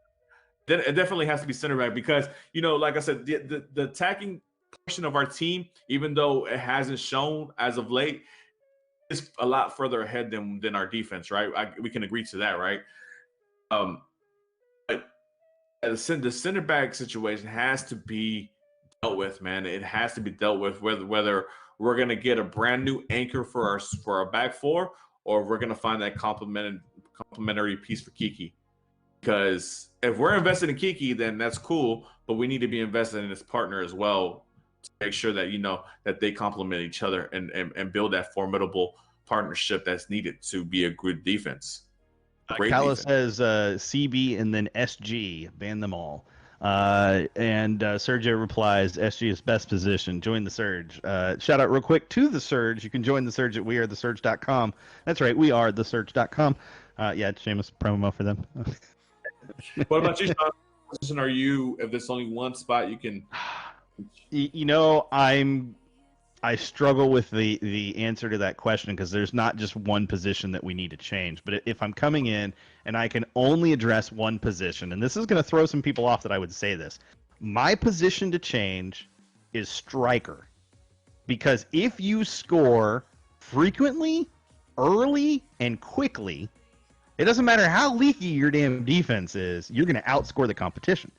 A: It definitely has to be center back because like I said, the attacking portion of our team, even though it hasn't shown as of late, is a lot further ahead than our defense, right? We can agree to that, right? Um, but the center back situation has to be dealt with, man. It has to be dealt with whether we're gonna get a brand new anchor for our back four, or we're gonna find that complementary piece for Kiki. Because if we're invested in Kiki, then that's cool, but we need to be invested in his partner as well to make sure that that they complement each other and build that formidable partnership that's needed to be a good defense. Great
B: Kala
A: defense.
B: says CB and then SG. Ban them all. And Sergio replies, SG is best position. Join the Surge. Shout out real quick to the Surge. You can join the Surge at wearethesurge.com. That's right, we are thesurge.com. Yeah, shameless promo for them.
A: What about you, Sean? What position are you? If there's only one spot you can.
B: I struggle with the answer to that question because there's not just one position that we need to change. But if I'm coming in and I can only address one position, and this is going to throw some people off that I would say this, my position to change is striker. Because if you score frequently, early, and quickly, it doesn't matter how leaky your damn defense is, you're going to outscore the competition.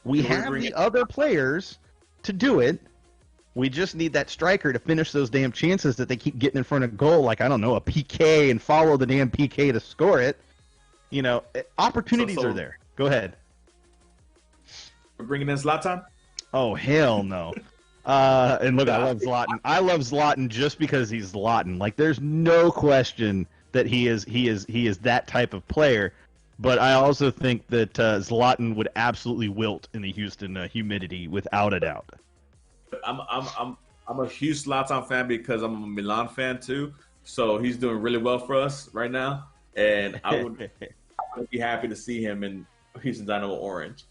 B: We have the other players to do it. We just need that striker to finish those damn chances that they keep getting in front of goal, like, I don't know, a PK, and follow the damn PK to score it. Opportunities are there. Go ahead.
A: We're bringing in Zlatan?
B: Oh, hell no. And look, I love Zlatan. I love Zlatan just because he's Zlatan. Like, there's no question that he is that type of player. But I also think that Zlatan would absolutely wilt in the Houston humidity, without a doubt.
A: I'm a huge Zlatan fan because I'm a Milan fan too. So he's doing really well for us right now, and I would be happy to see him in Houston Dynamo orange.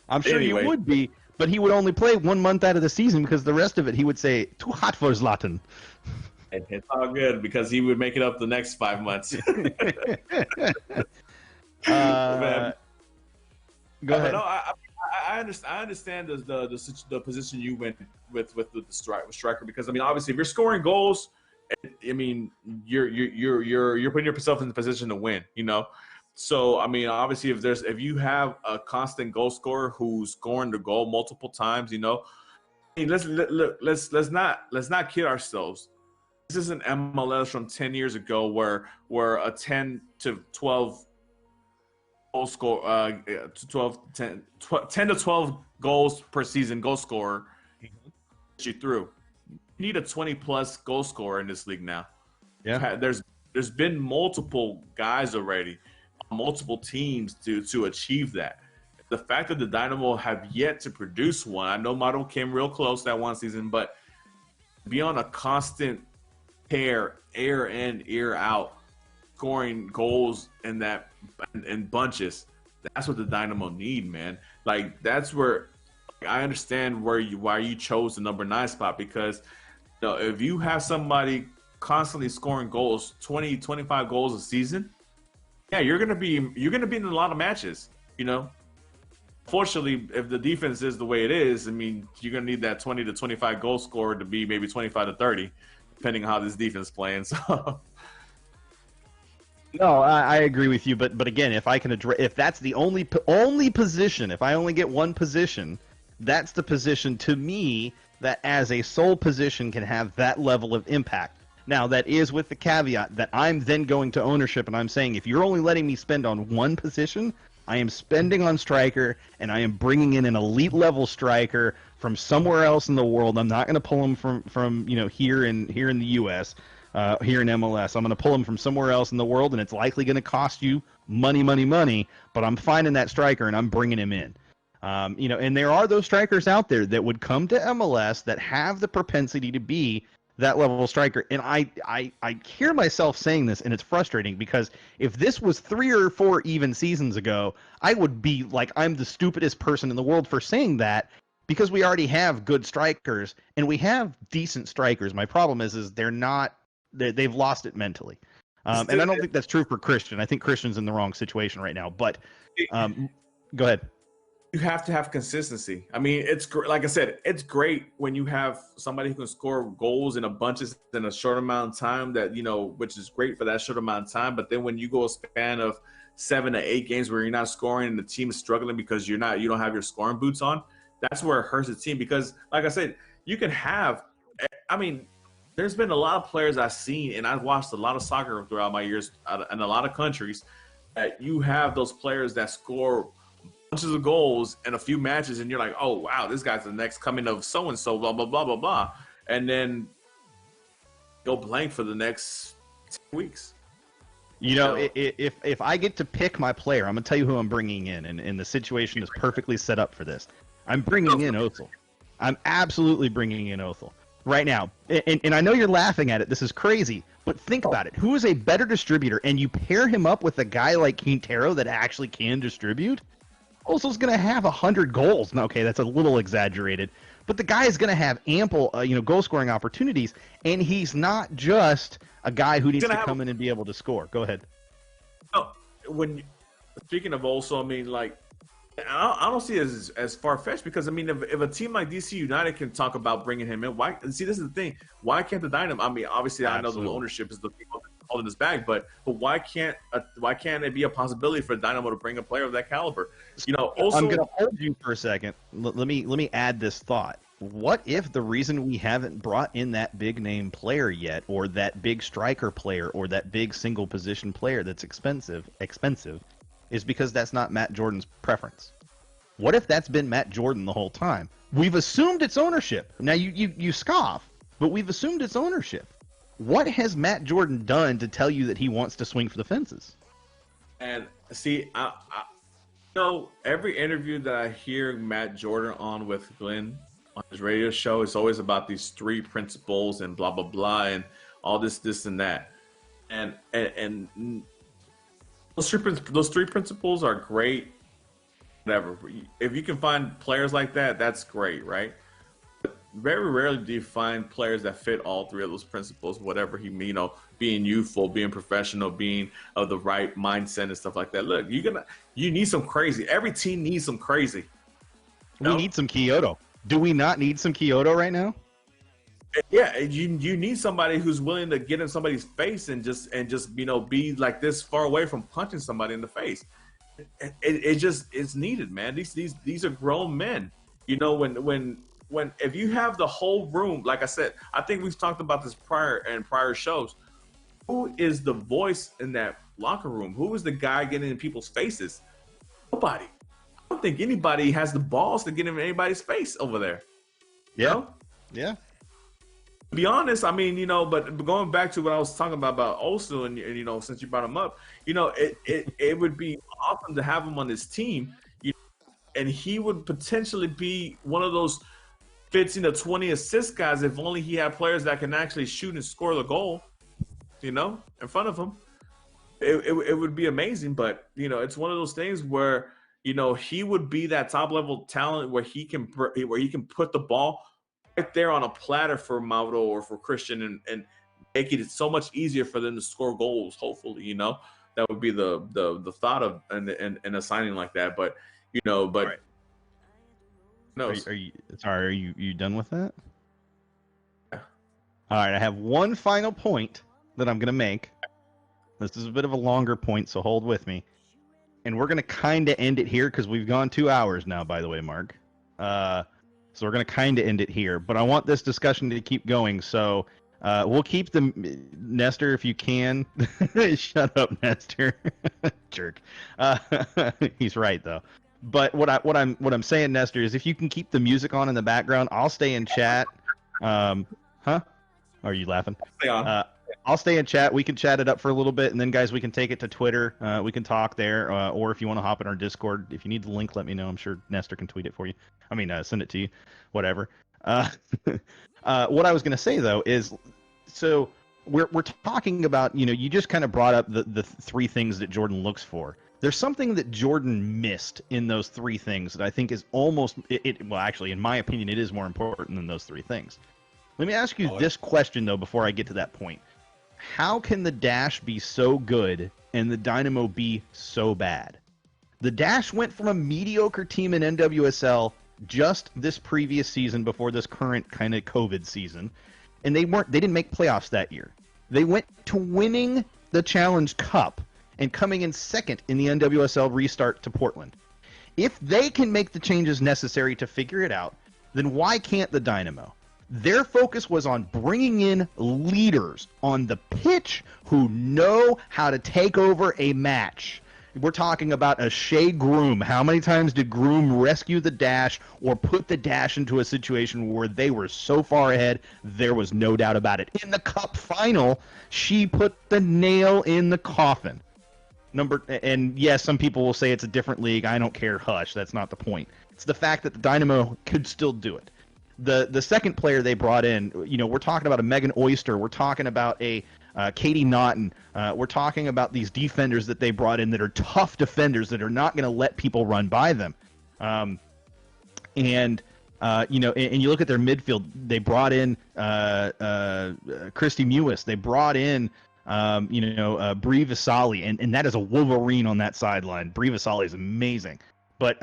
B: I'm sure he would be, but he would only play 1 month out of the season because the rest of it he would say too hot for Zlatan.
A: It's all good because he would make it up the next 5 months.
B: Go ahead.
A: No, I understand the position you went with the striker because obviously if you're scoring goals, you're putting yourself in the position to win. So obviously if you have a constant goal scorer who's scoring the goal multiple times, let's not kid ourselves. This isn't MLS from 10 years ago where a 10 to 12 goal score, 10 to 12 goals per season goal scorer you through. You need a 20-plus goal scorer in this league now.
B: Yeah,
A: there's been multiple guys already, multiple teams to achieve that. The fact that the Dynamo have yet to produce one, I know Model came real close that one season, but be on a constant tear, air in, ear out, scoring goals in bunches. That's what the Dynamo need, man. Like, that's where I understand why you chose the number 9 spot, because if you have somebody constantly scoring goals, 20, 25 goals a season, yeah, you're gonna be in a lot of matches. Fortunately, if the defense is the way it is, you're gonna need that 20 to 25 goal scorer to be maybe 25 to 30, depending on how this defense is playing. So.
B: No, I agree with you, but again, if I can address, if that's the only position, if I only get one position, that's the position to me that as a sole position can have that level of impact. Now, that is with the caveat that I'm then going to ownership and I'm saying, if you're only letting me spend on one position, I am spending on striker and I am bringing in an elite level striker from somewhere else in the world. I'm not going to pull him from here in the U.S., here in MLS. I'm going to pull him from somewhere else in the world, and it's likely going to cost you money, but I'm finding that striker and I'm bringing him in. And there are those strikers out there that would come to MLS that have the propensity to be that level striker. And I hear myself saying this, and it's frustrating because if this was 3 or 4 even seasons ago, I would be like, I'm the stupidest person in the world for saying that, because we already have good strikers and we have decent strikers. My problem is they've lost it mentally. And I don't think that's true for Christian. I think Christian's in the wrong situation right now. But go ahead.
A: You have to have consistency. I mean, it's like I said, it's great when you have somebody who can score goals in a bunches in a short amount of time, that, which is great for that short amount of time. But then when you go a span of 7 to 8 games where you're not scoring and the team is struggling because you don't have your scoring boots on, that's where it hurts the team. Because like I said, you can have, I mean, there's been a lot of players I've seen, and I've watched a lot of soccer throughout my years in a lot of countries, that you have those players that score bunches of goals in a few matches, and you're like, oh wow, this guy's the next coming of so and so, blah blah blah blah blah, and then go blank for the next 10 weeks.
B: If I get to pick my player, I'm gonna tell you who I'm bringing in, and the situation is perfectly set up for this. I'm bringing in Othel. I'm absolutely bringing in Othel right now, and I know you're laughing at it. This is crazy, but think about it. Who is a better distributor? And you pair him up with a guy like Quintero that actually can distribute. Osel's going to have 100 goals. Now, okay, that's a little exaggerated, but the guy is going to have ample, goal-scoring opportunities, and he's not just a guy who needs to come in and be able to score. Go ahead.
A: Speaking of Osel, I mean, like, I don't see it as far-fetched, because, I mean, if a team like DC United can talk about bringing him in, why? See, this is the thing. Why can't the Dynamo? I mean, obviously, Absolutely. I know the ownership is the people holding his bag, but why can't it be a possibility for Dynamo to bring a player of that caliber? Also,
B: I'm going to hold you for a second. Let me add this thought. What if the reason we haven't brought in that big name player yet, or that big striker player, or that big single position player that's expensive, is because that's not Matt Jordan's preference? What if that's been Matt Jordan the whole time? We've assumed it's ownership. Now you scoff, but we've assumed it's ownership. What has Matt Jordan done to tell you that he wants to swing for the fences?
A: And see, I every interview that I hear Matt Jordan on with Glenn on his radio show, it's always about these 3 principles and blah blah blah and all this and that. And those 3 principles are great. Whatever. If you can find players like that, that's great, right? Very rarely do you find players that fit all 3 of those principles, whatever being youthful, being professional, being of the right mindset and stuff like that. Look, you need some crazy. Every team needs some crazy.
B: We need some Kyoto. Do we not need some Kyoto right now?
A: Yeah, you need somebody who's willing to get in somebody's face and just be like this far away from punching somebody in the face. It's needed, man. These are grown men. When if you have the whole room, like I said, I think we've talked about this prior shows. Who is the voice in that locker room? Who is the guy getting in people's faces? Nobody. I don't think anybody has the balls to get in anybody's face over there.
B: Yeah.
A: To be honest, I mean, but going back to what I was talking about Osu, and since you brought him up, it would be awesome to have him on this team, and he would potentially be one of those 15 to 20 assist guys if only he had players that can actually shoot and score the goal, in front of him. It would be amazing, but it's one of those things where he would be that top level talent where he can put the ball right there on a platter for Mauro or for Christian and make it so much easier for them to score goals. Hopefully, that would be the thought of and a signing like that. But right. No.
B: Are you done with that? Yeah. All right, I have one final point that I'm going to make. This is a bit of a longer point, so hold with me. And we're going to kind of end it here because we've gone 2 hours now, by the way, Mark. So we're going to kind of end it here. But I want this discussion to keep going, so we'll keep the Nestor if you can. Shut up, Nestor. Jerk. He's right, though. But what I'm saying, Nestor, is if you can keep the music on in the background, I'll stay in chat. Huh? Are you laughing?
A: Stay on.
B: I'll stay in chat. We can chat it up for a little bit, and then guys, we can take it to Twitter. We can talk there, or if you want to hop in our Discord, if you need the link, let me know. I'm sure Nestor can tweet it for you. I mean, send it to you, whatever. What I was going to say though is, so we're talking about, you just kind of brought up the three things that Jordan looks for. There's something that Jordan missed in those three things that I think is almost well, actually, in my opinion, it is more important than those three things. Let me ask you this question though before I get to that point. How can the Dash be so good and the Dynamo be so bad? The Dash went from a mediocre team in NWSL just this previous season before this current kind of COVID season, and they didn't make playoffs that year. They went to winning the Challenge Cup and coming in second in the NWSL restart to Portland. If they can make the changes necessary to figure it out, then why can't the Dynamo? Their focus was on bringing in leaders on the pitch who know how to take over a match. We're talking about a Shea Groom. How many times did Groom rescue the Dash or put the Dash into a situation where they were so far ahead, there was no doubt about it? In the Cup final, she put the nail in the coffin. And yes, some people will say it's a different league. I don't care. Hush. That's not the point. It's the fact that the Dynamo could still do it. The second player they brought in, we're talking about a Megan Oyster. We're talking about a Katie Naughton. We're talking about these defenders that they brought in that are tough defenders that are not going to let people run by them. And you look at their midfield. They brought in Christy Mewis. They brought in Brie Vasali, and that is a Wolverine on that sideline. Brie Vasali is amazing. But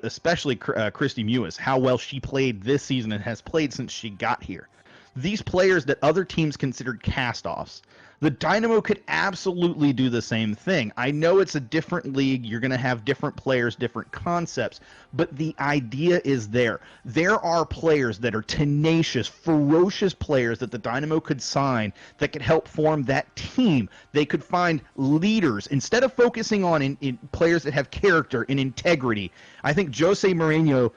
B: especially Christy Mewis, how well she played this season and has played since she got here. These players that other teams considered cast-offs, the Dynamo could absolutely do the same thing. I know it's a different league. You're going to have different players, different concepts, but the idea is there. There are players that are tenacious, ferocious players that the Dynamo could sign that could help form that team. They could find leaders. Instead of focusing on in players that have character and integrity, I think Jose Mourinho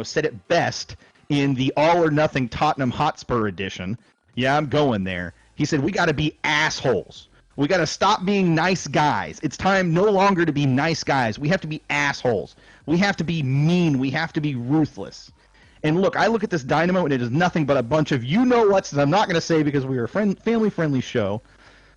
B: said it best in the All or Nothing Tottenham Hotspur edition. Yeah, I'm going there. He said, we got to be assholes. We got to stop being nice guys. It's time no longer to be nice guys. We have to be assholes. We have to be mean. We have to be ruthless. And look, I look at this Dynamo, and it is nothing but a bunch of you-know-whats that I'm not going to say because we are a family-friendly show.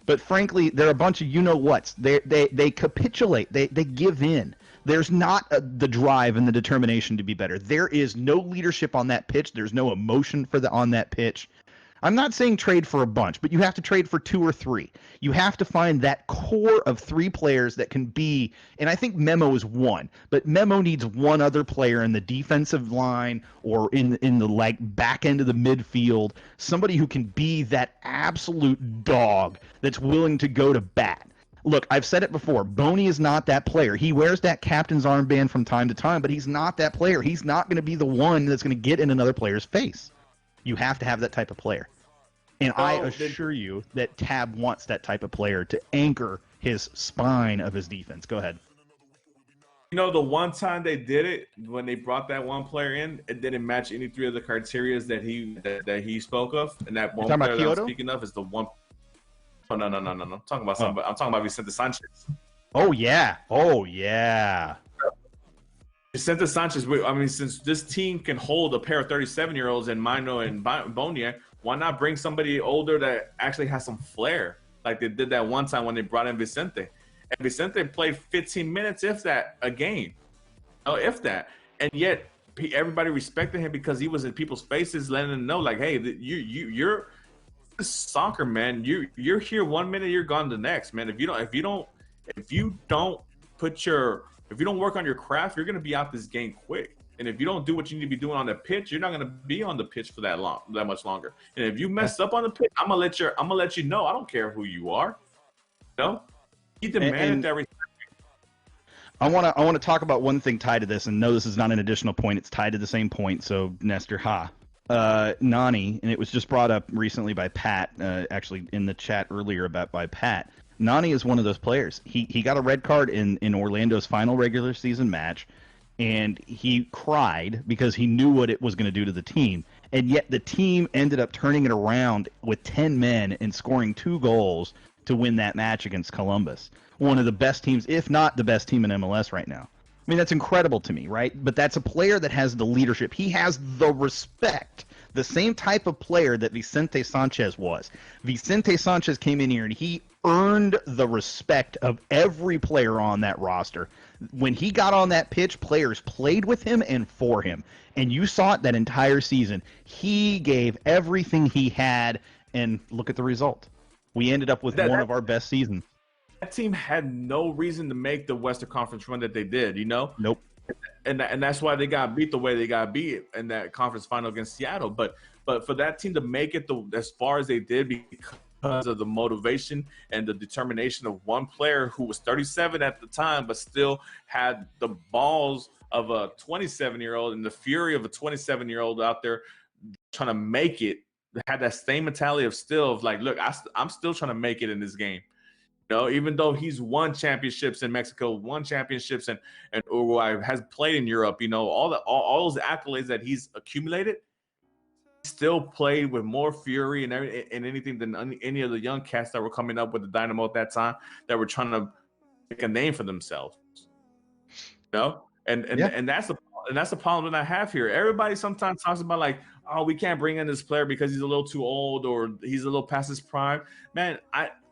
B: But frankly, they're a bunch of you-know-whats. They capitulate. They give in. There's not the drive and the determination to be better. There is no leadership on that pitch. There's no emotion on that pitch. I'm not saying trade for a bunch, but you have to trade for 2 or 3. You have to find that core of 3 players that can be, and I think Memo is one, but Memo needs one other player in the defensive line or in the back end of the midfield, somebody who can be that absolute dog that's willing to go to bat. Look, I've said it before. Boney is not that player. He wears that captain's armband from time to time, but he's not that player. He's not going to be the one that's going to get in another player's face. You have to have that type of player. And I assure you that Tab wants that type of player to anchor his spine of his defense. Go ahead.
A: The one time they did it, when they brought that one player in, it didn't match any 3 of the criteria that he spoke of. And that one player that I'm speaking of is the one. No. I'm talking about somebody. I'm talking about Vicente Sanchez.
B: Oh yeah.
A: Vicente Sanchez. I mean, since this team can hold a pair of 37-year-olds in Mino and Bonia, why not bring somebody older that actually has some flair, like they did that one time when they brought in Vicente? And Vicente played 15 minutes, if that, a game. Oh, if that. And yet everybody respected him because he was in people's faces, letting them know, like, hey, you're soccer, man. You're here 1 minute, you're gone the next, man. If you don't work on your craft, you're gonna be out this game quick. And if you don't do what you need to be doing on the pitch, you're not gonna be on the pitch for that much longer. And if you mess up on the pitch, I'm gonna let you know. I don't care who you are. He demanded that respect.
B: I want to talk about one thing tied to this, and no, this is not an additional point. It's tied to the same point. So Nestor, Nani, and it was just brought up recently by Pat, actually in the chat earlier by Pat. Nani is one of those players. He got a red card in Orlando's final regular season match, and he cried because he knew what it was going to do to the team. And yet the team ended up turning it around with 10 men and scoring 2 goals to win that match against Columbus. One of the best teams, if not the best team in MLS right now. I mean, that's incredible to me, right? But that's a player that has the leadership. He has the respect. The same type of player that Vicente Sanchez was. Vicente Sanchez came in here and he earned the respect of every player on that roster. When he got on that pitch, players played with him and for him. And you saw it that entire season. He gave everything he had, and look at the result. We ended up with one of our best seasons.
A: That team had no reason to make the Western Conference run that they did, you know?
B: Nope.
A: And that's why they got beat the way they got beat in that conference final against Seattle. But for that team to make it as far as they did because of the motivation and the determination of one player who was 37 at the time, but still had the balls of a 27-year-old and the fury of a 27-year-old out there trying to make it, had that same mentality of still of like, look, I'm still trying to make it in this game. You know, even though he's won championships in Mexico, won championships in Uruguay, has played in Europe, you know, all those accolades that he's accumulated, he still played with more fury and anything than any of the young cats that were coming up with the Dynamo at that time that were trying to make a name for themselves. You know, and that's the problem that I have here. Everybody sometimes talks about like, oh, we can't bring in this player because he's a little too old or he's a little past his prime. Man,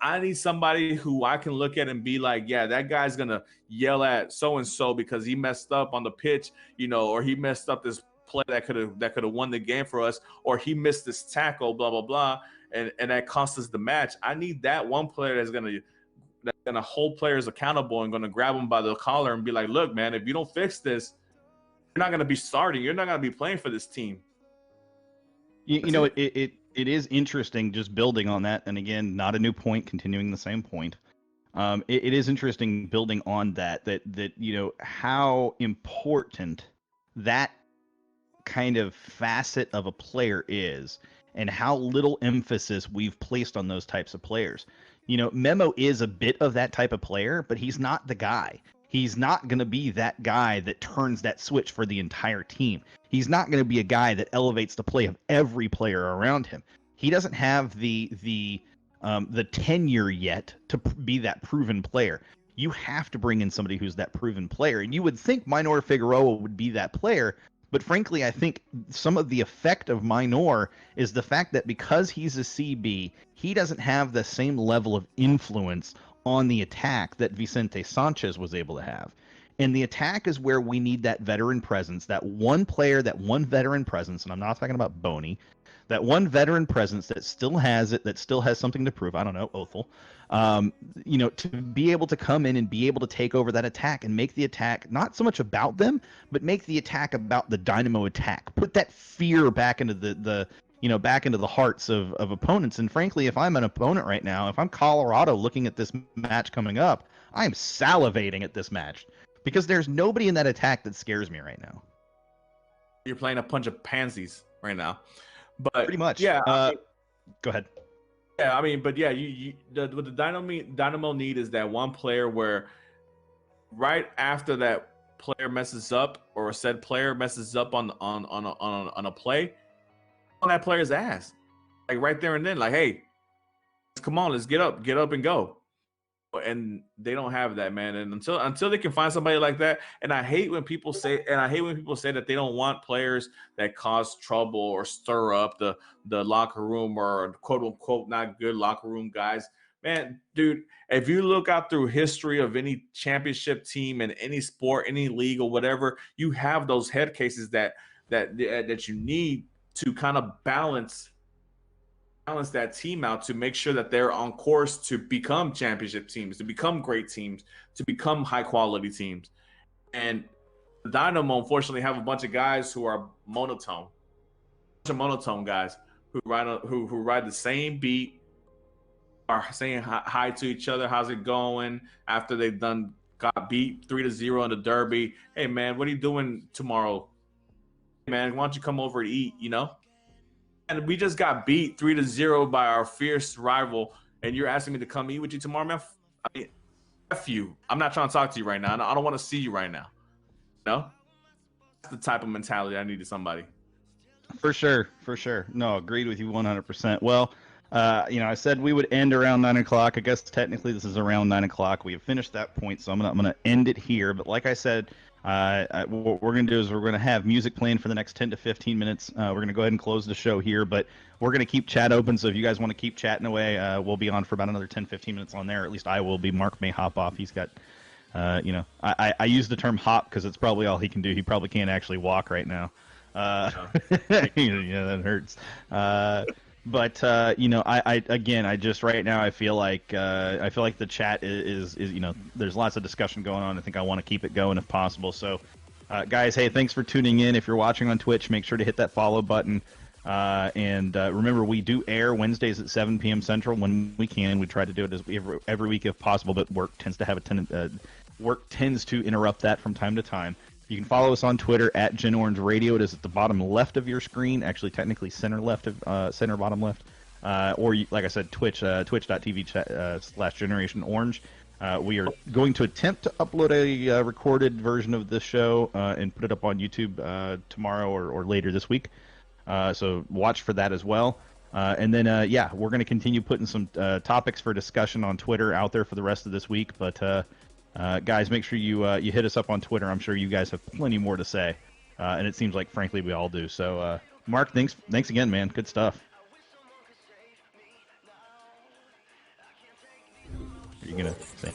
A: I need somebody who I can look at and be like, yeah, that guy's gonna yell at so and so because he messed up on the pitch, you know, or he messed up this play that could have won the game for us, or he missed this tackle, blah blah blah, and that cost us the match. I need that one player that's gonna hold players accountable and gonna grab them by the collar and be like, look, man, if you don't fix this, you're not gonna be starting. You're not gonna be playing for this team.
B: You know, it is interesting just building on that. And again, not a new point, continuing the same point. It is interesting building on that, you know, how important that kind of facet of a player is and how little emphasis we've placed on those types of players. You know, Memo is a bit of that type of player, but he's not the guy. He's not going to be that guy that turns that switch for the entire team. He's not going to be a guy that elevates the play of every player around him. He doesn't have the tenure yet to be that proven player. You have to bring in somebody who's that proven player, and you would think Minor Figueroa would be that player. But frankly, I think some of the effect of Minor is the fact that because he's a CB, he doesn't have the same level of influence on the attack that Vicente Sanchez was able to have. And the attack is where we need that veteran presence, that one player, that one veteran presence, and I'm not talking about Boney, that one veteran presence that still has it, that still has something to prove. I don't know, Othel. You know, to be able to come in and be able to take over that attack and make the attack not so much about them, but make the attack about the Dynamo attack. Put that fear back into back into the hearts of opponents. And frankly, if I'm an opponent right now, if I'm Colorado looking at this match coming up, I am salivating at this match because there's nobody in that attack that scares me right now.
A: You're playing a bunch of pansies right now. But
B: pretty much,
A: yeah.
B: Go ahead.
A: Yeah, I mean, but yeah, what the Dynamo need is that one player where, right after that player messes up or said player messes up on a play, on that player's ass, like right there and then, like, hey, come on, let's get up and go. And they don't have that, man. And until they can find somebody like that, and I hate when people say that they don't want players that cause trouble or stir up the locker room or quote unquote not good locker room guys. Man, dude, if you look out through history of any championship team in any sport, any league or whatever, you have those head cases that you need to kind of balance that team out to make sure that they're on course to become championship teams, to become great teams, to become high quality teams. And the Dynamo unfortunately have a bunch of guys who are monotone guys who ride the same beat, are saying hi to each other, how's it going, after they've got beat 3-0 in the derby. Hey man, what are you doing tomorrow? Hey man, why don't you come over to eat, you know? And we just got beat 3-0 by our fierce rival, and you're asking me to come eat with you tomorrow, man? I mean, F you. I'm not trying to talk to you right now. I don't want to see you right now. No? That's the type of mentality I needed somebody.
B: For sure, for sure. No, agreed with you 100%. Well, I said we would end around 9 o'clock. I guess technically this is around 9 o'clock. We have finished that point, so I'm gonna end it here. But like I said, what we're gonna do is we're gonna have music playing for the next 10 to 15 minutes. We're gonna go ahead and close the show here, but we're gonna keep chat open. So if you guys want to keep chatting away, we'll be on for about another 10, 15 minutes on there. At least I will be. Mark may hop off. He's got. I use the term hop because it's probably all he can do. He probably can't actually walk right now. Yeah, that hurts. I just right now I feel like the chat is there's lots of discussion going on. I think I want to keep it going if possible. So, guys, hey, thanks for tuning in. If you're watching on Twitch, make sure to hit that follow button. Remember, we do air Wednesdays at 7 p.m. Central when we can. We try to do it every week if possible, but work tends to interrupt that from time to time. You can follow us on Twitter at Gen Orange Radio. It is at the bottom left of your screen, actually technically center bottom left. Like I said, twitch.tv/Generation Orange. We are going to attempt to upload a recorded version of this show and put it up on YouTube tomorrow or later this week. So watch for that as well. We're going to continue putting some topics for discussion on Twitter out there for the rest of this week. But guys, make sure you hit us up on Twitter. I'm sure you guys have plenty more to say, and it seems like, frankly, we all do. So, Mark, thanks again, man. Good stuff. What are you gonna say?